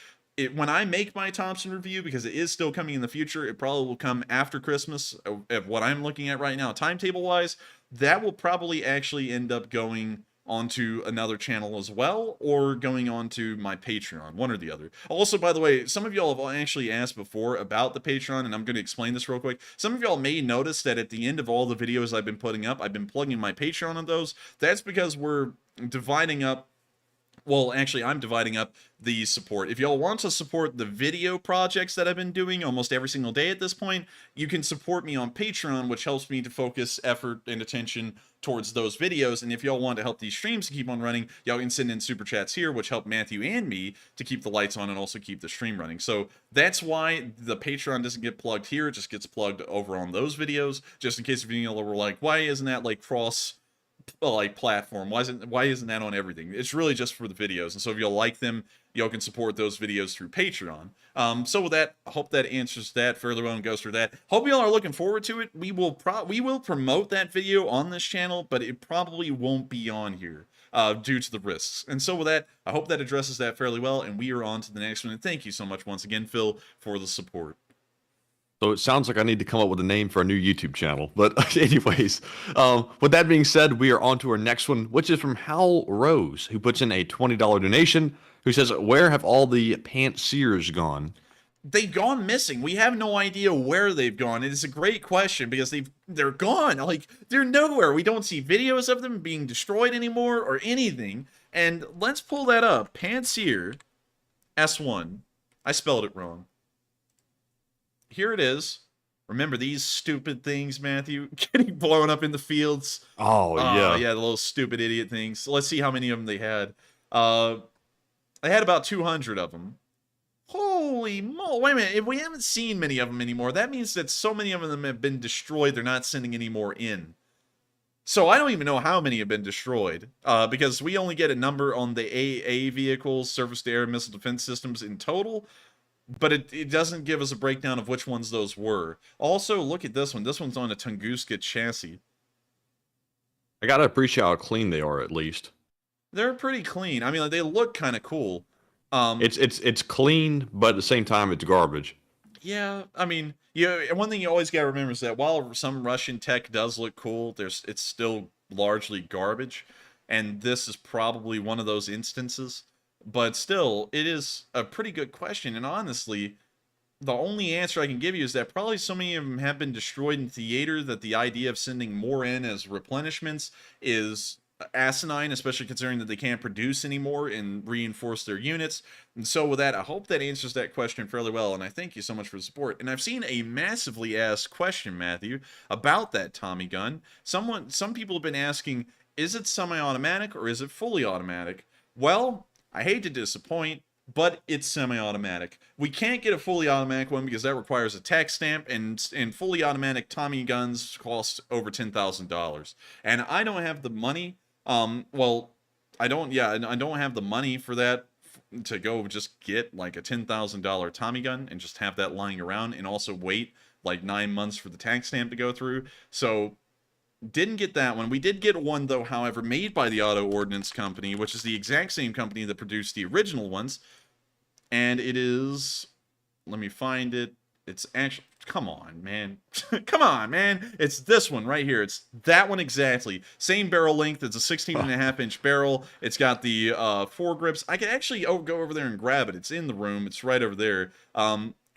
when I make my Thompson review, because it is still coming in the future, it probably will come after Christmas, of what I'm looking at right now, timetable-wise, that will probably actually end up going onto another channel as well, or going onto my Patreon, one or the other. Also, by the way, some of y'all have actually asked before about the Patreon, and I'm going to explain this real quick. Some of y'all may notice that at the end of all the videos I've been putting up, I've been plugging my Patreon on those. That's because we're dividing up. Well, actually, I'm dividing up the support. If y'all want to support the video projects that I've been doing almost every single day at this point, you can support me on Patreon, which helps me to focus effort and attention towards those videos. And if y'all want to help these streams to keep on running, y'all can send in super chats here, which help Matthew and me to keep the lights on and also keep the stream running. So that's why the Patreon doesn't get plugged here. It just gets plugged over on those videos, just in case if you were like, why isn't that like cross platform? Why isn't that on everything? It's really just for the videos. And so if y'all like them, y'all can support those videos through Patreon. So with that, I hope that answers that fairly well and goes through that. Hope y'all are looking forward to it. We will promote that video on this channel, but it probably won't be on here due to the risks. And so with that, I hope that addresses that fairly well, and we are on to the next one. And thank you so much once again, Phil, for the support. So it sounds like I need to come up with a name for a new YouTube channel. But anyways, with that being said, we are on to our next one, which is from Hal Rose, who puts in a $20 donation, who says, where have all the pantseers gone? They've gone missing. We have no idea where they've gone. It is a great question, because they're gone. Like, they're nowhere. We don't see videos of them being destroyed anymore or anything. And let's pull that up. Pantseer S1. I spelled it wrong. Here it is. Remember these stupid things, Matthew? Getting blown up in the fields. Oh, yeah. Yeah, the little stupid idiot things. So let's see how many of them they had. They had about 200 of them. Holy moly. Wait a minute. If we haven't seen many of them anymore, that means that so many of them have been destroyed, they're not sending any more in. So I don't even know how many have been destroyed, because we only get a number on the AA vehicles, surface-to-air missile defense systems in total. But it doesn't give us a breakdown of which ones those were. Also, look at this one. This one's on a Tunguska chassis. I gotta appreciate how clean they are, at least. They're pretty clean. I mean, like, they look kind of cool. It's clean, but at the same time, it's garbage. Yeah, I mean, one thing you always gotta remember is that while some Russian tech does look cool, it's still largely garbage. And this is probably one of those instances. But still, it is a pretty good question, and honestly, the only answer I can give you is that probably so many of them have been destroyed in theater that the idea of sending more in as replenishments is asinine, especially considering that they can't produce anymore and reinforce their units. And so with that, I hope that answers that question fairly well, and I thank you so much for the support. And I've seen a massively asked question, Matthew, about that Tommy gun. Some people have been asking, is it semi-automatic or is it fully automatic? Well, I hate to disappoint, but it's semi-automatic. We can't get a fully automatic one because that requires a tax stamp, and fully automatic Tommy guns cost over $10,000. And I don't have the money. Well, I don't have the money for that to go just get like a $10,000 Tommy gun and just have that lying around and also wait like 9 months for the tax stamp to go through. So Didn't get that one. We did get one, though, however, made by the Auto Ordnance Company, which is the exact same company that produced the original ones. And it is... Let me find it. It's actually... Come on, man. Come on, man. It's this one right here. It's that one exactly. Same barrel length. It's a 16.5-inch barrel. It's got the foregrips. I could actually go over there and grab it. It's in the room. It's right over there.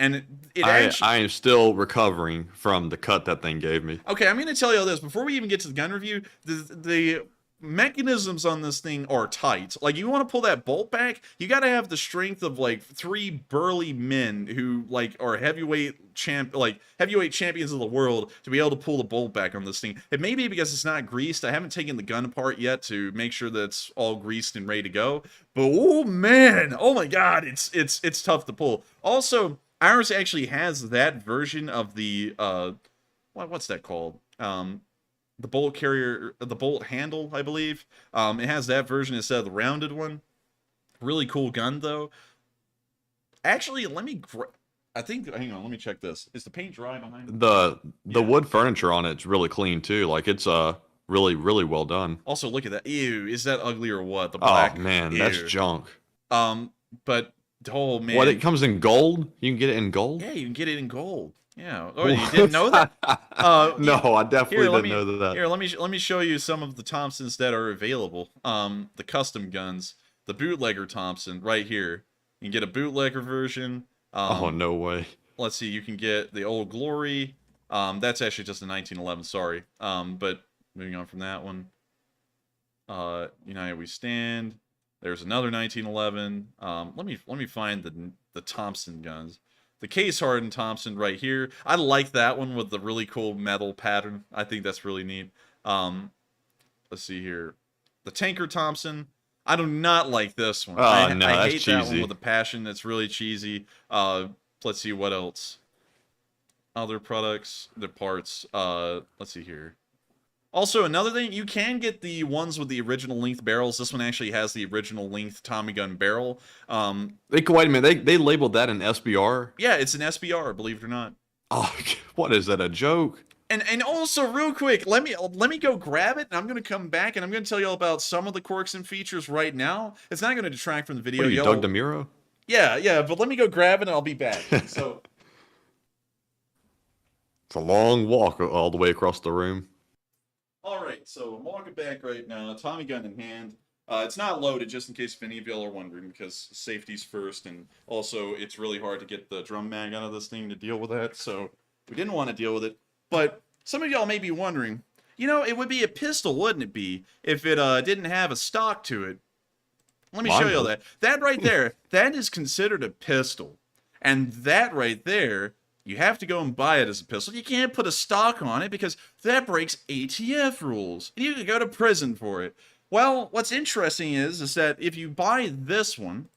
And I am still recovering from the cut that thing gave me. Okay, I'm going to tell you all this. Before we even get to the gun review, the mechanisms on this thing are tight. Like, you want to pull that bolt back, you got to have the strength of, like, 3 burly men who, like, are heavyweight champions of the world to be able to pull the bolt back on this thing. It may be because it's not greased. I haven't taken the gun apart yet to make sure that it's all greased and ready to go. But, oh, man. Oh, my God. It's tough to pull. Also... Ours actually has that version of the, what's that called? The bolt carrier, the bolt handle, I believe. It has that version instead of the rounded one. Really cool gun, though. Actually, I think, hang on, let me check this. Is the paint dry behind it? The wood furniture on it's really clean, too. Like, it's, really, really well done. Also, look at that. Ew, is that ugly or what? The black. Oh, man, Ew. that's junk. But... Oh, man. What, it comes in gold? You can get it in gold? Yeah, you can get it in gold. Yeah. Oh, you didn't know that? No, I definitely didn't know that. Here, let me show you some of the Thompsons that are available. The custom guns. The bootlegger Thompson, right here. You can get a bootlegger version. Oh, no way. Let's see, you can get the Old Glory. That's actually just a 1911, sorry. But moving on from that one. United We Stand. There's another 1911. Let me find the Thompson guns. The case hardened Thompson right here. I like that one with the really cool metal pattern. I think that's really neat. Let's see here. The Tanker Thompson. I do not like this one. Oh, I that's hate cheesy. that one with a passion. It's really cheesy. Let's see what else. Other products, the parts. Let's see here. Also, another thing, you can get the ones with the original length barrels. This one actually has the original length Tommy gun barrel. Wait a minute, they labeled that an SBR? Yeah, it's an SBR, believe it or not. Oh, what is that, a joke? And also, real quick, let me go grab it, and I'm going to come back, and I'm going to tell you all about some of the quirks and features right now. It's not going to detract from the video. What are you, Doug DeMuro? Yeah, but let me go grab it, and I'll be back. So, it's a long walk all the way across the room. Alright, so I'm walking back right now, Tommy gun in hand. It's not loaded, just in case if any of y'all are wondering, because safety's first, and also it's really hard to get the drum mag out of this thing to deal with that, so we didn't want to deal with it. But some of y'all may be wondering, you know, it would be a pistol, wouldn't it be, if it didn't have a stock to it? Let me show you all that. That right there, that is considered a pistol. And that right there... You have to go and buy it as a pistol. You can't put a stock on it because that breaks ATF rules. You can go to prison for it. Well, what's interesting is that if you buy this one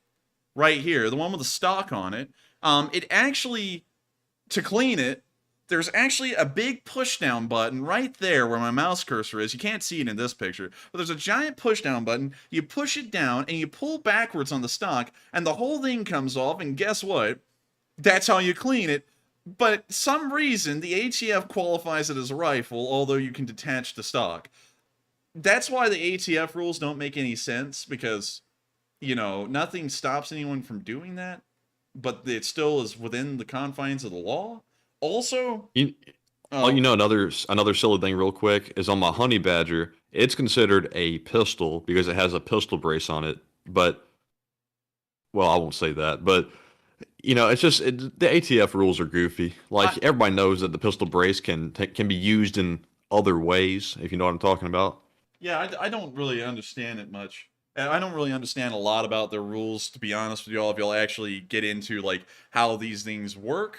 right here, the one with the stock on it, it actually, to clean it, there's actually a big push-down button right there where my mouse cursor is. You can't see it in this picture, but there's a giant push-down button. You push it down, and you pull backwards on the stock, and the whole thing comes off, and guess what? That's how you clean it. But some reason, the ATF qualifies it as a rifle, although you can detach the stock. That's why the ATF rules don't make any sense, because, you know, nothing stops anyone from doing that, but it still is within the confines of the law. Also... you know, another silly thing real quick is on my Honey Badger, it's considered a pistol because it has a pistol brace on it, but... Well, I won't say that, but... You know, it's just the ATF rules are goofy. Like everybody knows that the pistol brace can be used in other ways, if you know what I'm talking about. Yeah, I don't really understand it much. I don't really understand a lot about their rules, to be honest with y'all. If y'all actually get into like how these things work,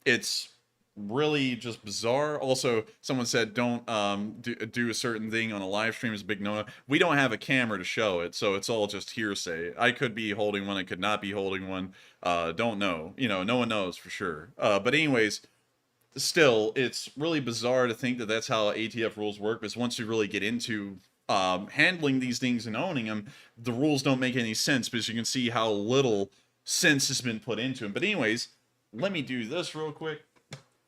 it's really just bizarre. Also, someone said don't do a certain thing on a live stream is a big no-no. We don't have a camera to show it, so it's all just hearsay. I could be holding one, I could not be holding one. Don't know. You know, no one knows for sure. But anyways, still, it's really bizarre to think that that's how ATF rules work, because once you really get into handling these things and owning them, the rules don't make any sense, because you can see how little sense has been put into them. But anyways, let me do this real quick.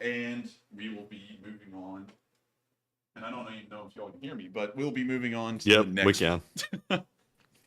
And we will be moving on. And I don't even know if y'all can hear me, but we'll be moving on to Yep, the next we can.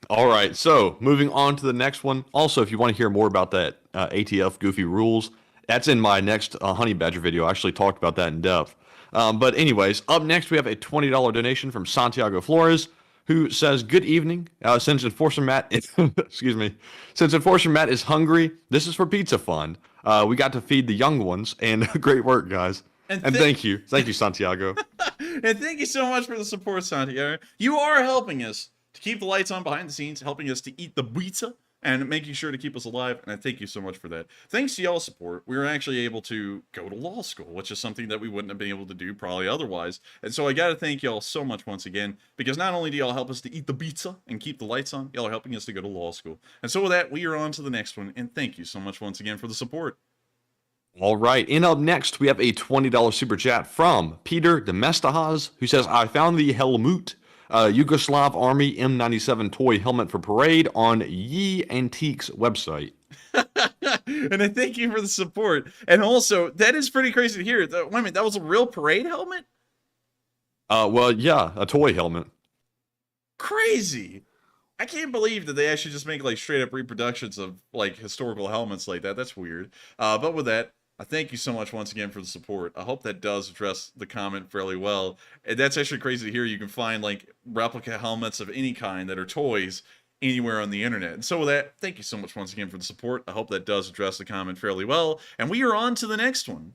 All right, so moving on to the next one. Also, if you want to hear more about that ATF Goofy Rules, that's in my next Honey Badger video. I actually talked about that in depth. But anyways, up next we have a $20 donation from Santiago Flores, who says, "Good evening. Since Enforcer Matt, excuse me, since Enforcer Matt is hungry, this is for Pizza Fund. We got to feed the young ones, and great work, guys. And thank you, Santiago. And thank you so much for the support, Santiago. You are helping us to keep the lights on behind the scenes, helping us to eat the pizza, and making sure to keep us alive, and I thank you so much for that. Thanks to y'all's support, we were actually able to go to law school, which is something that we wouldn't have been able to do probably otherwise. And so I gotta thank y'all so much once again, because not only do y'all help us to eat the pizza and keep the lights on, y'all are helping us to go to law school. And so with that, we are on to the next one, and thank you so much once again for the support. All right, and up next, we have a $20 super chat from Peter Demestahaz, who says, "I found the Helmut Yugoslav Army M97 toy helmet for parade on Ye Antiques website." And I thank you for the support. And also, that is pretty crazy to hear. Wait a minute, that was a real parade helmet? Well, yeah, a toy helmet. Crazy. I can't believe that they actually just make like straight up reproductions of like historical helmets like that. That's weird. But with that, I thank you so much once again for the support. I hope that does address the comment fairly well. And that's actually crazy to hear. You can find like replica helmets of any kind that are toys anywhere on the internet. And so with that, thank you so much once again for the support. I hope that does address the comment fairly well. And we are on to the next one.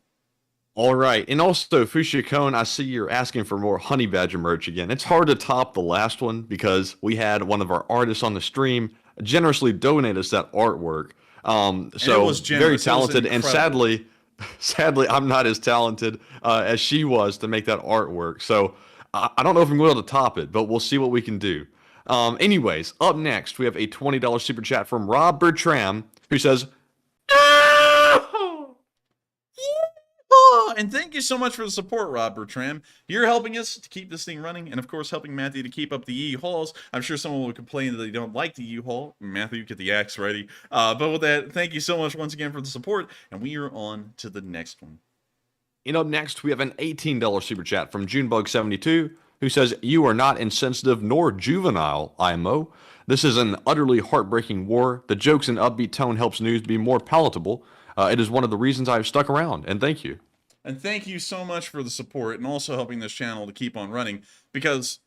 All right, and also, Fuchsia Cone, I see you're asking for more Honey Badger merch again. It's hard to top the last one because we had one of our artists on the stream generously donate us that artwork. So was generous. very It was talented, and incredible. sadly, I'm not as talented as she was to make that artwork. So I don't know if I'm able to top it, but we'll see what we can do. Anyways, up next, we have a $20 super chat from Rob Bertram, who says, And thank you so much for the support, Rob Bertram. You're helping us to keep this thing running, and of course helping Matthew to keep up the U-Hauls. I'm sure someone will complain that they don't like the U-Haul. Matthew, get the axe ready. But with that, thank you so much once again for the support, and we are on to the next one. And up next, we have an $18 super chat from Junebug72, who says, "You are not insensitive nor juvenile, IMO. This is an utterly heartbreaking war. The jokes and upbeat tone helps news to be more palatable. It is one of the reasons I've stuck around, and thank you." And thank you so much for the support and also helping this channel to keep on running, because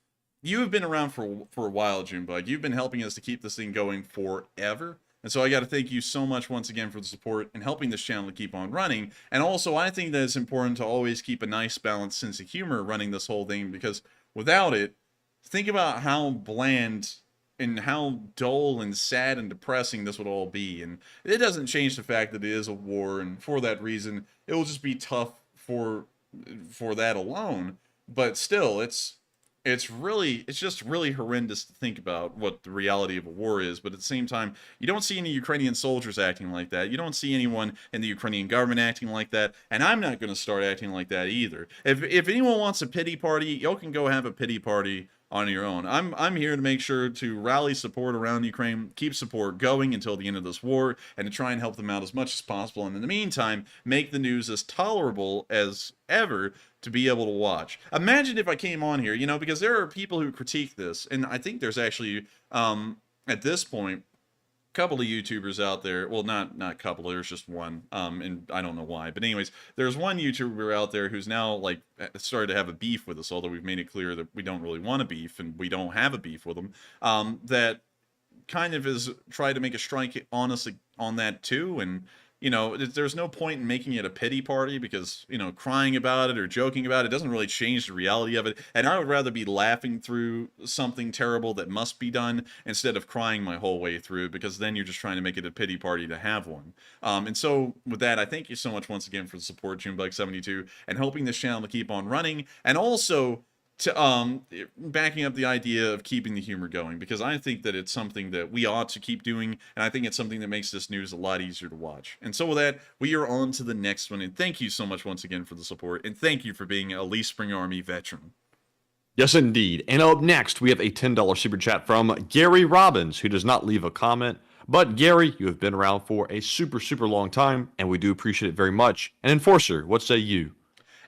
you have been around for a while, Junebug. You've been helping us to keep this thing going forever. And so I got to thank you so much once again for the support and helping this channel to keep on running. And also, I think that it's important to always keep a nice balanced sense of humor running this whole thing, because without it, think about how bland and how dull and sad and depressing this would all be. And it doesn't change the fact that it is a war, and for that reason, it will just be tough for that alone. But still, it's just really horrendous to think about what the reality of a war is. But at the same time, you don't see any Ukrainian soldiers acting like that. You don't see anyone in the Ukrainian government acting like that. And I'm not going to start acting like that either. If anyone wants a pity party, y'all can go have a pity party on your own. I'm here to make sure to rally support around Ukraine, keep support going until the end of this war, and to try and help them out as much as possible. And in the meantime, make the news as tolerable as ever to be able to watch. Imagine if I came on here, because there are people who critique this, and I think there's actually, at this point, couple of YouTubers out there. Well, not couple. There's just one. And I don't know why. But anyways, there's one YouTuber out there who's now like started to have a beef with us. Although we've made it clear that we don't really want a beef, and we don't have a beef with them. That kind of is tried to make a strike on us on that too. And there's no point in making it a pity party, because, crying about it or joking about it doesn't really change the reality of it. And I would rather be laughing through something terrible that must be done instead of crying my whole way through, because then you're just trying to make it a pity party to have one. And so with that, I thank you so much once again for the support, Junebug72, and helping this channel to keep on running, and also to backing up the idea of keeping the humor going, because I think that it's something that we ought to keep doing, and I think it's something that makes this news a lot easier to watch. And so with that, we are on to the next one, and thank you so much once again for the support, and thank you for being a Lee Spring Army veteran. Yes, indeed. And up next, we have a $10 super chat from Gary Robbins, who does not leave a comment. But Gary, you have been around for a super, super long time, and we do appreciate it very much. And Enforcer, what say you?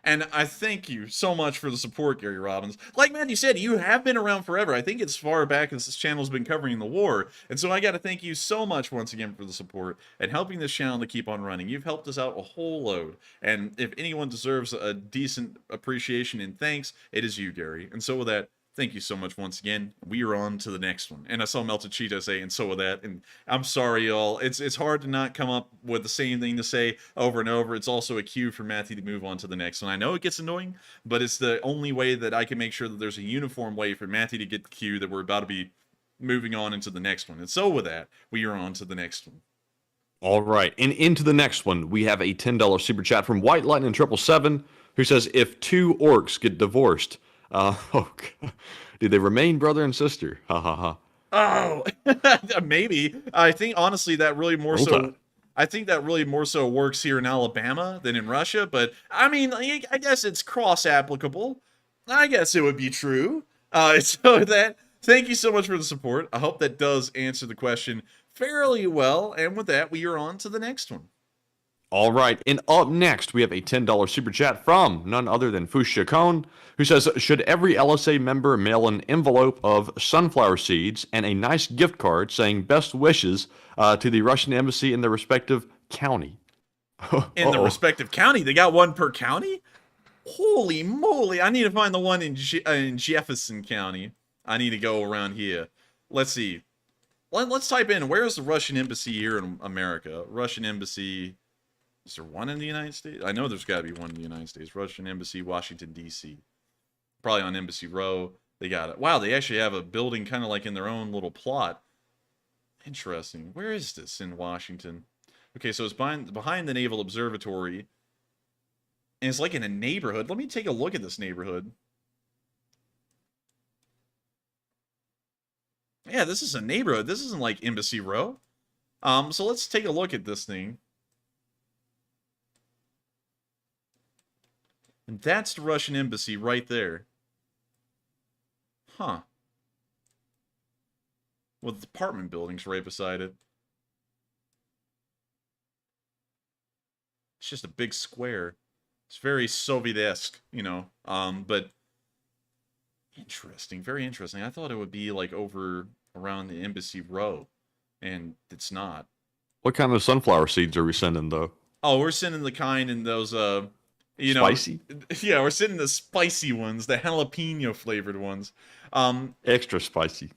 And I thank you so much for the support, Gary Robbins. Like Matthew said, you have been around forever. I think it's far back as this channel's been covering the war. And so I got to thank you so much once again for the support and helping this channel to keep on running. You've helped us out a whole load. And if anyone deserves a decent appreciation and thanks, it is you, Gary. And so with that, thank you so much once again. We are on to the next one. And I saw Melted Cheetah say, and so with that. And I'm sorry, y'all. It's hard to not come up with the same thing to say over and over. It's also a cue for Matthew to move on to the next one. I know it gets annoying, but it's the only way that I can make sure that there's a uniform way for Matthew to get the cue that we're about to be moving on into the next one. And so with that, we are on to the next one. All right, and into the next one, we have a $10 super chat from White Lightning 777, who says, if two orcs get divorced, do they remain brother and sister? Ha ha ha. Oh, maybe. I think honestly that really more so. I think that really more so works here in Alabama than in Russia. But I mean, I guess it's cross applicable. I guess it would be true. So that. Thank you so much for the support. I hope that does answer the question fairly well. And with that, we are on to the next one. All right, and up next, we have a $10 super chat from none other than Fushia Kone, who says, should every LSA member mail an envelope of sunflower seeds and a nice gift card saying best wishes to the Russian embassy in their respective county? In the respective county? They got one per county? Holy moly, I need to find the one in Jefferson County. I need to go around here. Let's see. Let's type in, where's the Russian embassy here in America? Russian embassy... Is there one in the United States? I know there's got to be one in the United States. Russian Embassy, Washington, D.C. Probably on Embassy Row. They got it. Wow, they actually have a building kind of like in their own little plot. Interesting. Where is this in Washington? Okay, so it's behind the Naval Observatory. And it's like in a neighborhood. Let me take a look at this neighborhood. Yeah, this is a neighborhood. This isn't like Embassy Row. So let's take a look at this thing. And that's the Russian embassy right there. Huh. With apartment buildings right beside it. It's just a big square. It's very Soviet-esque, you know. But interesting, very interesting. I thought it would be like over around the Embassy Row, and it's not. What kind of sunflower seeds are we sending, though? Oh, we're sending the kind in those, you know, spicy? Yeah, we're sending the spicy ones, the jalapeno flavored ones. Extra spicy.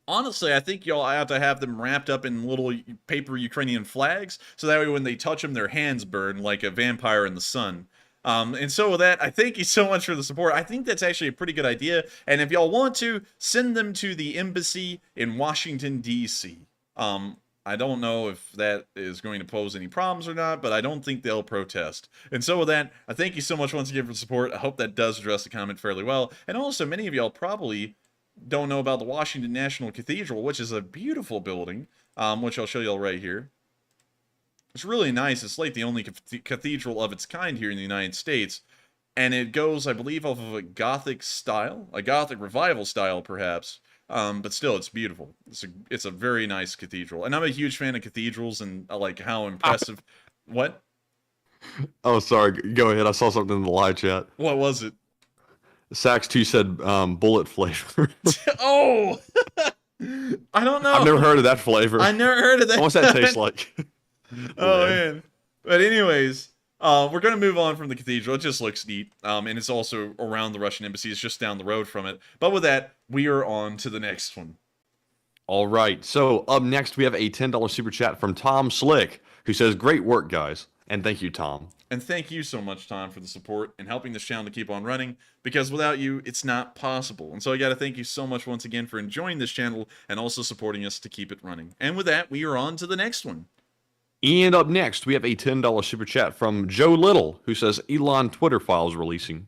Honestly, I think y'all have to have them wrapped up in little paper Ukrainian flags, so that way when they touch them, their hands burn like a vampire in the sun. And so with that, I thank you so much for the support. I think that's actually a pretty good idea. And if y'all want to, send them to the embassy in Washington, D.C. I don't know if that is going to pose any problems or not, but I don't think they'll protest. And so with that, I thank you so much once again for the support. I hope that does address the comment fairly well. And also, many of y'all probably don't know about the Washington National Cathedral, which is a beautiful building, which I'll show y'all right here. It's really nice. It's like the only cathedral of its kind here in the United States. And it goes, I believe, off of a Gothic style, a Gothic revival style, perhaps. But still, it's beautiful. It's a very nice cathedral. And I'm a huge fan of cathedrals and like how impressive... What? Oh, sorry. Go ahead. I saw something in the live chat. What was it? Sax2 said bullet flavor. Oh! I don't know. I've never heard of that flavor. I never heard of that. What's that taste like? Oh, man. But anyways, we're going to move on from the cathedral. It just looks neat. And it's also around the Russian embassy. It's just down the road from it. But with that, we are on to the next one. All right. So up next, we have a $10 super chat from Tom Slick, who says, great work, guys. And thank you, Tom. And thank you so much, Tom, for the support and helping this channel to keep on running, because without you, it's not possible. And so I got to thank you so much once again for enjoying this channel and also supporting us to keep it running. And with that, we are on to the next one. And up next, we have a $10 super chat from Joe Little, who says Elon Twitter files releasing.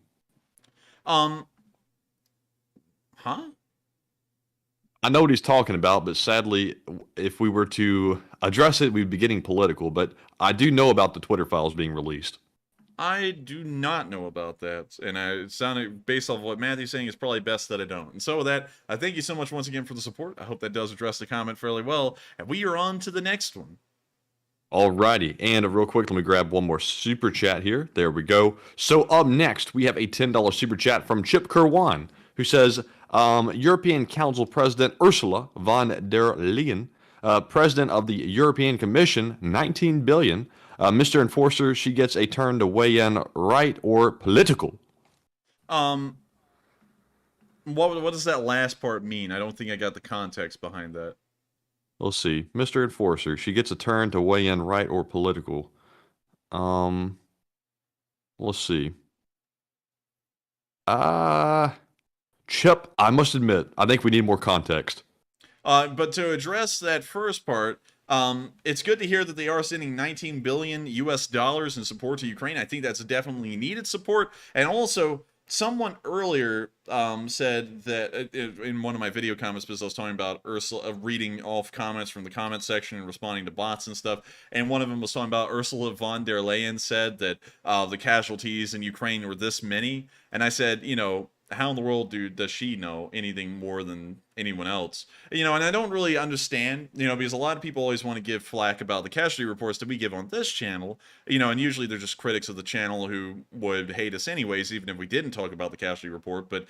Huh? I know what he's talking about, but sadly, if we were to address it, we'd be getting political. But I do know about the Twitter files being released. I do not know about that. And it sounded, based off what Matthew's saying, it's probably best that I don't. And so with that, I thank you so much once again for the support. I hope that does address the comment fairly well. And we are on to the next one. Alrighty, and real quick, let me grab one more super chat here. There we go. So up next, we have a $10 super chat from Chip Kerwan, who says, European Council President Ursula von der Leyen, President of the European Commission, 19 billion. Mr. Enforcer, she gets a turn to weigh in, right or political. What does that last part mean? I don't think I got the context behind that. Let's see. Mr. Enforcer, she gets a turn to weigh in, right or political. Let's see. Chip, I must admit, I think we need more context. But to address that first part, it's good to hear that they are sending 19 billion US dollars in support to Ukraine. I think that's definitely needed support. And also, someone earlier said that in one of my video comments, because I was talking about Ursula reading off comments from the comment section and responding to bots and stuff, and one of them was talking about Ursula von der Leyen said that the casualties in Ukraine were this many, and I said, you know, how in the world does she know anything more than anyone else? You know, and I don't really understand, you know, because a lot of people always want to give flack about the casualty reports that we give on this channel, you know, and usually they're just critics of the channel who would hate us anyways, even if we didn't talk about the casualty report. But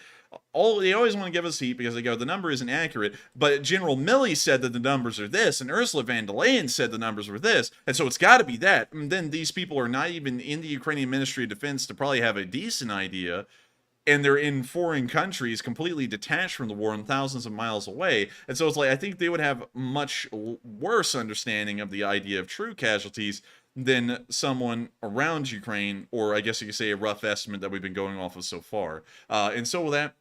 they always want to give us heat because they go, the number isn't accurate. But General Milley said that the numbers are this, and Ursula von der Leyen said the numbers were this, and so it's got to be that. And then these people are not even in the Ukrainian Ministry of Defense to probably have a decent idea, and they're in foreign countries completely detached from the war and thousands of miles away. And so it's like, I think they would have much worse understanding of the idea of true casualties than someone around Ukraine, or I guess you could say a rough estimate that we've been going off of so far. And so with that,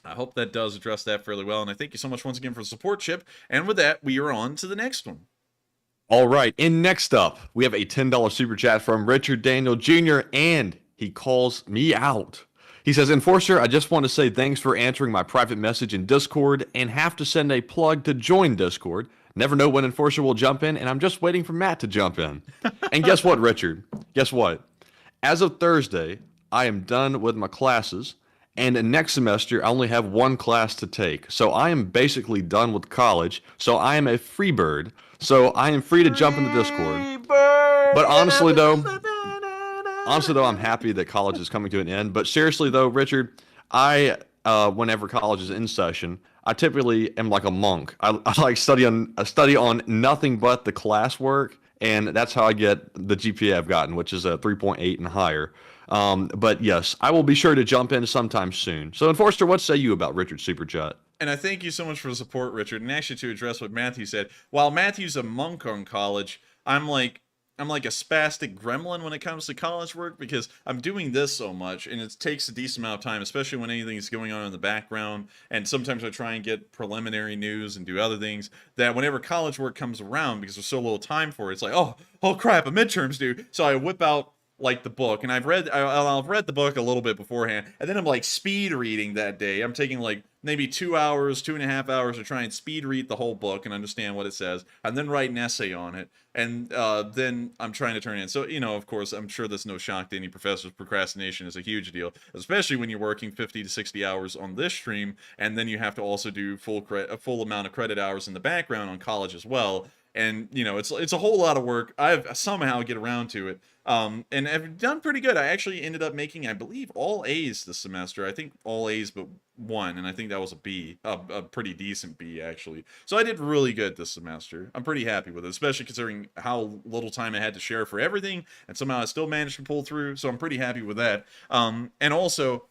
I hope that does address that fairly well. And I thank you so much once again for the support, Chip. And with that, we are on to the next one. All right, and next up, we have a $10 super chat from Richard Daniel Jr., and he calls me out. He says, Enforcer, I just want to say thanks for answering my private message in Discord and have to send a plug to join Discord. Never know when Enforcer will jump in, and I'm just waiting for Matt to jump in. And guess what, Richard? Guess what? As of Thursday, I am done with my classes, and next semester I only have one class to take. So I am basically done with college, so I am a free bird. So I am free to jump into Discord. But honestly, though, I'm happy that college is coming to an end. But seriously, though, Richard, whenever college is in session, I typically am like a monk. I like study on nothing but the classwork, and that's how I get the GPA I've gotten, which is a 3.8 and higher. But yes, I will be sure to jump in sometime soon. So, Enforcer, what say you about Richard's super chat? And I thank you so much for the support, Richard. And actually, to address what Matthew said, while Matthew's a monk on college, I'm like a spastic gremlin when it comes to college work, because I'm doing this so much and it takes a decent amount of time, especially when anything is going on in the background. And sometimes I try and get preliminary news and do other things, that whenever college work comes around, because there's so little time for it, it's like, oh crap, a midterm's due. So I whip out like the book, and I've read the book a little bit beforehand, and then I'm like speed reading that day. I'm taking like maybe 2 hours, 2.5 hours to try and speed read the whole book and understand what it says, and then write an essay on it, and then I'm trying to turn it in. So, you know, of course, I'm sure that's no shock to any professors. Procrastination is a huge deal, especially when you're working 50 to 60 hours on this stream, and then you have to also do a full amount of credit hours in the background on college as well. And, you know, it's a whole lot of work. I've somehow get around to it. And I've done pretty good. I actually ended up making, I believe, all A's this semester. I think all A's but one, and I think that was a B, a pretty decent B, actually. So I did really good this semester. I'm pretty happy with it, especially considering how little time I had to share for everything, and somehow I still managed to pull through, so I'm pretty happy with that. And also,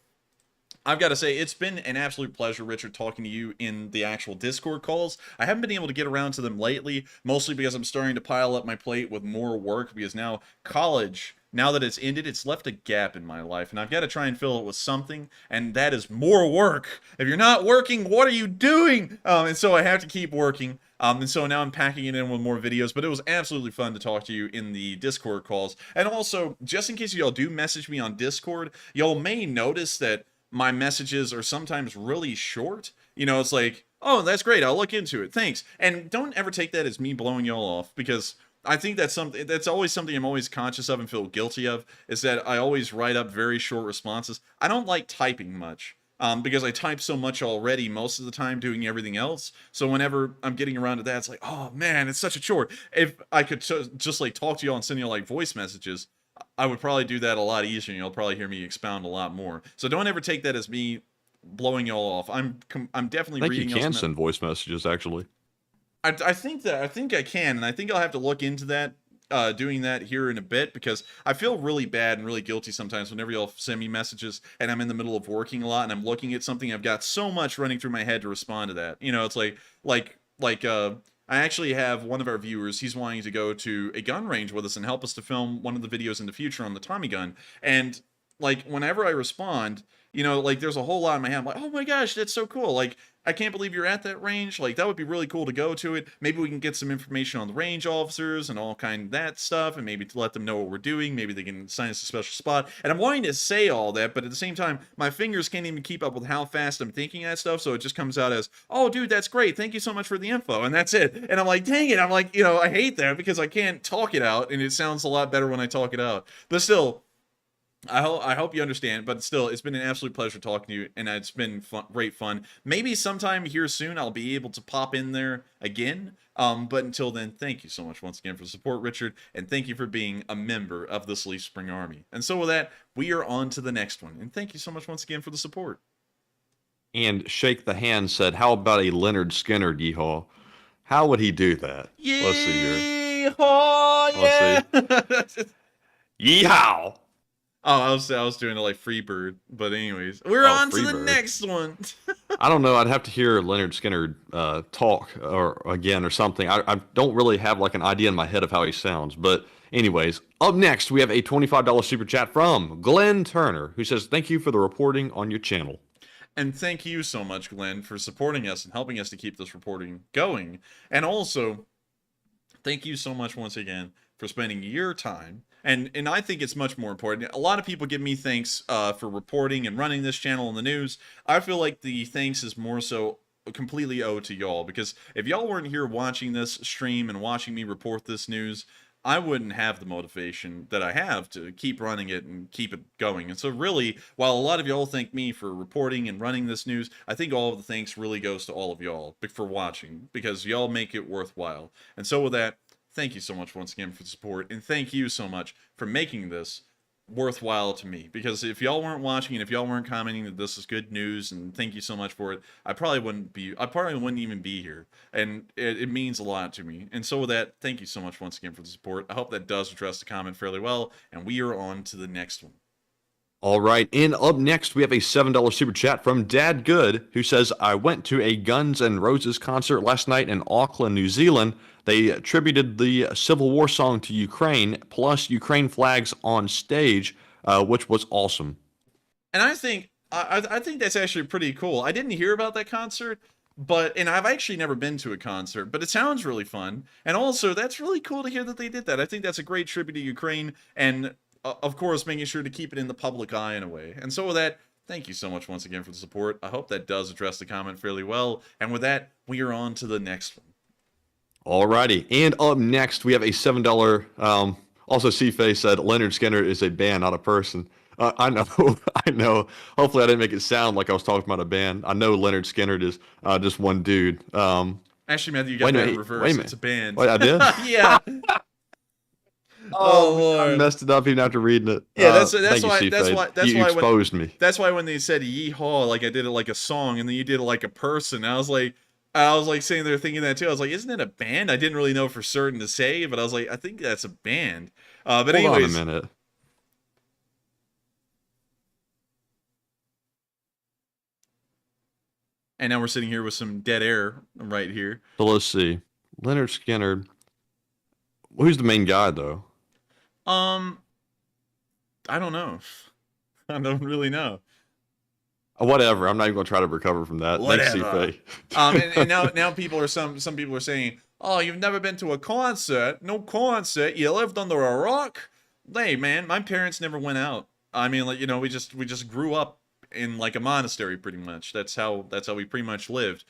I've got to say, it's been an absolute pleasure, Richard, talking to you in the actual Discord calls. I haven't been able to get around to them lately, mostly because I'm starting to pile up my plate with more work, because now college, now that it's ended, it's left a gap in my life, and I've got to try and fill it with something, and that is more work. If you're not working, what are you doing? And so I have to keep working. And so now I'm packing it in with more videos, but it was absolutely fun to talk to you in the Discord calls. And also, just in case y'all do message me on Discord, y'all may notice that my messages are sometimes really short. You know, it's like, oh, that's great, I'll look into it, thanks. And don't ever take that as me blowing y'all off, because I think that's always something I'm always conscious of and feel guilty of, is that I always write up very short responses. I don't like typing much. because I type so much already most of the time doing everything else. So whenever I'm getting around to that, it's like, oh man, it's such a chore. If I could just like talk to y'all and send you like voice messages, I would probably do that a lot easier, and you'll probably hear me expound a lot more. So don't ever take that as me blowing y'all off. I'm definitely I think reading. you can send voice messages, actually. I think I can, and I think I'll have to look into that, doing that here in a bit, because I feel really bad and really guilty sometimes whenever y'all send me messages and I'm in the middle of working a lot and I'm looking at something. I've got so much running through my head to respond to that. You know, it's I actually have one of our viewers, he's wanting to go to a gun range with us and help us to film one of the videos in the future on the Tommy gun. And like whenever I respond, you know, like there's a whole lot in my head. I'm like, oh my gosh, that's so cool. Like, I can't believe you're at that range. Like, that would be really cool to go to it. Maybe we can get some information on the range officers and all kind of that stuff, and maybe to let them know what we're doing. Maybe they can assign us a special spot. And I'm wanting to say all that, but at the same time, my fingers can't even keep up with how fast I'm thinking that stuff, so it just comes out as, oh, dude, that's great. Thank you so much for the info. And that's it. And I'm like, dang it. I'm like, you know, I hate that because I can't talk it out, and it sounds a lot better when I talk it out. But still, I hope you understand, but still, it's been an absolute pleasure talking to you, and it's been great fun. Maybe sometime here soon I'll be able to pop in there again, but until then, thank you so much once again for the support, Richard, and thank you for being a member of the Leaf Spring Army. And so with that, we are on to the next one, and thank you so much once again for the support. And Shake the Hand said, how about a Leonard Skinner yeehaw? How would he do that? Yeehaw, Let's see here. yeah! Let's see. Yeehaw! Oh, I was doing it like Freebird, but anyways, we're on to the Freebird. next one. I don't know. I'd have to hear Leonard Skinner talk or something. I don't really have like an idea in my head of how he sounds. But anyways, up next we have a $25 super chat from Glenn Turner, who says, "Thank you for the reporting on your channel." And thank you so much, Glenn, for supporting us and helping us to keep this reporting going. And also, thank you so much once again for spending your time. And I think it's much more important. A lot of people give me thanks for reporting and running this channel in the news. I feel like the thanks is more so completely owed to y'all, because if y'all weren't here watching this stream and watching me report this news, I wouldn't have the motivation that I have to keep running it and keep it going. And so really, while a lot of y'all thank me for reporting and running this news, I think all of the thanks really goes to all of y'all for watching, because y'all make it worthwhile. And so with that, thank you so much once again for the support, and thank you so much for making this worthwhile to me, because if y'all weren't watching and if y'all weren't commenting that this is good news and thank you so much for it, I probably wouldn't even be here, and it means a lot to me. And so with that, thank you so much once again for the support. I hope that does address the comment fairly well, and we are on to the next one. All right, and up next we have a $7 super chat from Dad Good, who says, "I went to a Guns N' Roses concert last night in Auckland, New Zealand. They attributed the Civil War song to Ukraine, plus Ukraine flags on stage, which was awesome." And I think that's actually pretty cool. I didn't hear about that concert, and I've actually never been to a concert, but it sounds really fun. And also, that's really cool to hear that they did that. I think that's a great tribute to Ukraine, and of course, making sure to keep it in the public eye in a way. And so with that, thank you so much once again for the support. I hope that does address the comment fairly well. And with that, we are on to the next one. Alrighty, and up next we have a $7. Also, C-Face said, "Leonard Skinner is a band, not a person." I know, I know. Hopefully I didn't make it sound like I was talking about a band. I know Leonard Skinner is just one dude. Actually, Matthew, you got that in reverse. It's a band. Wait, I did? Yeah. Oh, Lord. I messed it up even after reading it. Yeah, that's why you exposed me. That's why when they said yeehaw, like I did it like a song, and then you did it like a person. I was like sitting there thinking that too. I was like, isn't it a band? I didn't really know for certain to say, but I was like, I think that's a band. But anyways, hold on a minute. And now we're sitting here with some dead air right here. So let's see, Leonard Skinner. Who's the main guy though? I don't know. I don't really know. Whatever. I'm not even gonna try to recover from that. Whatever. And now people are some people are saying, "Oh, you've never been to a concert? No concert? You lived under a rock?" Hey, man, my parents never went out. I mean, like, you know, we just grew up in like a monastery, pretty much. That's how we pretty much lived.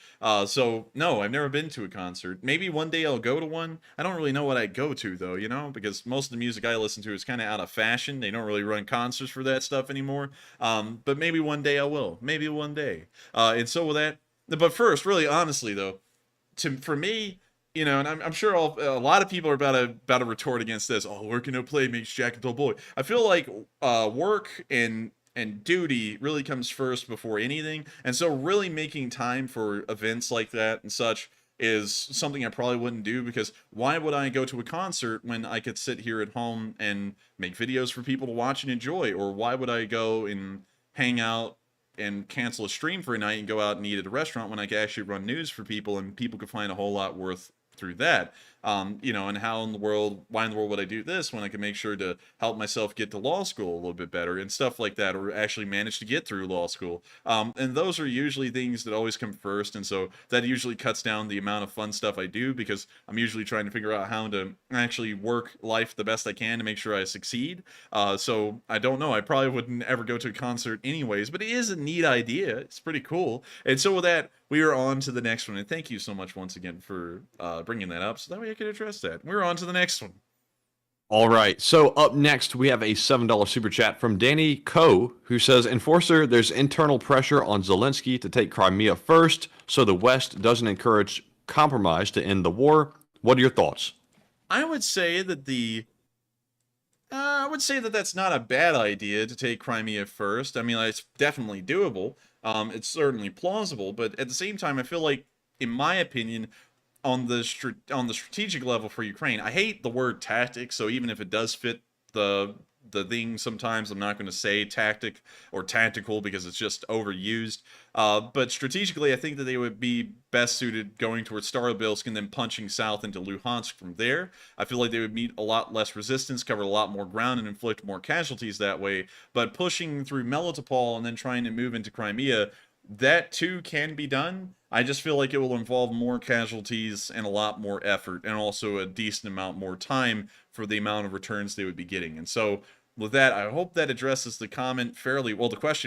So no, I've never been to a concert. Maybe one day I'll go to one. I don't really know what I'd go to though, you know, because most of the music I listen to is kind of out of fashion. They don't really run concerts for that stuff anymore. But maybe one day I will. Maybe one day. And so with that, but first, really honestly though, for me, you know, and I'm sure a lot of people are about to retort against this. Oh, working no play makes Jack a dull boy. I feel like work and duty really comes first before anything, and so really making time for events like that and such is something I probably wouldn't do, because why would I go to a concert when I could sit here at home and make videos for people to watch and enjoy? Or why would I go and hang out and cancel a stream for a night and go out and eat at a restaurant when I could actually run news for people and people could find a whole lot worth through that? You know, and why in the world would I do this when I can make sure to help myself get to law school a little bit better and stuff like that, or actually manage to get through law school? And those are usually things that always come first, and so that usually cuts down the amount of fun stuff I do, because I'm usually trying to figure out how to actually work life the best I can to make sure I succeed. So I don't know, I probably wouldn't ever go to a concert anyways, but it is a neat idea. It's pretty cool. And so with that, we are on to the next one, and thank you so much once again for bringing that up, so that way I could address that. We're on to the next one. All right. So up next, we have a $7 super chat from Danny Coe, who says, Enforcer, there's internal pressure on Zelensky to take Crimea first, so the West doesn't encourage compromise to end the war. What are your thoughts? I would say that that's not a bad idea to take Crimea first. I mean, it's definitely doable. It's certainly plausible, but at the same time, I feel like, in my opinion, on the strategic level for Ukraine, I hate the word tactic, so even if it does fit the thing, sometimes I'm not going to say tactic or tactical because it's just overused. But strategically, I think that they would be best suited going towards Starobilsk and then punching south into Luhansk from there. I feel like they would meet a lot less resistance, cover a lot more ground, and inflict more casualties that way. But pushing through Melitopol and then trying to move into Crimea, that too can be done. I just feel like it will involve more casualties and a lot more effort, and also a decent amount more time for the amount of returns they would be getting. And so with that, I hope that addresses the question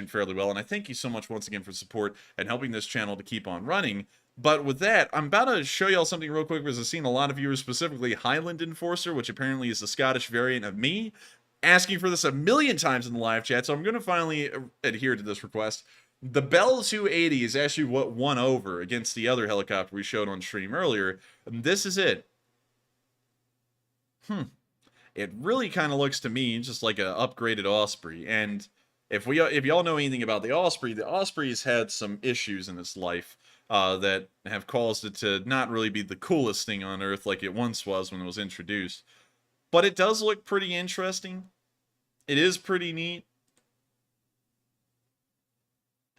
fairly well, and I thank you so much once again for support and helping this channel to keep on running. But with that, I'm about to show y'all something real quick, because I've seen a lot of viewers, specifically Highland Enforcer, which apparently is the Scottish variant of me, asking for this a million times in the live chat, so I'm going to finally adhere to this request. The Bell 280 is actually what won over against the other helicopter we showed on stream earlier. And this is it. It really kind of looks to me just like an upgraded Osprey. And if y'all know anything about the Osprey's had some issues in its life that have caused it to not really be the coolest thing on Earth like it once was when it was introduced. But it does look pretty interesting. It is pretty neat.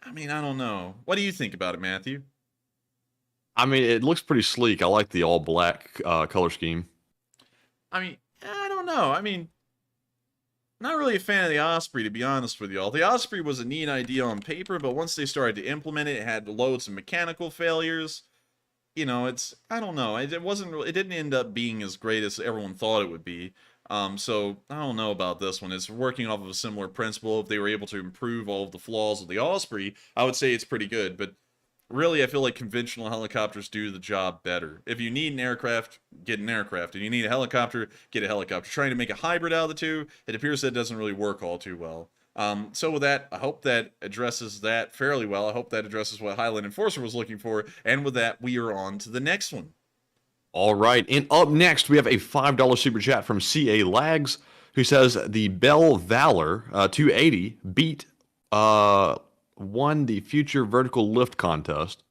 I mean, I don't know. What do you think about it, Matthew? I mean, it looks pretty sleek. I like the all black color scheme. I mean, I don't know. I mean, not really a fan of the Osprey, to be honest with y'all. The Osprey was a neat idea on paper, but once they started to implement it, it had loads of mechanical failures. You know, I don't know. It didn't end up being as great as everyone thought it would be. So I don't know about this one. It's working off of a similar principle. If they were able to improve all of the flaws of the Osprey, I would say it's pretty good. But really, I feel like conventional helicopters do the job better. If you need an aircraft, get an aircraft. If you need a helicopter, get a helicopter. Trying to make a hybrid out of the two, it appears that it doesn't really work all too well. So with that, I hope that addresses that fairly well. I hope that addresses what Highland Enforcer was looking for. And with that, we are on to the next one. All right, and up next, we have a $5 super chat from CA Lags, who says the Bell Valor 280 won the Future Vertical Lift contest.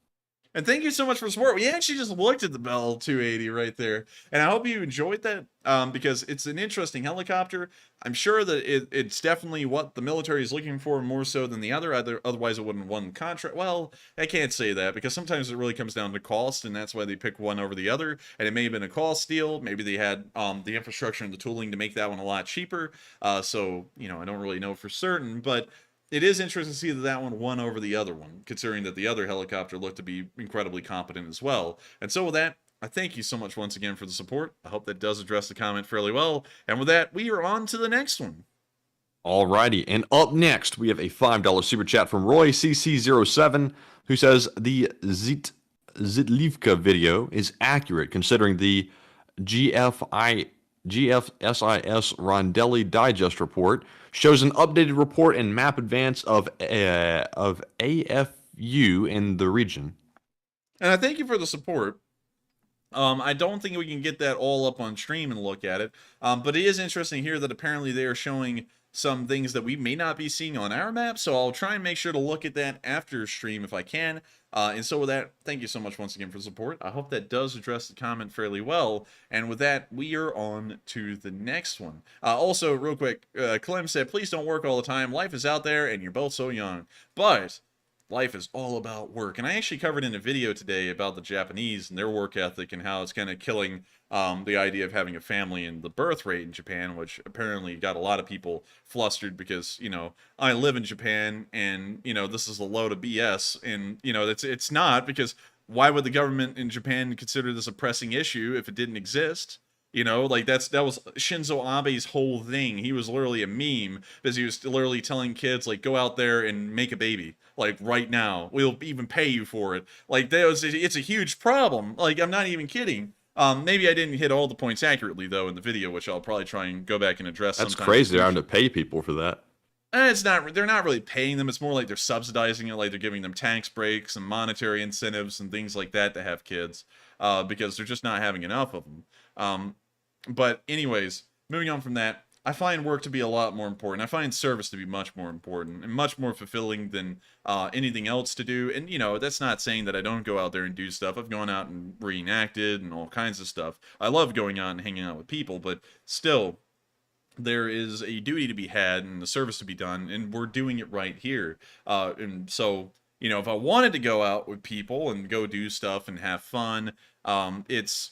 And thank you so much for support. We actually just looked at the Bell 280 right there. And I hope you enjoyed that, because it's an interesting helicopter. I'm sure that it's definitely what the military is looking for more so than the other. Otherwise, it wouldn't have won the contract. Well, I can't say that, because sometimes it really comes down to cost, and that's why they pick one over the other. And it may have been a cost deal. Maybe they had the infrastructure and the tooling to make that one a lot cheaper. So, you know, I don't really know for certain, but it is interesting to see that one won over the other one, considering that the other helicopter looked to be incredibly competent as well. And so with that, I thank you so much once again for the support. I hope that does address the comment fairly well. And with that, we are on to the next one. Alrighty, and up next we have a $5 super chat from Roy CC07, who says the Zitlivka video is accurate considering the GFSIS Rondelli Digest report shows an updated report and map advance of AFU in the region. And I thank you for the support. I don't think we can get that all up on stream and look at it, but it is interesting here that apparently they are showing some things that we may not be seeing on our map, so I'll try and make sure to look at that after stream if I can. And so with that, thank you so much once again for the support. I hope that does address the comment fairly well. And with that, we are on to the next one. Also, real quick, Clem said, please don't work all the time. Life is out there, and you're both so young. But life is all about work. And I actually covered in a video today about the Japanese and their work ethic and how it's kind of killing the idea of having a family and the birth rate in Japan, which apparently got a lot of people flustered because, you know, I live in Japan and, you know, this is a load of BS. And, you know, it's not, because why would the government in Japan consider this a pressing issue if it didn't exist? You know, like that was Shinzo Abe's whole thing. He was literally a meme because he was literally telling kids, like, go out there and make a baby, like, right now. We'll even pay you for it. Like, it's a huge problem. Like, I'm not even kidding. Maybe I didn't hit all the points accurately, though, in the video, which I'll probably try and go back and address. That's crazy. They're having to pay people for that. It's not. They're not really paying them. It's more like they're subsidizing it, like they're giving them tax breaks and monetary incentives and things like that to have kids, because they're just not having enough of them. But anyways, moving on from that, I find work to be a lot more important. I find service to be much more important and much more fulfilling than anything else to do. And, you know, that's not saying that I don't go out there and do stuff. I've gone out and reenacted and all kinds of stuff. I love going out and hanging out with people, but still, there is a duty to be had and a service to be done, and we're doing it right here. And so, you know, if I wanted to go out with people and go do stuff and have fun, it's,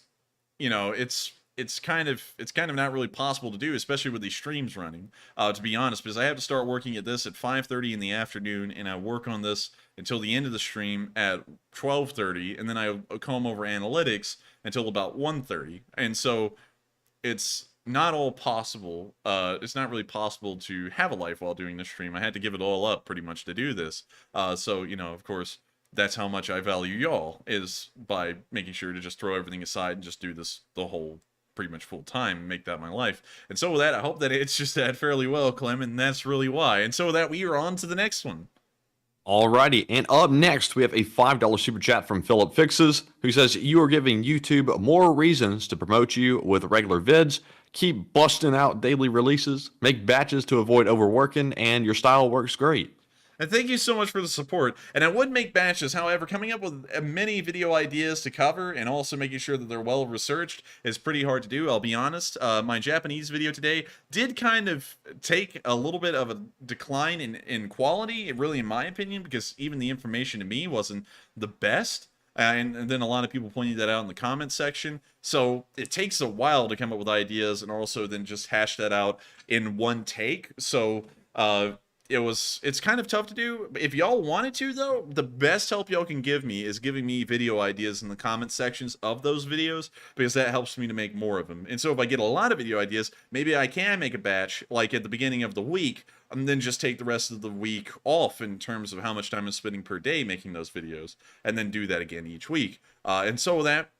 you know, it's kind of not really possible to do, especially with these streams running, to be honest, because I have to start working at this at 5:30 in the afternoon, and I work on this until the end of the stream at 12:30, and then I comb over analytics until about 1:30, and so it's not all possible. It's not really possible to have a life while doing this stream. I had to give it all up pretty much to do this. So, you know, of course, that's how much I value y'all, is by making sure to just throw everything aside and just do this the whole pretty much full time and make that my life. And so with that, I hope that it's just that fairly well, Clem, and that's really why. And so with that, we are on to the next one. Alrighty, and up next we have a $5 super chat from Philip Fixes, who says, you are giving YouTube more reasons to promote you with regular vids. Keep busting out daily releases, make batches to avoid overworking, and your style works great. And thank you so much for the support. And I would make batches, however, coming up with many video ideas to cover and also making sure that they're well researched is pretty hard to do, I'll be honest. My Japanese video today did kind of take a little bit of a decline in quality, really in my opinion, because even the information to me wasn't the best. And then a lot of people pointed that out in the comment section. So it takes a while to come up with ideas and also then just hash that out in one take. So it's kind of tough to do. If y'all wanted to, though, the best help y'all can give me is giving me video ideas in the comment sections of those videos, because that helps me to make more of them. And so if I get a lot of video ideas, maybe I can make a batch like at the beginning of the week, and then just take the rest of the week off in terms of how much time I'm spending per day making those videos, and then do that again each week. And so with that,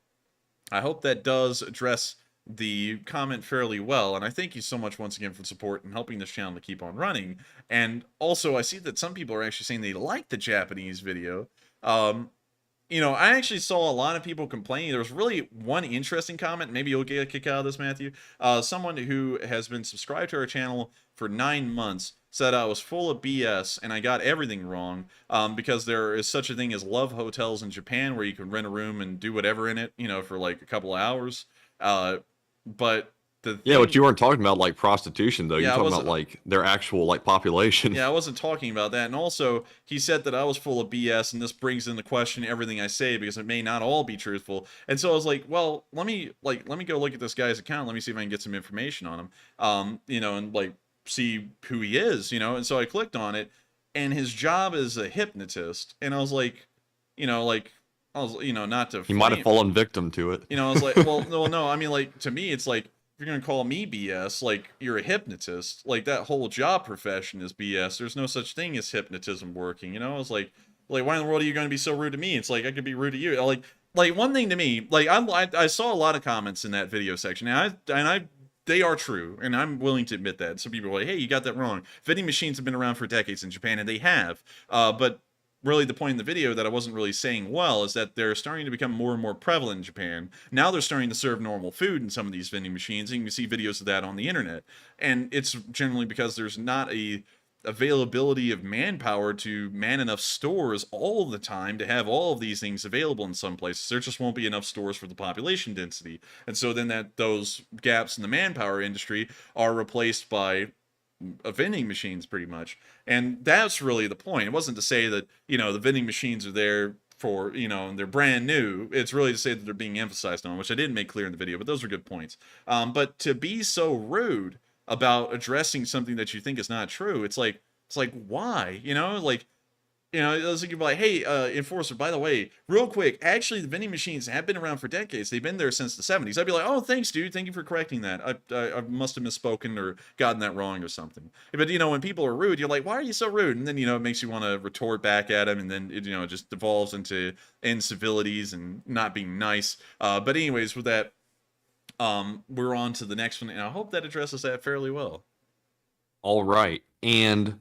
I hope that does address the comment fairly well, and I thank you so much once again for the support and helping this channel to keep on running. And also, I see that some people are actually saying they like the Japanese video. You know, I actually saw a lot of people complaining. There was really one interesting comment. Maybe you'll get a kick out of this, Matthew. Someone who has been subscribed to our channel for 9 months said I was full of BS and I got everything wrong, because there is such a thing as love hotels in Japan where you can rent a room and do whatever in it, you know, for like a couple of hours. But but you weren't talking about like prostitution though. Yeah, You're talking about like their actual like population. Yeah, I wasn't talking about that. And also, he said that I was full of BS, and this brings into question everything I say because it may not all be truthful. And so I was like, well, let me go look at this guy's account. Let me see if I can get some information on him. You know, and like see who he is. You know, and so I clicked on it, and his job is a hypnotist. And I was like, you know, like. I was, you know, not to. He might have fallen victim to it. You know, I was like, well, no. I mean, like, to me, it's like you're gonna call me BS, like you're a hypnotist, like that whole job profession is BS. There's no such thing as hypnotism working, you know? It's like why in the world are you gonna be so rude to me? It's like I could be rude to you. Like one thing to me, like I saw a lot of comments in that video section, and I they are true, and I'm willing to admit that. Some people are like, hey, you got that wrong. Vending machines have been around for decades in Japan, and they have. But really the point in the video that I wasn't really saying well is that they're starting to become more and more prevalent in Japan. Now they're starting to serve normal food in some of these vending machines, and you can see videos of that on the internet. And it's generally because there's not a availability of manpower to man enough stores all the time to have all of these things available in some places. There just won't be enough stores for the population density. And so then those gaps in the manpower industry are replaced by vending machines pretty much. And that's really the point. It wasn't to say that, you know, the vending machines are there for, you know, and they're brand new. It's really to say that they're being emphasized on, which I didn't make clear in the video, but those are good points. But to be so rude about addressing something that you think is not true, it's like why? You know, like, you know, it's like you're like, hey, enforcer, by the way, real quick, actually the vending machines have been around for decades. They've been there since the 70s. I'd be like, oh, thanks, dude. Thank you for correcting that. I must have misspoken or gotten that wrong or something. But, you know, when people are rude, you're like, why are you so rude? And then, you know, it makes you want to retort back at them, and then, it, you know, it just devolves into incivilities and not being nice. But anyways, with that, we're on to the next one, and I hope that addresses that fairly well. All right. And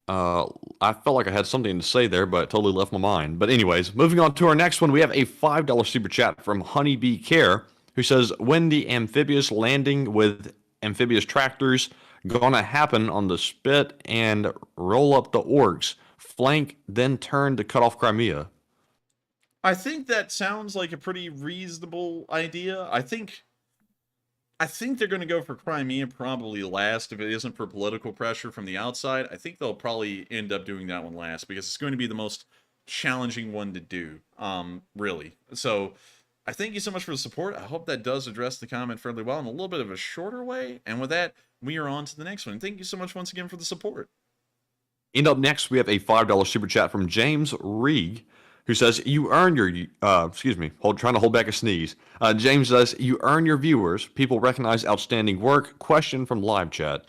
I felt like I had something to say there, but it totally left my mind. But anyways, moving on to our next one, we have a $5 super chat from Honeybee Care, who says, when the amphibious landing with amphibious tractors gonna happen on the spit and roll up the orcs, flank, then turn to cut off Crimea? I think that sounds like a pretty reasonable idea. I think they're going to go for Crimea probably last if it isn't for political pressure from the outside. I think they'll probably end up doing that one last because it's going to be the most challenging one to do, really. So I thank you so much for the support. I hope that does address the comment fairly well in a little bit of a shorter way. And with that, we are on to the next one. Thank you so much once again for the support. And up next, we have a $5 super chat from James Reeg, who says, you earn your, trying to hold back a sneeze. James says, you earn your viewers. People recognize outstanding work. Question from live chat.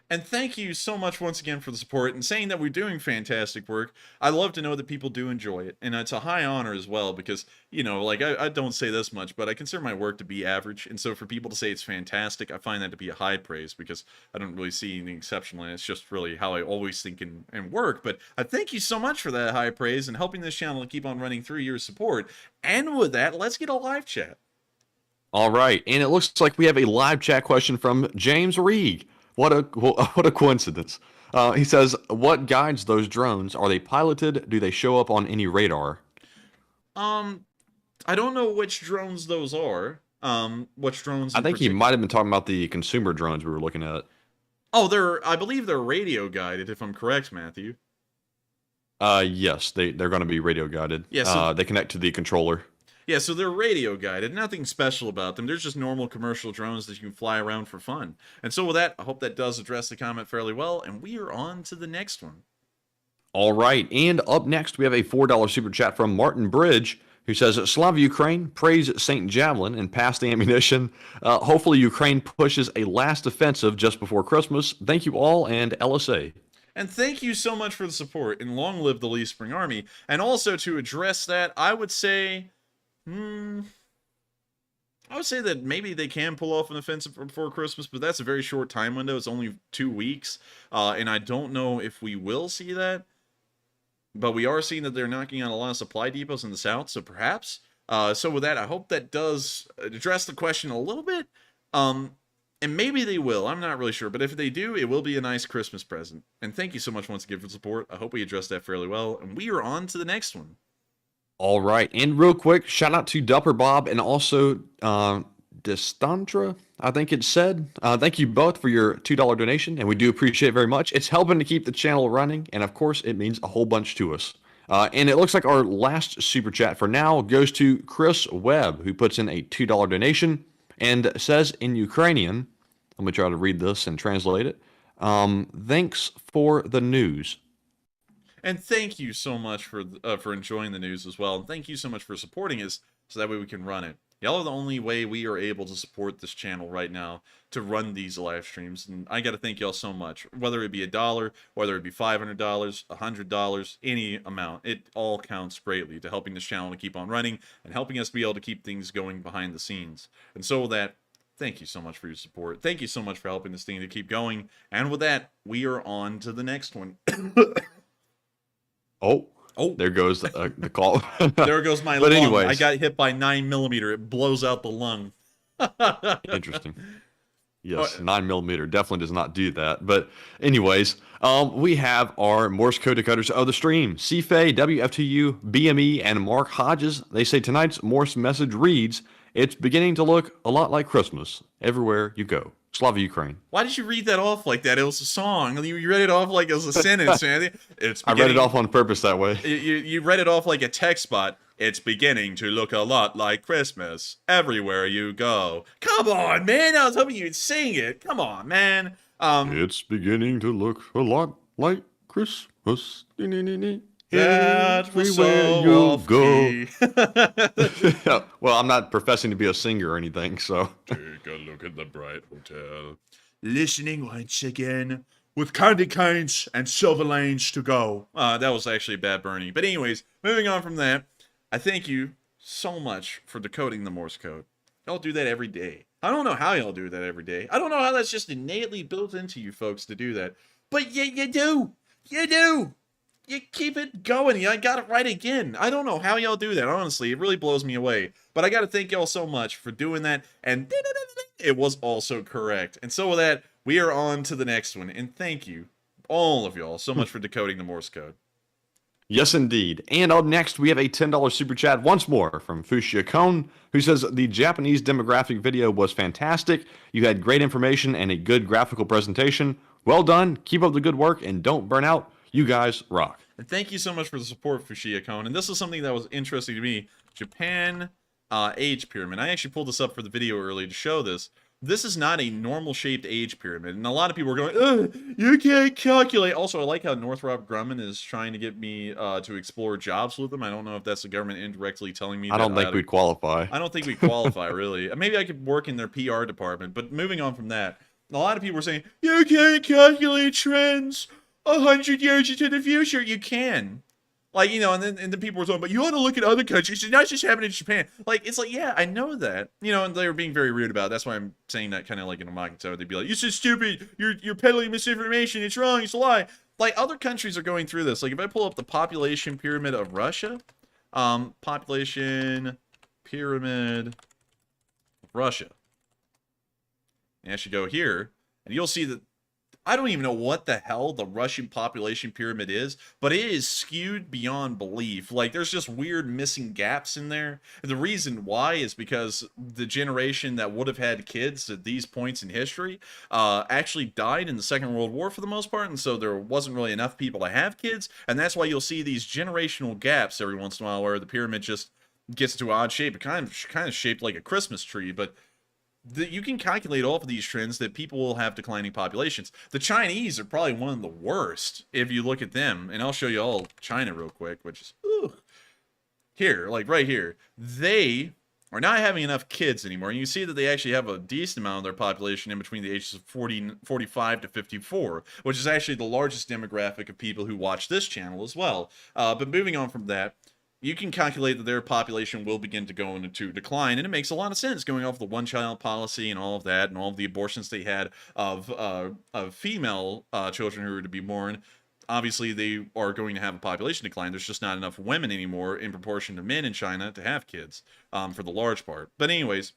And thank you so much once again for the support and saying that we're doing fantastic work. I love to know that people do enjoy it. And it's a high honor as well because, you know, like I don't say this much, but I consider my work to be average. And so for people to say it's fantastic, I find that to be a high praise because I don't really see anything exceptional. And it's just really how I always think and work. But I thank you so much for that high praise and helping this channel to keep on running through your support. And with that, let's get a live chat. All right. And it looks like we have a live chat question from James Reeg. What a coincidence. He says, what guides those drones? Are they piloted? Do they show up on any radar? I don't know which drones those are. Which drones? I think he might have been talking about the consumer drones we were looking at. Oh, I believe they're radio guided, if I'm correct, Matthew. Yes, they're going to be radio guided. Yes. Yeah, so they connect to the controller. Yeah, so they're radio guided. Nothing special about them. They're just normal commercial drones that you can fly around for fun. And so with that, I hope that does address the comment fairly well. And we are on to the next one. All right. And up next, we have a $4 super chat from Martin Bridge, who says, Slava Ukraine, praise St. Javelin and pass the ammunition. Hopefully Ukraine pushes a last offensive just before Christmas. Thank you all, and LSA. And thank you so much for the support, and long live the Lee Spring Army. And also to address that, I would say that maybe they can pull off an offensive before Christmas, but that's a very short time window. It's only 2 weeks, and I don't know if we will see that. But we are seeing that they're knocking on a lot of supply depots in the south, so perhaps. So with that, I hope that does address the question a little bit. And maybe they will. I'm not really sure. But if they do, it will be a nice Christmas present. And thank you so much once again for the support. I hope we addressed that fairly well. And we are on to the next one. All right. And real quick, shout out to Dupper Bob and also Distantra, I think it said. Thank you both for your $2 donation, and we do appreciate it very much. It's helping to keep the channel running, and of course, it means a whole bunch to us. And it looks like our last super chat for now goes to Chris Webb, who puts in a $2 donation and says in Ukrainian, let me try to read this and translate it. Thanks for the news. And thank you so much for enjoying the news as well. And thank you so much for supporting us so that way we can run it. Y'all are the only way we are able to support this channel right now to run these live streams, and I got to thank y'all so much. Whether it be $1, whether it be $500, $100, any amount, it all counts greatly to helping this channel to keep on running and helping us be able to keep things going behind the scenes. And so with that, thank you so much for your support. Thank you so much for helping this thing to keep going. And with that, we are on to the next one. Oh, there goes the call. There goes my but lung. anyways, I got hit by 9mm. It blows out the lung. Interesting. Yes, 9mm definitely does not do that. But anyways, we have our Morse code decoders of the stream. CFA, WFTU, BME, and Mark Hodges. They say tonight's Morse message reads, "It's beginning to look a lot like Christmas everywhere you go. Slava Ukraine." Why did you read that off like that? It was a song. You read it off like it was a sentence, Andy. I read it off on purpose that way. You read it off like a text spot. It's beginning to look a lot like Christmas everywhere you go. Come on, man. I was hoping you'd sing it. Come on, man. It's beginning to look a lot like Christmas. That was so you off-key. go. Well, I'm not professing to be a singer or anything, so. Take a look at the bright hotel. Listening once again with candy canes and silver lanes to go. That was actually a bad Bernie. But anyways, moving on from that, I thank you so much for decoding the Morse code. Y'all do that every day. I don't know how y'all do that every day. I don't know how that's just innately built into you folks to do that. But you do. You do. You keep it going. I got it right again. I don't know how y'all do that, honestly. It really blows me away. But I got to thank y'all so much for doing that. And it was also correct. And so with that, we are on to the next one. And thank you, all of y'all, so much for decoding the Morse code. Yes, indeed. And up next, we have a $10 super chat once more from Fushia Kone, who says, "The Japanese demographic video was fantastic. You had great information and a good graphical presentation. Well done. Keep up the good work and don't burn out. You guys rock." And thank you so much for the support, Fushia Kone. And this is something that was interesting to me. Japan age pyramid. I actually pulled this up for the video earlier to show this. This is not a normal shaped age pyramid. And a lot of people are going, "Ugh, you can't calculate." Also, I like how Northrop Grumman is trying to get me to explore jobs with them. I don't know if that's the government indirectly telling me I don't think we'd qualify. I don't think we qualify, really. Maybe I could work in their PR department. But moving on from that, a lot of people are saying, "You can't calculate trends 100 years into the future." You can. Like, you know, and then people were talking about, you ought to look at other countries. It's not just happening in Japan. Like, it's like, yeah, I know that. You know, and they were being very rude about it. That's why I'm saying that kind of like in a mocking tone. They'd be like, "You're so stupid. You're peddling misinformation. It's wrong. It's a lie." Like, other countries are going through this. Like, if I pull up the population pyramid of Russia, population pyramid of Russia. And I should go here, and you'll see that I don't even know what the hell the Russian population pyramid is, but it is skewed beyond belief. Like, there's just weird missing gaps in there. And the reason why is because the generation that would have had kids at these points in history actually died in the Second World War for the most part, and so there wasn't really enough people to have kids, and that's why you'll see these generational gaps every once in a while where the pyramid just gets to an odd shape. It kind of shaped like a Christmas tree, but you can calculate all of these trends that people will have declining populations. The Chinese are probably one of the worst if you look at them. And I'll show you all China real quick, which is here, like right here. They are not having enough kids anymore. And you see that they actually have a decent amount of their population in between the ages of 45 to 54, which is actually the largest demographic of people who watch this channel as well. But moving on from that, you can calculate that their population will begin to go into decline, and it makes a lot of sense going off the one-child policy and all of that, and all of the abortions they had of female children who were to be born. Obviously, they are going to have a population decline. There's just not enough women anymore in proportion to men in China to have kids, for the large part. But anyways,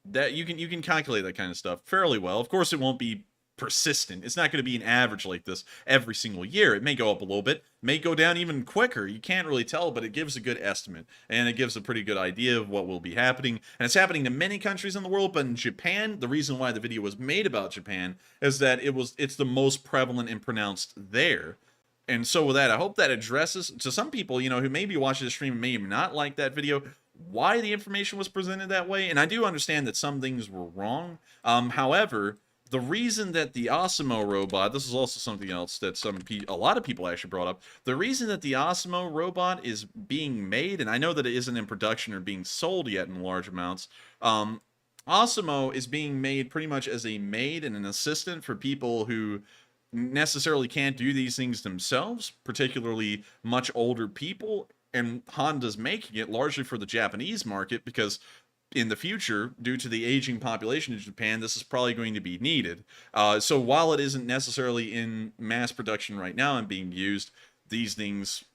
that you can calculate that kind of stuff fairly well. Of course, it won't be persistent. It's not going to be an average like this every single year. It may go up a little bit, may go down even quicker. You can't really tell, but it gives a good estimate, and it gives a pretty good idea of what will be happening. And it's happening to many countries in the world, but in Japan, the reason why the video was made about Japan is that it's the most prevalent and pronounced there. And so with that, I hope that addresses to some people, you know, who may be watching the stream and may not like that video, why the information was presented that way. And I do understand that some things were wrong. However, the reason that the Osimo robot, this is also something else that a lot of people actually brought up, the reason that the Osimo robot is being made, and I know that it isn't in production or being sold yet in large amounts, Osimo is being made pretty much as a maid and an assistant for people who necessarily can't do these things themselves, particularly much older people, and Honda's making it largely for the Japanese market because in the future, due to the aging population in Japan, this is probably going to be needed. So while it isn't necessarily in mass production right now and being used, these things,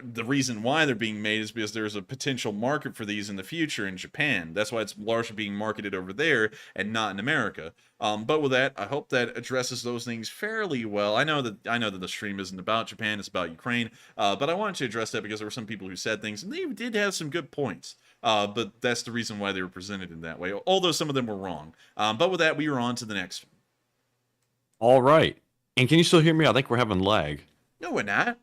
the reason why they're being made is because there's a potential market for these in the future in Japan. That's why it's largely being marketed over there and not in America. But with that, I hope that addresses those things fairly well. I know that the stream isn't about Japan, it's about Ukraine. But I wanted to address that because there were some people who said things, and they did have some good points. But that's the reason why they were presented in that way, although some of them were wrong. But with that, we are on to the next one. All right. And can you still hear me? I think we're having lag. No, we're not.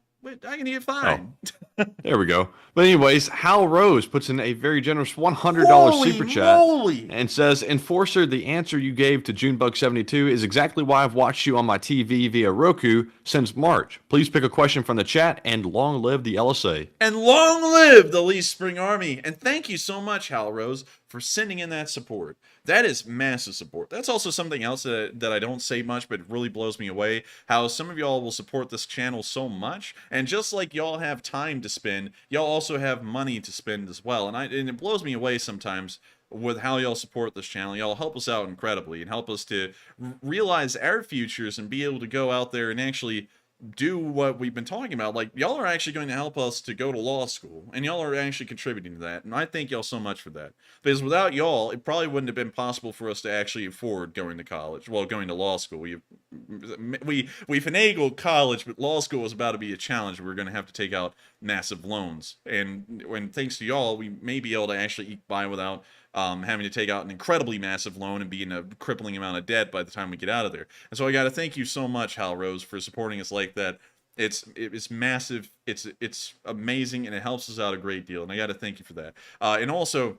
I can hear fine. Oh, there we go. But anyways, Hal Rose puts in a very generous $100 Holy super chat moly! and says, Enforcer, the answer you gave to Junebug72 is exactly why I've watched you on my TV via Roku since March. Please pick a question from the chat, and long live the LSA. And long live the Lee Spring Army. And thank you so much, Hal Rose, for sending in that support. That is massive support. That's also something else that I don't say much, but it really blows me away. How some of y'all will support this channel so much, and just like y'all have time to spend, y'all also have money to spend as well. And it blows me away sometimes with how y'all support this channel. Y'all help us out incredibly and help us to realize our futures and be able to go out there and actually do what we've been talking about. Like, y'all are actually going to help us to go to law school, and y'all are actually contributing to that, and I thank y'all so much for that, because without y'all, it probably wouldn't have been possible for us to actually afford going to college, well, going to law school. We finagled college, but law school was about to be a challenge. We were going to have to take out massive loans, and when thanks to y'all, we may be able to actually eke by without having to take out an incredibly massive loan and be in a crippling amount of debt by the time we get out of there. And so I got to thank you so much, Hal Rose, for supporting us like that. It's massive, it's amazing, and it helps us out a great deal. And I got to thank you for that. And also,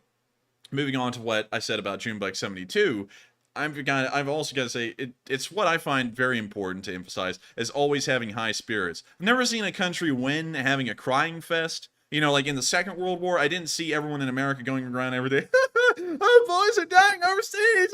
moving on to what I said about Junebug72, I've also got to say it's what I find very important to emphasize is always having high spirits. I've never seen a country win having a crying fest. You know, like in the Second World War, I didn't see everyone in America going around every day, our boys are dying overseas.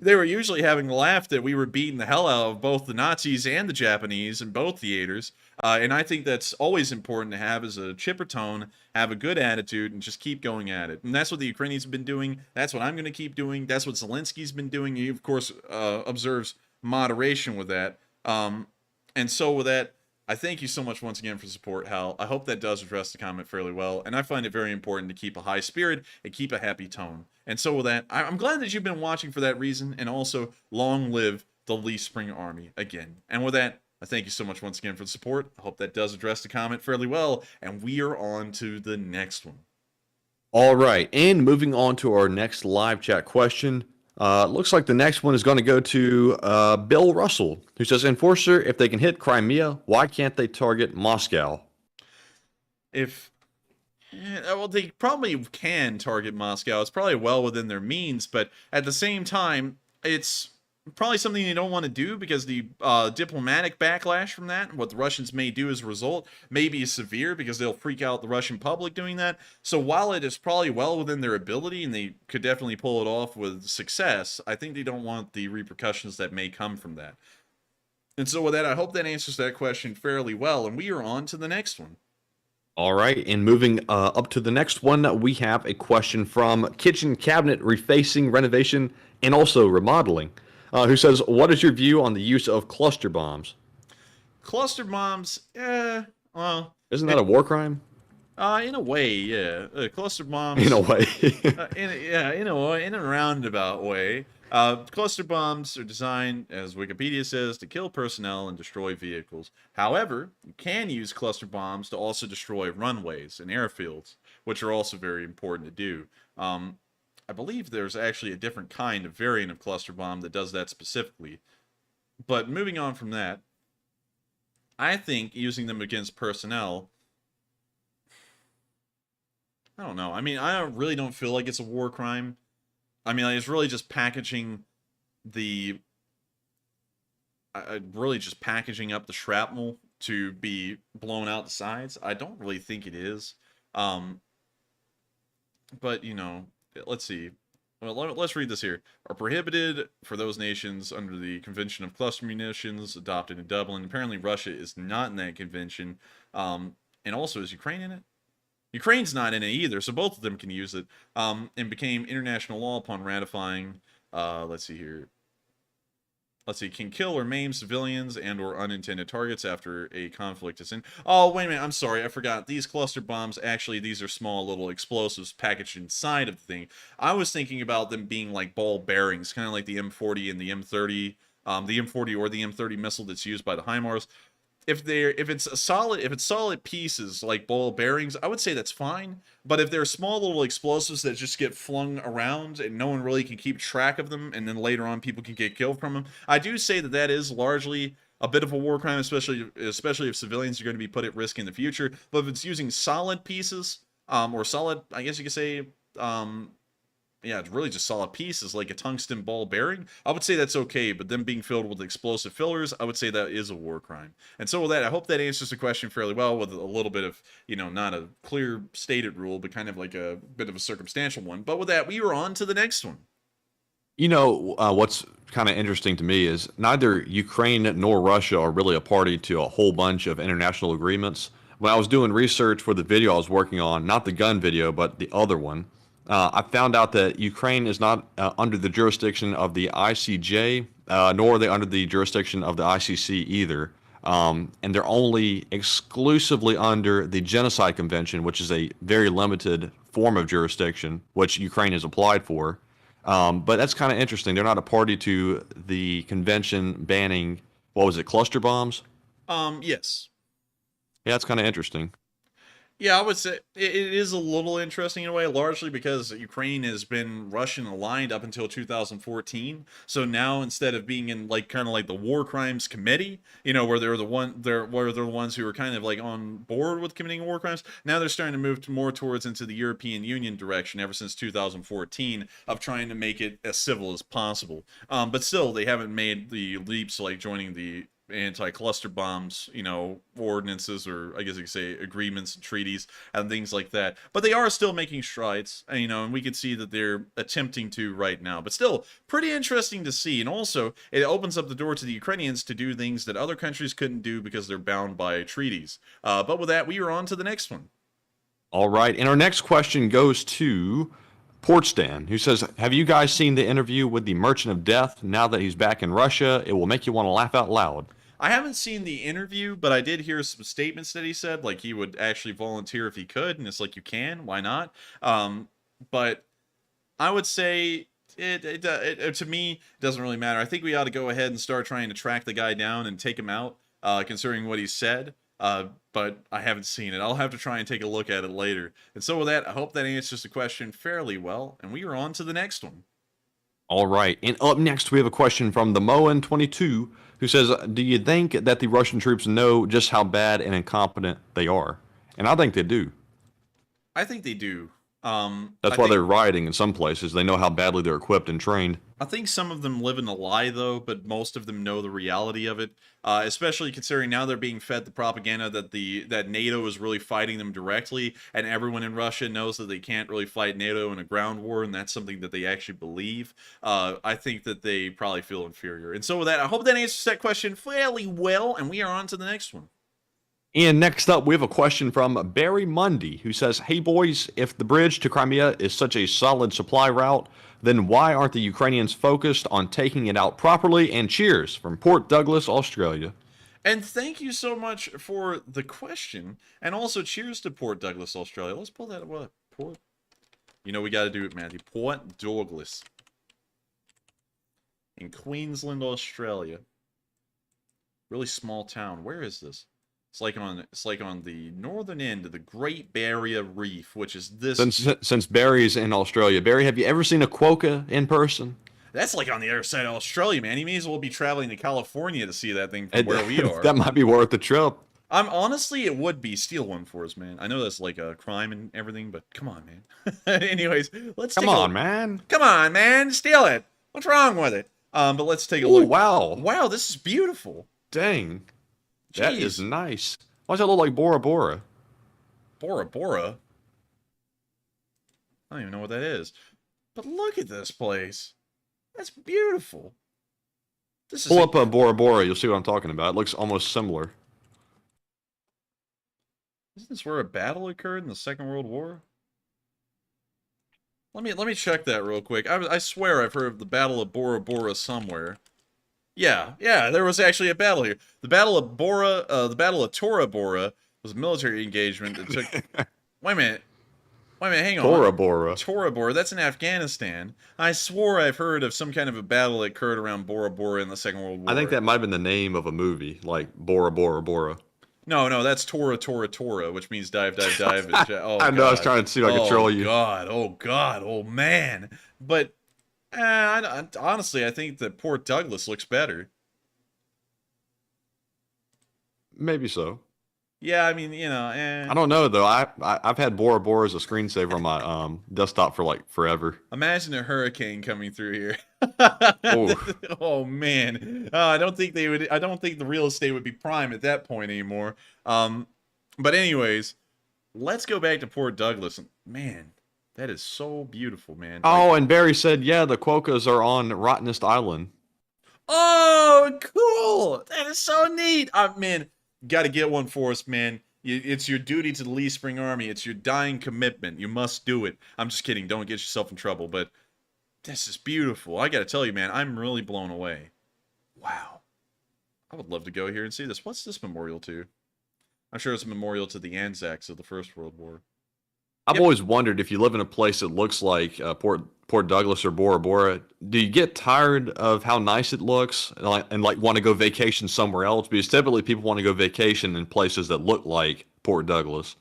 They were usually having a laugh that we were beating the hell out of both the Nazis and the Japanese in both theaters. And I think that's always important to have as a chipper tone, have a good attitude, and just keep going at it. And that's what the Ukrainians have been doing. That's what I'm going to keep doing. That's what Zelensky's been doing. He, of course, observes moderation with that. And so with that, I thank you so much once again for support, Hal. I hope that does address the comment fairly well, and I find it very important to keep a high spirit and keep a happy tone. And so with that, I'm glad that you've been watching for that reason, and also long live the Lee Spring Army again. And with that, I thank you so much once again for the support. I hope that does address the comment fairly well, and we are on to the next one. All right, and moving on to our next live chat question. Looks like the next one is going to go to Bill Russell, who says, Enforcer, if they can hit Crimea, why can't they target Moscow? Well, they probably can target Moscow. It's probably well within their means, but at the same time, it's probably something you don't want to do because the diplomatic backlash from that, what the Russians may do as a result, may be severe because they'll freak out the Russian public doing that. So while it is probably well within their ability and they could definitely pull it off with success, I think they don't want the repercussions that may come from that. And so with that, I hope that answers that question fairly well, and we are on to the next one. All right, and moving up to the next one, we have a question from Kitchen Cabinet Refacing, Renovation, and also Remodeling. Who says, what is your view on the use of cluster bombs? Cluster bombs, well... Isn't that a war crime? In a way, yeah. Cluster bombs... In a way. in a roundabout way. Cluster bombs are designed, as Wikipedia says, to kill personnel and destroy vehicles. However, you can use cluster bombs to also destroy runways and airfields, which are also very important to do. I believe there's actually a different kind of variant of cluster bomb that does that specifically. But moving on from that, I think using them against personnel, I don't know. I mean, I really don't feel like it's a war crime. I mean, like, it's really just packaging the really just packaging up the shrapnel to be blown out the sides. I don't really think it is. But, you know, let's see. Well, let's read this here. Are prohibited for those nations under the Convention of Cluster Munitions adopted in Dublin. Apparently Russia is not in that convention. And also, is Ukraine in it? Ukraine's not in it either, so both of them can use it. And became international law upon ratifying, let's see here. Let's see, can kill or maim civilians and or unintended targets after a conflict is in. Oh, wait a minute, I'm sorry, I forgot. These cluster bombs, actually, these are small little explosives packaged inside of the thing. I was thinking about them being like ball bearings, kind of like the M40 and the M30, the M40 or the M30 missile that's used by the HIMARS. If it's solid pieces like ball bearings, I would say that's fine. But if they're small little explosives that just get flung around and no one really can keep track of them, and then later on people can get killed from them, I do say that that is largely a bit of a war crime, especially if civilians are going to be put at risk in the future. But if it's using solid pieces, or solid, I guess you could say, yeah, it's really just solid pieces like a tungsten ball bearing, I would say that's okay, but them being filled with explosive fillers, I would say that is a war crime. And so with that, I hope that answers the question fairly well, with a little bit of, you know, not a clear stated rule, but kind of like a bit of a circumstantial one. But with that, we are on to the next one. You know, what's kind of interesting to me is neither Ukraine nor Russia are really a party to a whole bunch of international agreements. When I was doing research for the video I was working on, not the gun video, but the other one, I found out that Ukraine is not under the jurisdiction of the ICJ, nor are they under the jurisdiction of the ICC either. And they're only exclusively under the Genocide Convention, which is a very limited form of jurisdiction, which Ukraine has applied for. But that's kind of interesting. They're not a party to the convention banning, what was it, cluster bombs? Yes. Yeah, that's kind of interesting. Yeah, I would say it is a little interesting in a way, largely because Ukraine has been Russian aligned up until 2014. So now, instead of being in like kind of like the War Crimes Committee, you know, where they're the ones who are kind of like on board with committing war crimes, now they're starting to move more towards into the European Union direction ever since 2014 of trying to make it as civil as possible. But still, they haven't made the leaps like joining the anti-cluster bombs, you know, ordinances, or I guess you could say agreements and treaties and things like that. But they are still making strides, and, you know, and we can see that they're attempting to right now. But still, pretty interesting to see. And also, it opens up the door to the Ukrainians to do things that other countries couldn't do because they're bound by treaties. But with that, we are on to the next one. All right, and our next question goes to Portstan, who says, have you guys seen the interview with the Merchant of Death? Now that he's back in Russia, it will make you want to laugh out loud. I haven't seen the interview, but I did hear some statements that he said, like he would actually volunteer if he could, and it's like, you can, why not? But I would say it to me, it doesn't really matter. I think we ought to go ahead and start trying to track the guy down and take him out, considering what he said. But I haven't seen it. I'll have to try and take a look at it later. And so with that, I hope that answers the question fairly well, and we are on to the next one. All right, and up next we have a question from the Moen22, who says, do you think that the Russian troops know just how bad and incompetent they are? And I think they do. I think they do. That's why they're rioting in some places. They know how badly they're equipped and trained. I think some of them live in a lie, though, but most of them know the reality of it, especially considering now they're being fed the propaganda that NATO is really fighting them directly, and everyone in Russia knows that they can't really fight NATO in a ground war, and that's something that they actually believe. I think that they probably feel inferior. And so with that, I hope that answers that question fairly well, and we are on to the next one. And next up, we have a question from Barry Mundy, who says, hey boys, if the bridge to Crimea is such a solid supply route, then why aren't the Ukrainians focused on taking it out properly? And cheers from Port Douglas, Australia. And thank you so much for the question. And also cheers to Port Douglas, Australia. Let's pull that up. Port. You know we got to do it, Matthew. Port Douglas. In Queensland, Australia. Really small town. Where is this? It's like on the northern end of the Great Barrier Reef, which is this. Since Barry's in Australia, Barry, have you ever seen a quokka in person? That's like on the other side of Australia, man. You may as well be traveling to California to see that thing from where we are. That might be worth the trip. Honestly, it would be. Steal one for us, man. I know that's like a crime and everything, but come on, man. Anyways, let's come on, man. Come on, man. Steal it. What's wrong with it? But let's take a Ooh, look. wow. Wow, this is beautiful. Dang. That is Jeez. nice. Why does that look like Bora Bora? Bora Bora? I don't even know what that is. But look at this place. That's beautiful. This is Pull up Bora Bora, you'll see what I'm talking about. It looks almost similar. Isn't this where a battle occurred in the Second World War? Let me check that real quick. I swear I've heard of the Battle of Bora Bora somewhere. Yeah, there was actually a battle here. The Battle of Tora Bora was a military engagement that took... Wait a minute, hang on. Tora Bora. Tora Bora, that's in Afghanistan. I swore I've heard of some kind of a battle that occurred around Bora Bora in the Second World War. I think that might have been the name of a movie, like Bora Bora Bora. No, that's Tora, which means dive. Oh, I know, I was trying to see if I could troll you. Oh, God, oh, man. But, honestly, I think that Port Douglas looks better. Maybe so. Yeah, I mean, I don't know, though. I've had Bora Bora as a screensaver on my desktop for, like, forever. Imagine a hurricane coming through here. Oh. Oh man, I don't think the real estate would be prime at that point anymore. But anyways, let's go back to Port Douglas. Man, that is so beautiful, man. Oh, and Barry said, yeah, the Quokkas are on Rottenest Island. Oh, cool! That is so neat. Man, got to get one for us, man. It's your duty to the Lee Spring Army. It's your dying commitment. You must do it. I'm just kidding. Don't get yourself in trouble, but this is beautiful. I got to tell you, man, I'm really blown away. Wow. I would love to go here and see this. What's this memorial to? I'm sure it's a memorial to the Anzacs of the First World War. I've always wondered, if you live in a place that looks like Port Douglas or Bora Bora, do you get tired of how nice it looks and want to go vacation somewhere else? Because typically people want to go vacation in places that look like Port Douglas.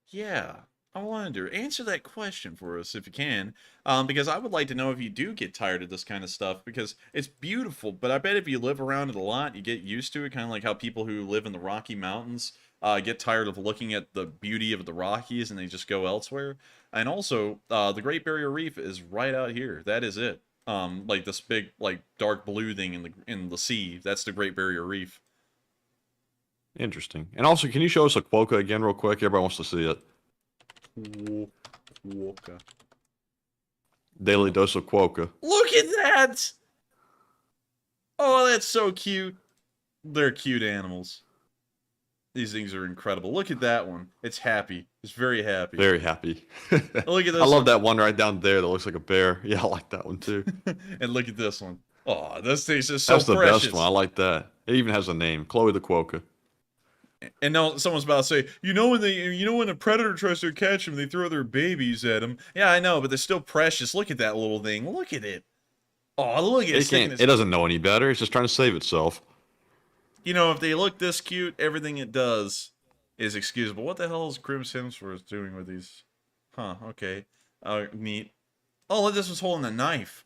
Yeah, I wonder. Answer that question for us if you can, because I would like to know if you do get tired of this kind of stuff, because it's beautiful, but I bet if you live around it a lot, you get used to it, kind of like how people who live in the Rocky Mountains get tired of looking at the beauty of the Rockies and they just go elsewhere. And also, the Great Barrier Reef is right out here. That is it. Like this big, like dark blue thing in the sea. That's the Great Barrier Reef. Interesting. And also, can you show us a Quokka again real quick? Everybody wants to see it. Quokka. Daily dose of Quokka. Look at that! Oh, that's so cute. They're cute animals. These things are incredible. Look at that one. It's happy. It's very happy. Very happy. Look at this I love that one right down there that looks like a bear. Yeah, I like that one too. And look at this one. Oh, this thing's just so That's the precious. best one. I like that. It even has a name. Chloe the Quokka. And now someone's about to say, when a predator tries to catch him, they throw their babies at him. Yeah, I know, but they're still precious. Look at that little thing. Look at it. Oh, look at it. It doesn't know any better. It's just trying to save itself. You know, if they look this cute, everything it does is excusable. What the hell is Chris Hemsworth doing with these? Huh, okay. Neat. Oh, look, this was holding a knife.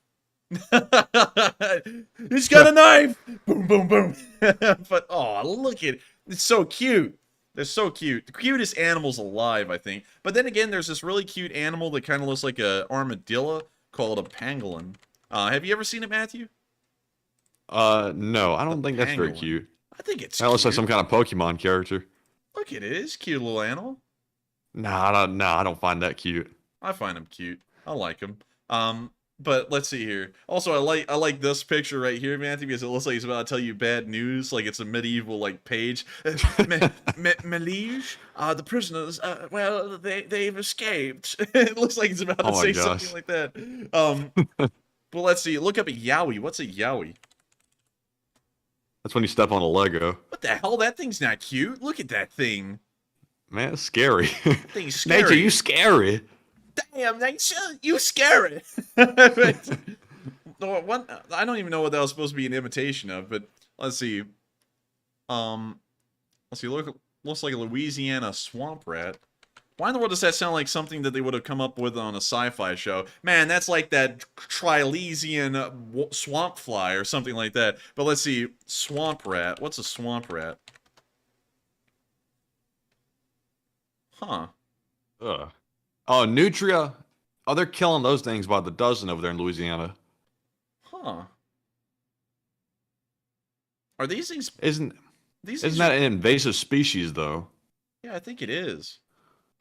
He's got a knife! Boom, boom, boom. But, oh, look at it. It's so cute. They're so cute. The cutest animals alive, I think. But then again, there's this really cute animal that kind of looks like an armadillo called a pangolin. Have you ever seen it, Matthew? No, I don't think that's very cute. I think it's That looks like some kind of Pokemon character. Look, it is cute little animal. Nah, I don't find that cute. I find him cute. I like him. But let's see here. Also, I like this picture right here, Matthew, because it looks like he's about to tell you bad news. Like it's a medieval page. Melige, the prisoners. Well, they've escaped. It looks like he's about to say something like that. But let's see. Look up a yowie. What's a yowie? That's when you step on a Lego. What the hell? That thing's not cute. Look at that thing. Man, it's scary. That thing's scary. Nature, you scary. Damn, nature, you scary. I don't even know what that was supposed to be an imitation of, but let's see. Looks like a Louisiana swamp rat. Why in the world does that sound like something that they would have come up with on a sci-fi show? Man, that's like that Trilesian swamp fly or something like that. But let's see. Swamp rat. What's a swamp rat? Huh. Ugh. Oh, nutria. Oh, they're killing those things by the dozen over there in Louisiana. Huh. Are these things? Isn't These isn't things that an invasive species though? Yeah, I think it is.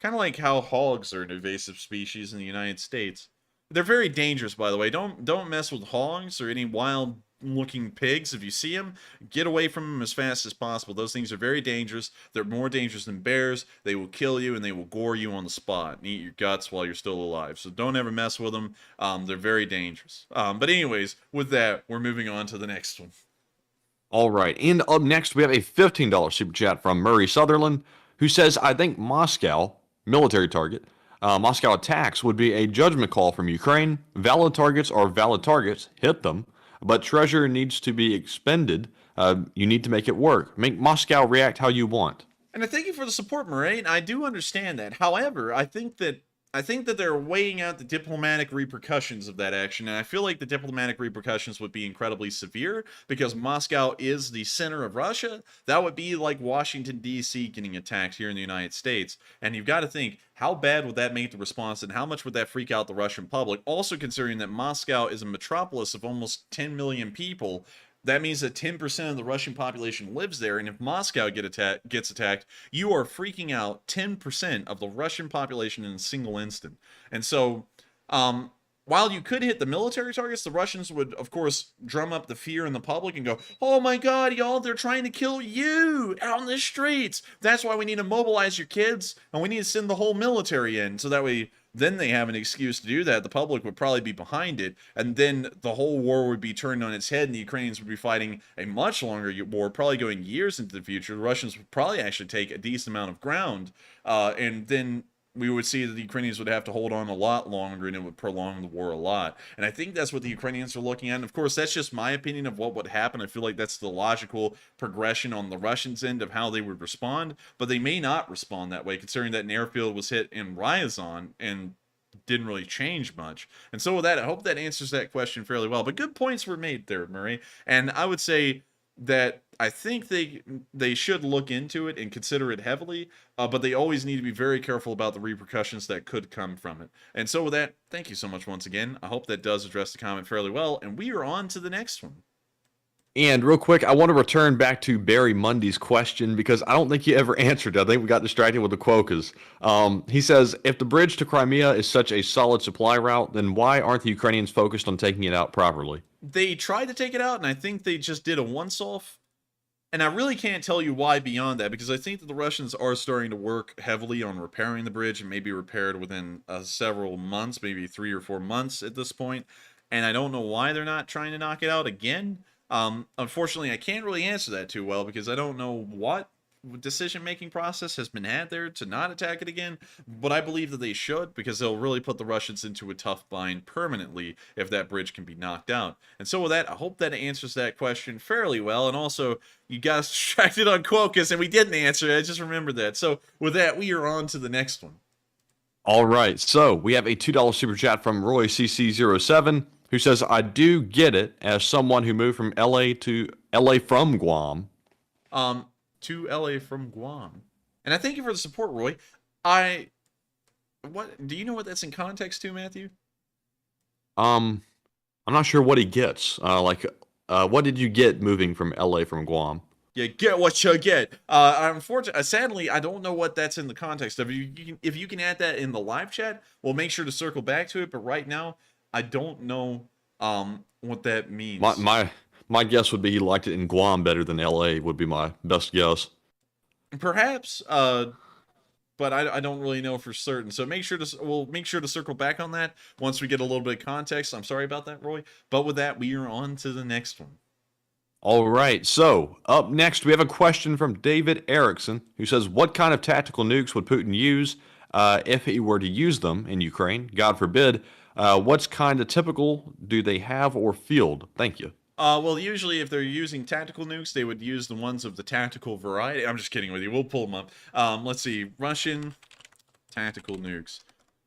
Kind of like how hogs are an invasive species in the United States. They're very dangerous, by the way. Don't mess with hogs or any wild-looking pigs. If you see them, get away from them as fast as possible. Those things are very dangerous. They're more dangerous than bears. They will kill you and they will gore you on the spot and eat your guts while you're still alive. So don't ever mess with them. They're very dangerous. But anyways, with that, we're moving on to the next one. All right, and up next we have a $15 super chat from Murray Sutherland, who says, "I think Moscow military target." Moscow attacks would be a judgment call from Ukraine. Valid targets are valid targets. Hit them. But treasure needs to be expended. You need to make it work. Make Moscow react how you want. And I thank you for the support, Murray. And I do understand that. However, I think that they're weighing out the diplomatic repercussions of that action, and I feel like the diplomatic repercussions would be incredibly severe because Moscow is the center of Russia. That would be like Washington, D.C. getting attacked here in the United States. And you've got to think, how bad would that make the response, and how much would that freak out the Russian public? Also considering that Moscow is a metropolis of almost 10 million people, that means that 10% of the Russian population lives there, and if Moscow gets attacked, you are freaking out 10% of the Russian population in a single instant. And so, while you could hit the military targets, the Russians would, of course, drum up the fear in the public and go, "Oh my God, y'all, they're trying to kill you out in the streets. That's why we need to mobilize your kids, and we need to send the whole military in." So that way, then they have an excuse to do that. The public would probably be behind it, and then the whole war would be turned on its head, and the Ukrainians would be fighting a much longer war, probably going years into the future. The Russians would probably actually take a decent amount of ground, and then we would see that the Ukrainians would have to hold on a lot longer, and it would prolong the war a lot. And I think that's what the Ukrainians are looking at. And of course, that's just my opinion of what would happen. I feel like that's the logical progression on the Russians' end of how they would respond. But they may not respond that way, considering that an airfield was hit in Ryazan and didn't really change much. And so with that, I hope that answers that question fairly well. But good points were made there, Murray. And I would say that I think they should look into it and consider it heavily, but they always need to be very careful about the repercussions that could come from it. And so with that, thank you so much once again. I hope that does address the comment fairly well, and we are on to the next one. And real quick, I want to return back to Barry Mundy's question because I don't think he ever answered it. I think we got distracted with the quokkas. He says, if the bridge to Crimea is such a solid supply route, then why aren't the Ukrainians focused on taking it out properly? They tried to take it out, and I think they just did a once-off. And I really can't tell you why beyond that, because I think that the Russians are starting to work heavily on repairing the bridge, and maybe repaired within several months, maybe 3 or 4 months at this point. And I don't know why they're not trying to knock it out again. Unfortunately, I can't really answer that too well because I don't know what decision-making process has been had there to not attack it again, but I believe that they should because they'll really put the Russians into a tough bind permanently if that bridge can be knocked out. And so with that, I hope that answers that question fairly well. And also, you got us distracted on Quokkas and we didn't answer it. I just remembered that. So with that, we are on to the next one. All right, so we have a $2 super chat from Roy CC07 who says, I do get it as someone who moved from LA from Guam. To LA from Guam. And I thank you for the support, Roy. What do you know what that's in context to, Matthew? I'm not sure what he gets. What did you get moving from LA from Guam? You get what you get. Unfortunately, sadly, I don't know what that's in the context of. If you can add that in the live chat, we'll make sure to circle back to it. But right now, I don't know what that means. My guess would be he liked it in Guam better than LA would be my best guess. Perhaps, but I don't really know for certain. So we'll make sure to circle back on that once we get a little bit of context. I'm sorry about that, Roy. But with that, we are on to the next one. All right, so up next we have a question from David Erickson who says, what kind of tactical nukes would Putin use if he were to use them in Ukraine? God forbid. What's kind of typical do they have or field? Thank you. Well, usually if they're using tactical nukes, they would use the ones of the tactical variety. I'm just kidding with you. We'll pull them up. Let's see. Russian tactical nukes.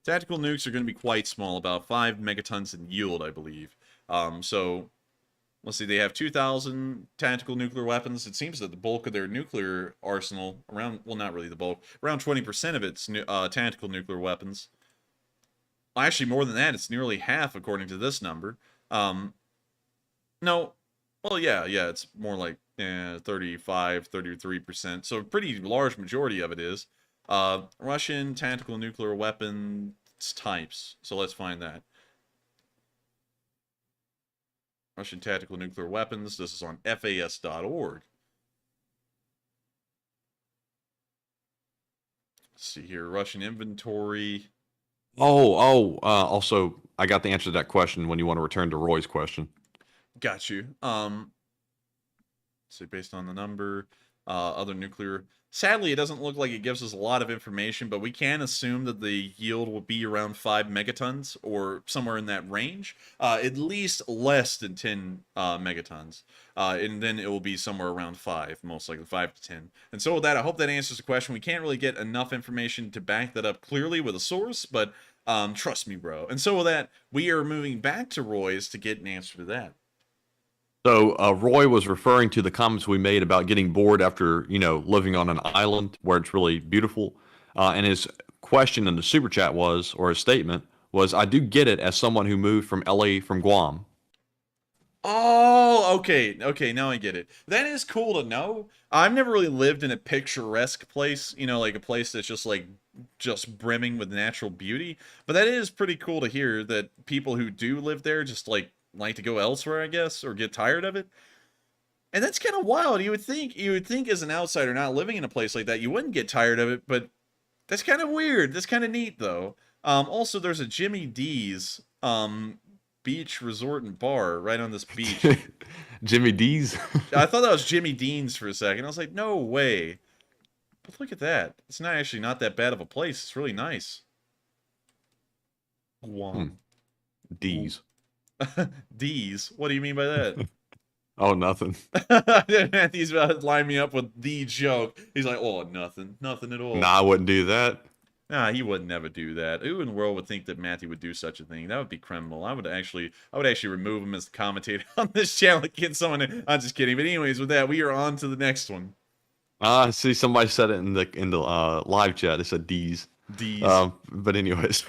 Tactical nukes are going to be quite small, about 5 megatons in yield, I believe. So, let's see. They have 2,000 tactical nuclear weapons. It seems that the bulk of their nuclear arsenal, well, not really the bulk, around 20% of it's tactical nuclear weapons. Actually, more than that. It's nearly half, according to this number. No, Well, yeah, it's more like 35, 33%. So a pretty large majority of it is. Russian tactical nuclear weapons types. So let's find that. Russian tactical nuclear weapons. This is on FAS.org. Let's see here. Russian inventory. Also, I got the answer to that question when you want to return to Roy's question. Got you. So based on the number, other nuclear. Sadly, it doesn't look like it gives us a lot of information, but we can assume that the yield will be around 5 megatons or somewhere in that range. At least less than 10 megatons. And then it will be somewhere around 5, most likely 5 to 10. And so with that, I hope that answers the question. We can't really get enough information to back that up clearly with a source, but trust me, bro. And so with that, we are moving back to Roy's to get an answer to that. So Roy was referring to the comments we made about getting bored after, living on an island where it's really beautiful. And his question in the super chat was, or his statement was, I do get it as someone who moved from LA from Guam. Oh, okay, now I get it. That is cool to know. I've never really lived in a picturesque place, like a place that's just brimming with natural beauty. But that is pretty cool to hear that people who do live there just like to go elsewhere, I guess, or get tired of it. And that's kind of wild. You would think as an outsider not living in a place like that, you wouldn't get tired of it, but that's kind of weird. That's kind of neat though. Also there's a Jimmy D's beach resort and bar right on this beach. Jimmy D's? I thought that was Jimmy Dean's for a second. I was like, no way. But look at that. It's not that bad of a place. It's really nice. Guam. D's. D's? What do you mean by that? Oh, nothing. Matthew's about to line me up with the joke. He's like, oh, nothing at all. Nah, I wouldn't do that. Nah, he would never do that. Who in the world would think that Matthew would do such a thing? That would be criminal. I would actually remove him as the commentator on this channel. Get someone. I'm just kidding. But anyways, with that, we are on to the next one. I see somebody said it in the live chat. They said D's. D's. But anyways,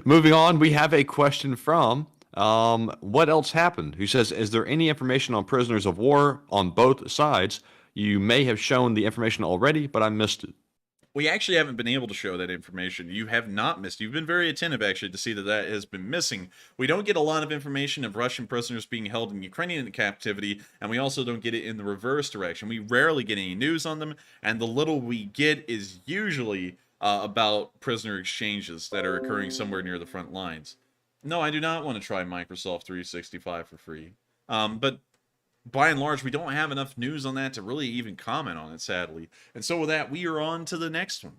moving on, we have a question from what else happened? Who says, is there any information on prisoners of war on both sides? You may have shown the information already, but I missed it. We actually haven't been able to show that information. You have not missed. You've been very attentive, actually, to see that has been missing. We don't get a lot of information of Russian prisoners being held in Ukrainian captivity, and we also don't get it in the reverse direction. We rarely get any news on them, and the little we get is usually about prisoner exchanges that are occurring somewhere near the front lines. No, I do not want to try Microsoft 365 for free. But by and large, we don't have enough news on that to really even comment on it, sadly. And so with that, we are on to the next one.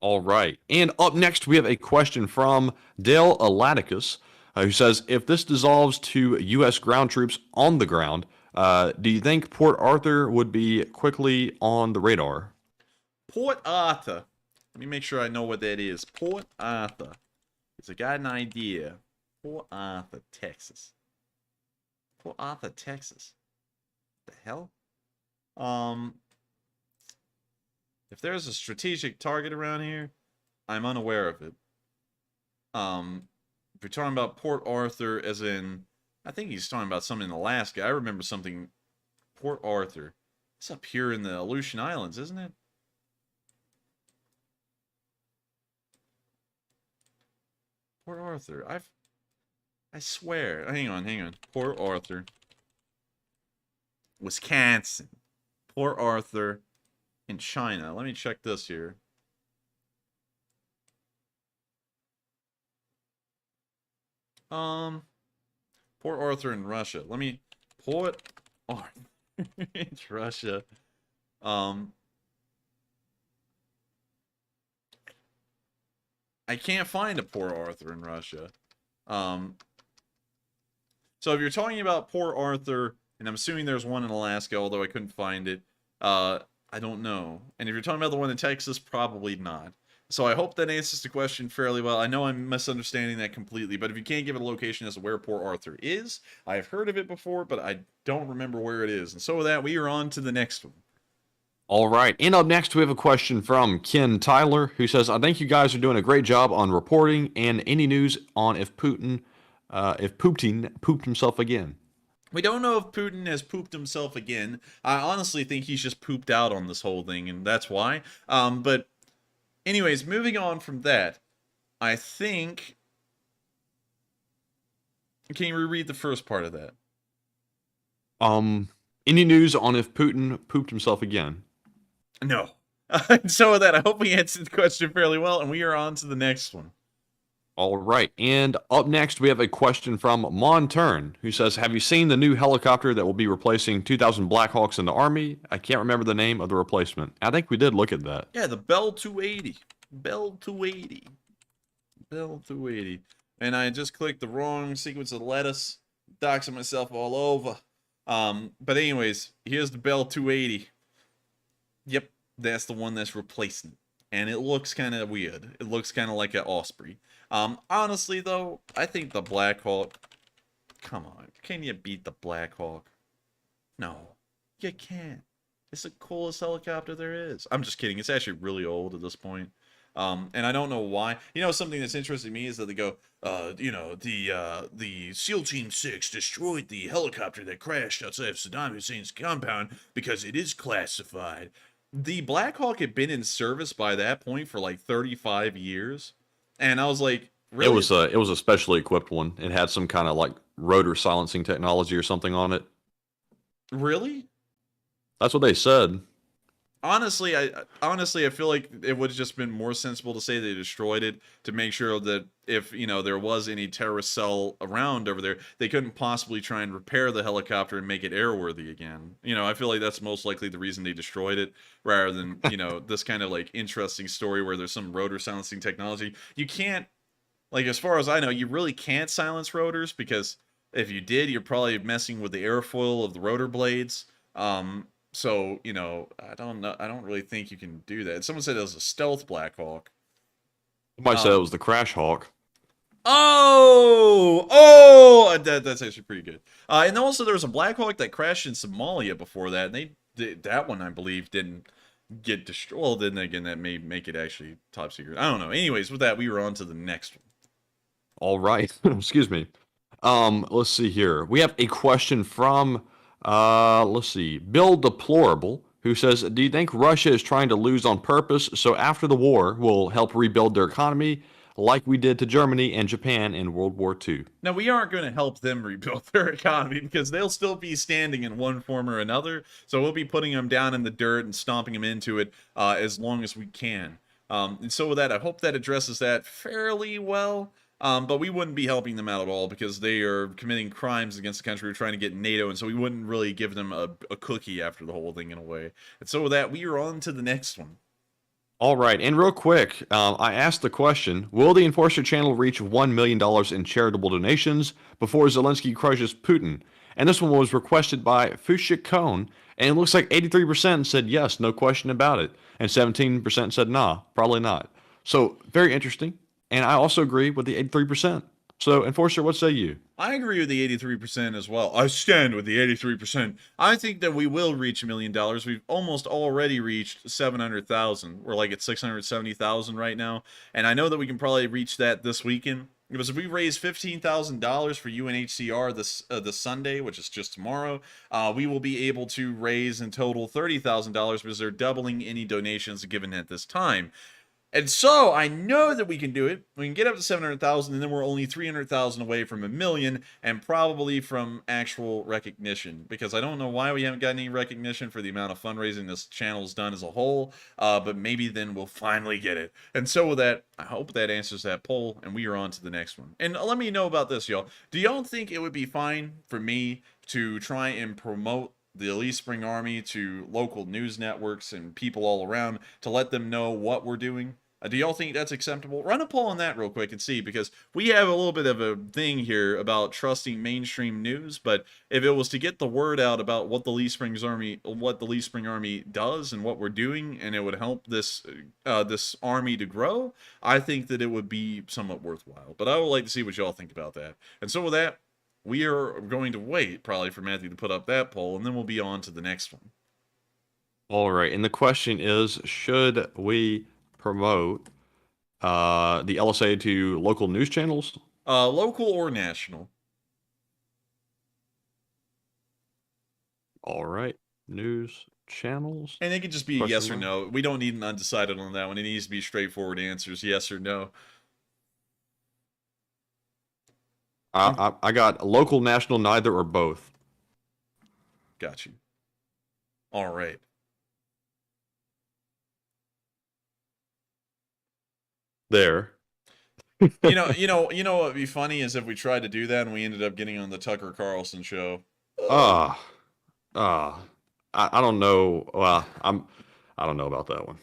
All right. And up next, we have a question from Dale Alaticus, who says, if this dissolves to U.S. ground troops on the ground, do you think Port Arthur would be quickly on the radar? Port Arthur. Let me make sure I know what that is. Port Arthur. It's a got an idea. Port Arthur, Texas. Port Arthur, Texas. What the hell? If there's a strategic target around here, I'm unaware of it. If you're talking about Port Arthur as in, I think he's talking about something in Alaska. I remember something, Port Arthur. It's up here in the Aleutian Islands, isn't it? Port Arthur. I swear. Hang on. Port Arthur. Wisconsin. Port Arthur in China. Let me check this here. Port Arthur in Russia. Port Arthur. It's Russia. I can't find a Port Arthur in Russia. So if you're talking about Port Arthur, and I'm assuming there's one in Alaska, although I couldn't find it, I don't know. And if you're talking about the one in Texas, probably not. So I hope that answers the question fairly well. I know I'm misunderstanding that completely, but if you can't give it a location as to where Port Arthur is, I've heard of it before, but I don't remember where it is. And so with that, we are on to the next one. All right. And up next, we have a question from Ken Tyler, who says, I think you guys are doing a great job on reporting and any news on if Putin pooped himself again. We don't know if Putin has pooped himself again. I honestly think he's just pooped out on this whole thing, and that's why. But anyways, moving on from that, I think... Can you reread the first part of that? Any news on if Putin pooped himself again? No. So with that, I hope we answered the question fairly well, and we are on to the next one. All right, and up next we have a question from Montern, who says, have you seen the new helicopter that will be replacing 2,000 Blackhawks in the Army? I can't remember the name of the replacement. I think we did look at that. Yeah, the Bell 280. Bell 280. Bell 280. And I just clicked the wrong sequence of lettuce, doxing myself all over. But anyways, here's the Bell 280. Yep, that's the one that's replacing. And it looks kind of weird. It looks kind of like an Osprey. Honestly, though, I think the Black Hawk... Come on, can you beat the Black Hawk? No, you can't. It's the coolest helicopter there is. I'm just kidding. It's actually really old at this point. And I don't know why. You know, something that's interesting to me is that they go, you know, the SEAL Team 6 destroyed the helicopter that crashed outside of Saddam Hussein's compound because it is classified. The Black Hawk had been in service by that point for like 35 years. And I was like, really? It was a specially equipped one. It had some kind of like rotor silencing technology or something on it. Really? That's what they said. Honestly, I feel like it would have just been more sensible to say they destroyed it to make sure that if, you know, there was any terrorist cell around over there, they couldn't possibly try and repair the helicopter and make it airworthy again. You know, I feel like that's most likely the reason they destroyed it, rather than, you know, this kind of like interesting story where there's some rotor silencing technology. You can't, like, as far as I know, you really can't silence rotors, because if you did, you're probably messing with the airfoil of the rotor blades. So, you know, I don't know. I don't really think you can do that. Someone said it was a stealth Black Hawk. Somebody said it was the Crash Hawk. That's actually pretty good. And also there was a Black Hawk that crashed in Somalia before that, and that one, I believe, didn't get destroyed. Well, then again, that may make it actually top secret. I don't know. Anyways, with that, we were on to the next one. All right. Excuse me. Let's see here. We have a question from, let's see, Bill Deplorable, who says, do you think Russia is trying to lose on purpose so after the war will help rebuild their economy like we did to Germany and Japan in World War II? Now, we aren't going to help them rebuild their economy, because they'll still be standing in one form or another. So we'll be putting them down in the dirt and stomping them into it as long as we can. And so with that, I hope that addresses that fairly well. But we wouldn't be helping them out at all, because they are committing crimes against the country. We're trying to get NATO, and so we wouldn't really give them a cookie after the whole thing in a way. And so with that, we are on to the next one. All right, and real quick, I asked the question, will the Enforcer channel reach $1 million in charitable donations before Zelensky crushes Putin? And this one was requested by Fushik Kone, and it looks like 83% said yes, no question about it, and 17% said nah, probably not. So, very interesting. And I also agree with the 83%. So, Enforcer, what say you? I agree with the 83% as well. I stand with the 83%. I think that we will reach $1 million. We've almost already reached 700,000. We're like at 670,000 right now. And I know that we can probably reach that this weekend. Because if we raise $15,000 for UNHCR this Sunday, which is just tomorrow, we will be able to raise in total $30,000, because they're doubling any donations given at this time. And so I know that we can do it. We can get up to 700,000, and then we're only 300,000 away from $1 million, and probably from actual recognition, because I don't know why we haven't gotten any recognition for the amount of fundraising this channel's done as a whole, but maybe then we'll finally get it. And so with that, I hope that answers that poll, and we are on to the next one. And let me know about this, y'all. Do y'all think it would be fine for me to try and promote the Elite Spring Army to local news networks and people all around to let them know what we're doing? Do y'all think that's acceptable? Run a poll on that real quick and see, because we have a little bit of a thing here about trusting mainstream news, but if it was to get the word out about what the Elite Spring Army does and what we're doing, and it would help this this army to grow, I think that it would be somewhat worthwhile. But I would like to see what y'all think about that. And so with that, we are going to wait probably for Matthew to put up that poll, and then we'll be on to the next one. All right, and the question is, should we promote the LSA to local news channels? Local or national? All right. News channels. And it could just be a Question yes or mark? no. We don't need an undecided on that one. It needs to be straightforward answers, yes or no. I got local, national, neither, or both. Got you. All right. There. You know what would be funny is if we tried to do that and we ended up getting on the Tucker Carlson show. I don't know. Well, I don't know about that one.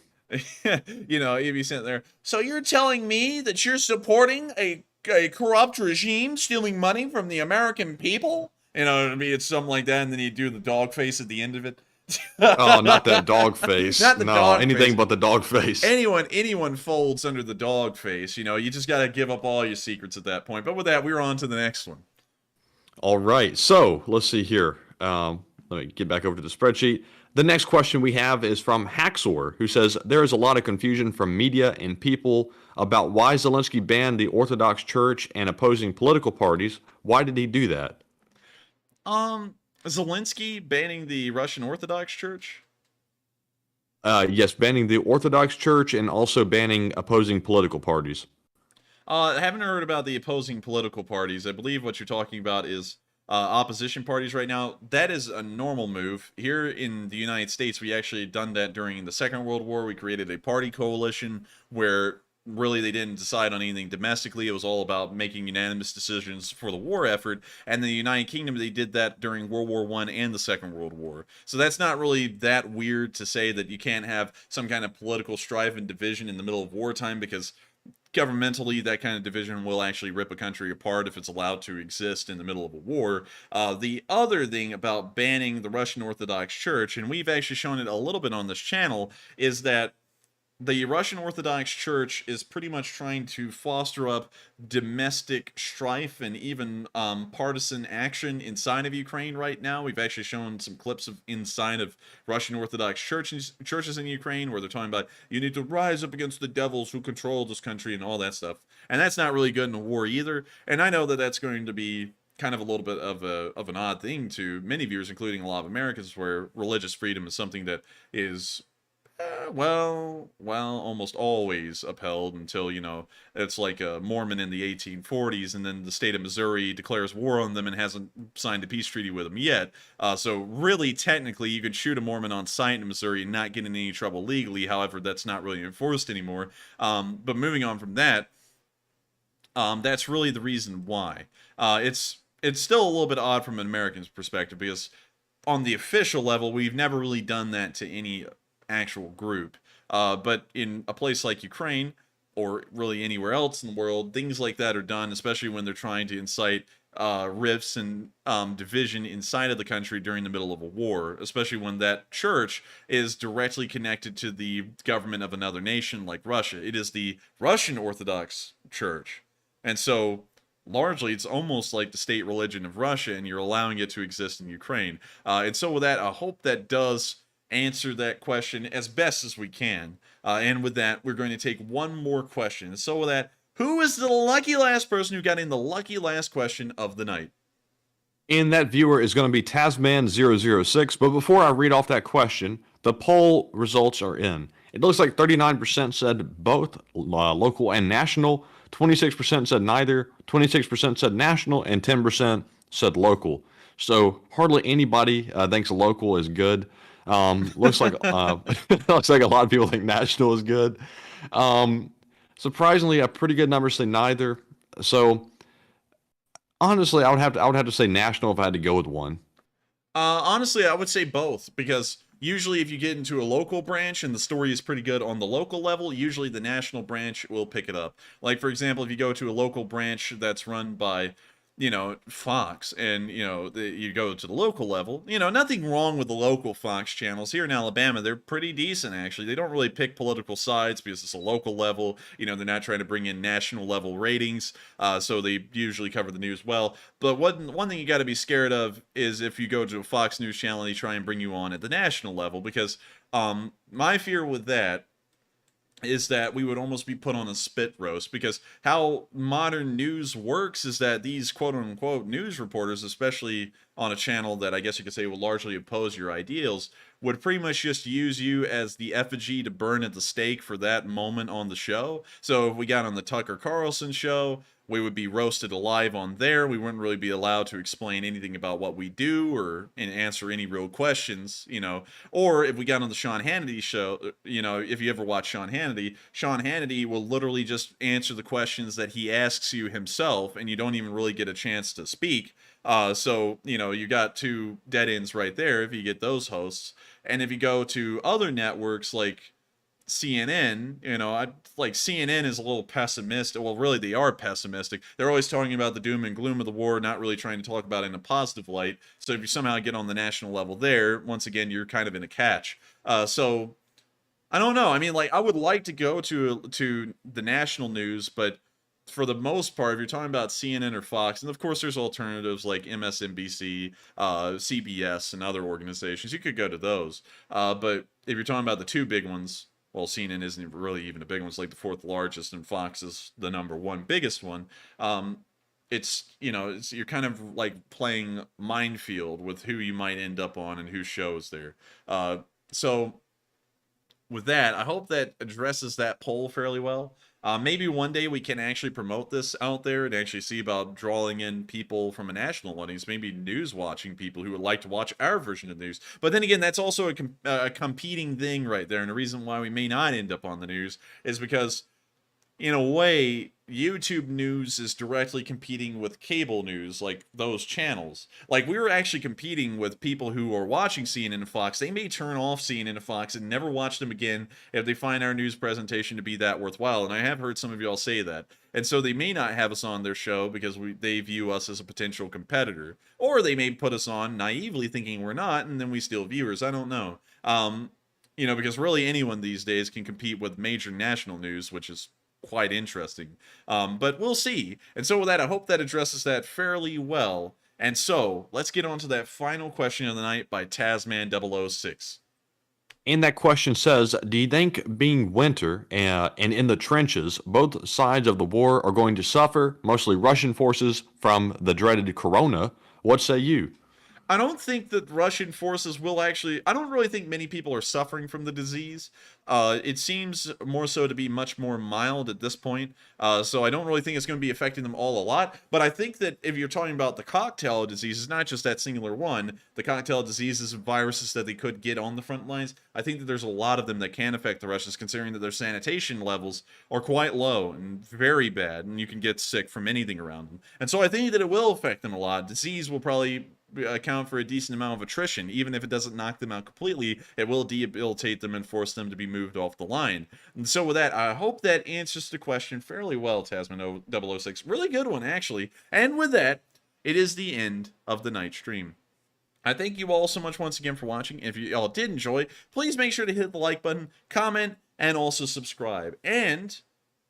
You'd be sitting there. So you're telling me that you're supporting a corrupt regime stealing money from the American people? It's something like that, and then you do the dog face at the end of it. Oh, not that dog face. Not the no, dog anything face. but the dog face. Anyone folds under the dog face. You just got to give up all your secrets at that point. But with that, we're on to the next one. All right. So let's see here. Let me get back over to the spreadsheet. The next question we have is from Haxor, who says there is a lot of confusion from media and people about why Zelensky banned the Orthodox Church and opposing political parties. Why did he do that? Zelensky banning the Russian Orthodox Church? Yes, banning the Orthodox Church and also banning opposing political parties. I haven't heard about the opposing political parties. I believe what you're talking about is opposition parties right now. That is a normal move. Here in the United States, we actually done that during the Second World War. We created a party coalition where really they didn't decide on anything domestically. It was all about making unanimous decisions for the war effort. And the United Kingdom, they did that during World War I and the Second World War. So that's not really that weird to say that you can't have some kind of political strife and division in the middle of wartime, because governmentally, that kind of division will actually rip a country apart if it's allowed to exist in the middle of a war. The other thing about banning the Russian Orthodox Church, and we've actually shown it a little bit on this channel, is that the Russian Orthodox Church is pretty much trying to foster up domestic strife and even partisan action inside of Ukraine right now. We've actually shown some clips of inside of Russian Orthodox churches in Ukraine where they're talking about you need to rise up against the devils who control this country and all that stuff. And that's not really good in a war either. And I know that that's going to be kind of a little bit of an odd thing to many viewers, including a lot of Americans, where religious freedom is something that is almost always upheld until, it's like a Mormon in the 1840s, and then the state of Missouri declares war on them and hasn't signed a peace treaty with them yet. So really, technically, you could shoot a Mormon on sight in Missouri and not get in any trouble legally. However, that's not really enforced anymore. But moving on from that, that's really the reason why. It's still a little bit odd from an American's perspective, because on the official level, we've never really done that to any actual group. But in a place like Ukraine, or really anywhere else in the world, things like that are done, especially when they're trying to incite rifts and division inside of the country during the middle of a war, especially when that church is directly connected to the government of another nation like Russia. It is the Russian Orthodox Church. And so largely, it's almost like the state religion of Russia, and you're allowing it to exist in Ukraine. And so with that, I hope that does answer that question as best as we can. And with that, we're going to take one more question. And so with that, who is the lucky last person who got in the lucky last question of the night? And that viewer is going to be Tasman006. But before I read off that question, the poll results are in. It looks like 39% said both local and national, 26% said neither, 26% said national, and 10% said local. So hardly anybody thinks local is good. Looks like looks like a lot of people think national is good. Surprisingly, a pretty good number say neither. So honestly, I would have to say national if I had to go with one. Honestly, I would say both, because usually if you get into a local branch and the story is pretty good on the local level, usually the national branch will pick it up. Like, for example, if you go to a local branch that's run by, Fox, and, you go to the local level, nothing wrong with the local Fox channels. Here in Alabama, they're pretty decent, actually. They don't really pick political sides because it's a local level. They're not trying to bring in national level ratings, so they usually cover the news well. But one thing you got to be scared of is if you go to a Fox News channel and they try and bring you on at the national level, because my fear with that is that we would almost be put on a spit roast, because how modern news works is that these quote-unquote news reporters, especially on a channel that I guess you could say will largely oppose your ideals would pretty much just use you as the effigy to burn at the stake for that moment on the show. So if we got on the Tucker Carlson show, we would be roasted alive on there. We wouldn't really be allowed to explain anything about what we do or and answer any real questions, you know. Or if we got on the Sean Hannity show, you know, if you ever watch Sean Hannity will literally just answer the questions that he asks you himself, and you don't even really get a chance to speak. So, you know, you got two dead ends right there if you get those hosts. And if you go to other networks like CNN, you know, like CNN is a little pessimistic. Well, really, they are pessimistic. They're always talking about the doom and gloom of the war, not really trying to talk about it in a positive light. So if you somehow get on the national level there, once again, you're kind of in a catch. So I don't know. I mean, like, I would like to go to the national news, but for the most part, if you're talking about CNN or Fox, and of course there's alternatives like MSNBC, CBS, and other organizations, you could go to those. But if you're talking about the two big ones, well, CNN isn't really even a big one. It's like the fourth largest, and Fox is the number one biggest one. It's, you know, you're kind of like playing minefield with who you might end up on and who shows there. So with that, I hope that addresses that poll fairly well. Maybe one day we can actually promote this out there and actually see about drawing in people from a national audience, maybe news-watching people who would like to watch our version of the news. But then again, that's also a competing thing right there. And the reason why we may not end up on the news is because, in a way, YouTube news is directly competing with cable news, like those channels. Like, we were actually competing with people who are watching CNN and Fox. They may turn off CNN and Fox and never watch them again if they find our news presentation to be that worthwhile. And I have heard some of y'all say that. And so they may not have us on their show because they view us as a potential competitor. Or they may put us on naively thinking we're not, and then we steal viewers. I don't know. You know, because really anyone these days can compete with major national news, which is quite interesting. But we'll see. And so with that, I hope that addresses that fairly well. And so let's get on to that final question of the night by Tasman006. And that question says, do you think being winter and in the trenches, both sides of the war are going to suffer, mostly Russian forces, from the dreaded corona? What say you? I don't think that Russian forces will actually... I don't really think many people are suffering from the disease. It seems more so to be much more mild at this point. So I don't really think it's going to be affecting them all a lot. But I think that if you're talking about the cocktail disease, it's not just that singular one. The cocktail diseases and viruses that they could get on the front lines. I think that there's a lot of them that can affect the Russians, considering that their sanitation levels are quite low and very bad. And you can get sick from anything around them. And so I think that it will affect them a lot. Disease will probably account for a decent amount of attrition. Even if it doesn't knock them out completely, it will debilitate them and force them to be moved off the line. And so with that, I hope that answers the question fairly well, Tasman006. Really good one, actually. And with that, it is the end of the night stream. I thank you all so much once again for watching. If you all did enjoy, please make sure to hit the like button, comment, and also subscribe. And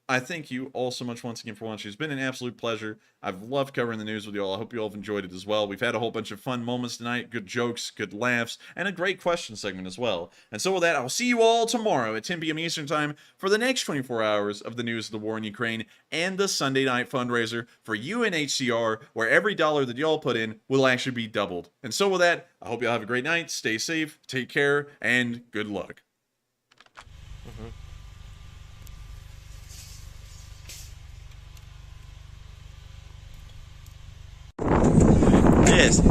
I thank you all so much once again for watching. It's been an absolute pleasure. I've loved covering the news with you all. I hope you all have enjoyed it as well. We've had a whole bunch of fun moments tonight, good jokes, good laughs, and a great question segment as well. And so with that, I'll see you all tomorrow at 10 p.m. Eastern Time for the next 24 hours of the news of the war in Ukraine and the Sunday night fundraiser for UNHCR, where every dollar that y'all put in will actually be doubled. And so with that, I hope y'all have a great night, stay safe, take care, and good luck. Есть.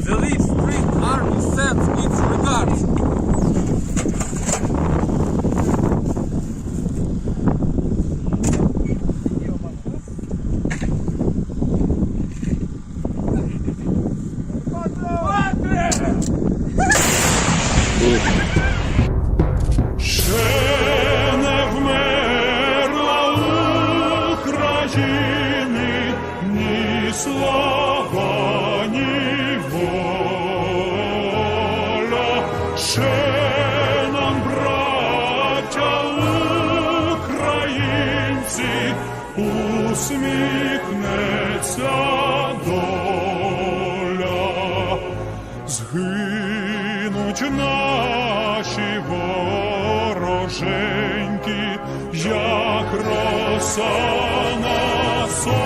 The Leaf Street Army sends its regards. Ще не вмерла України, ні слава, ні воля. Ще нам, браття українці, усміхнеться доля. Згинуть наші вороженьки, як роса на сонці.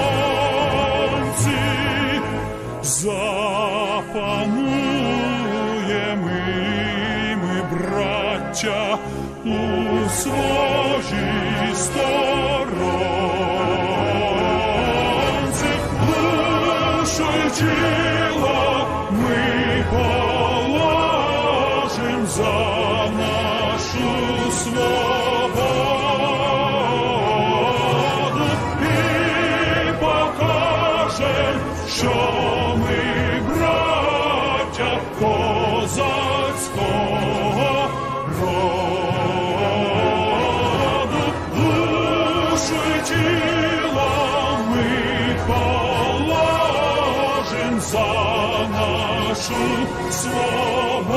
браття у своїй сторонці. Душу тіло ми положим за нашу свободу і покажем, що ми браття козацького роду. Душу і тіло ми положим за нашу свободу.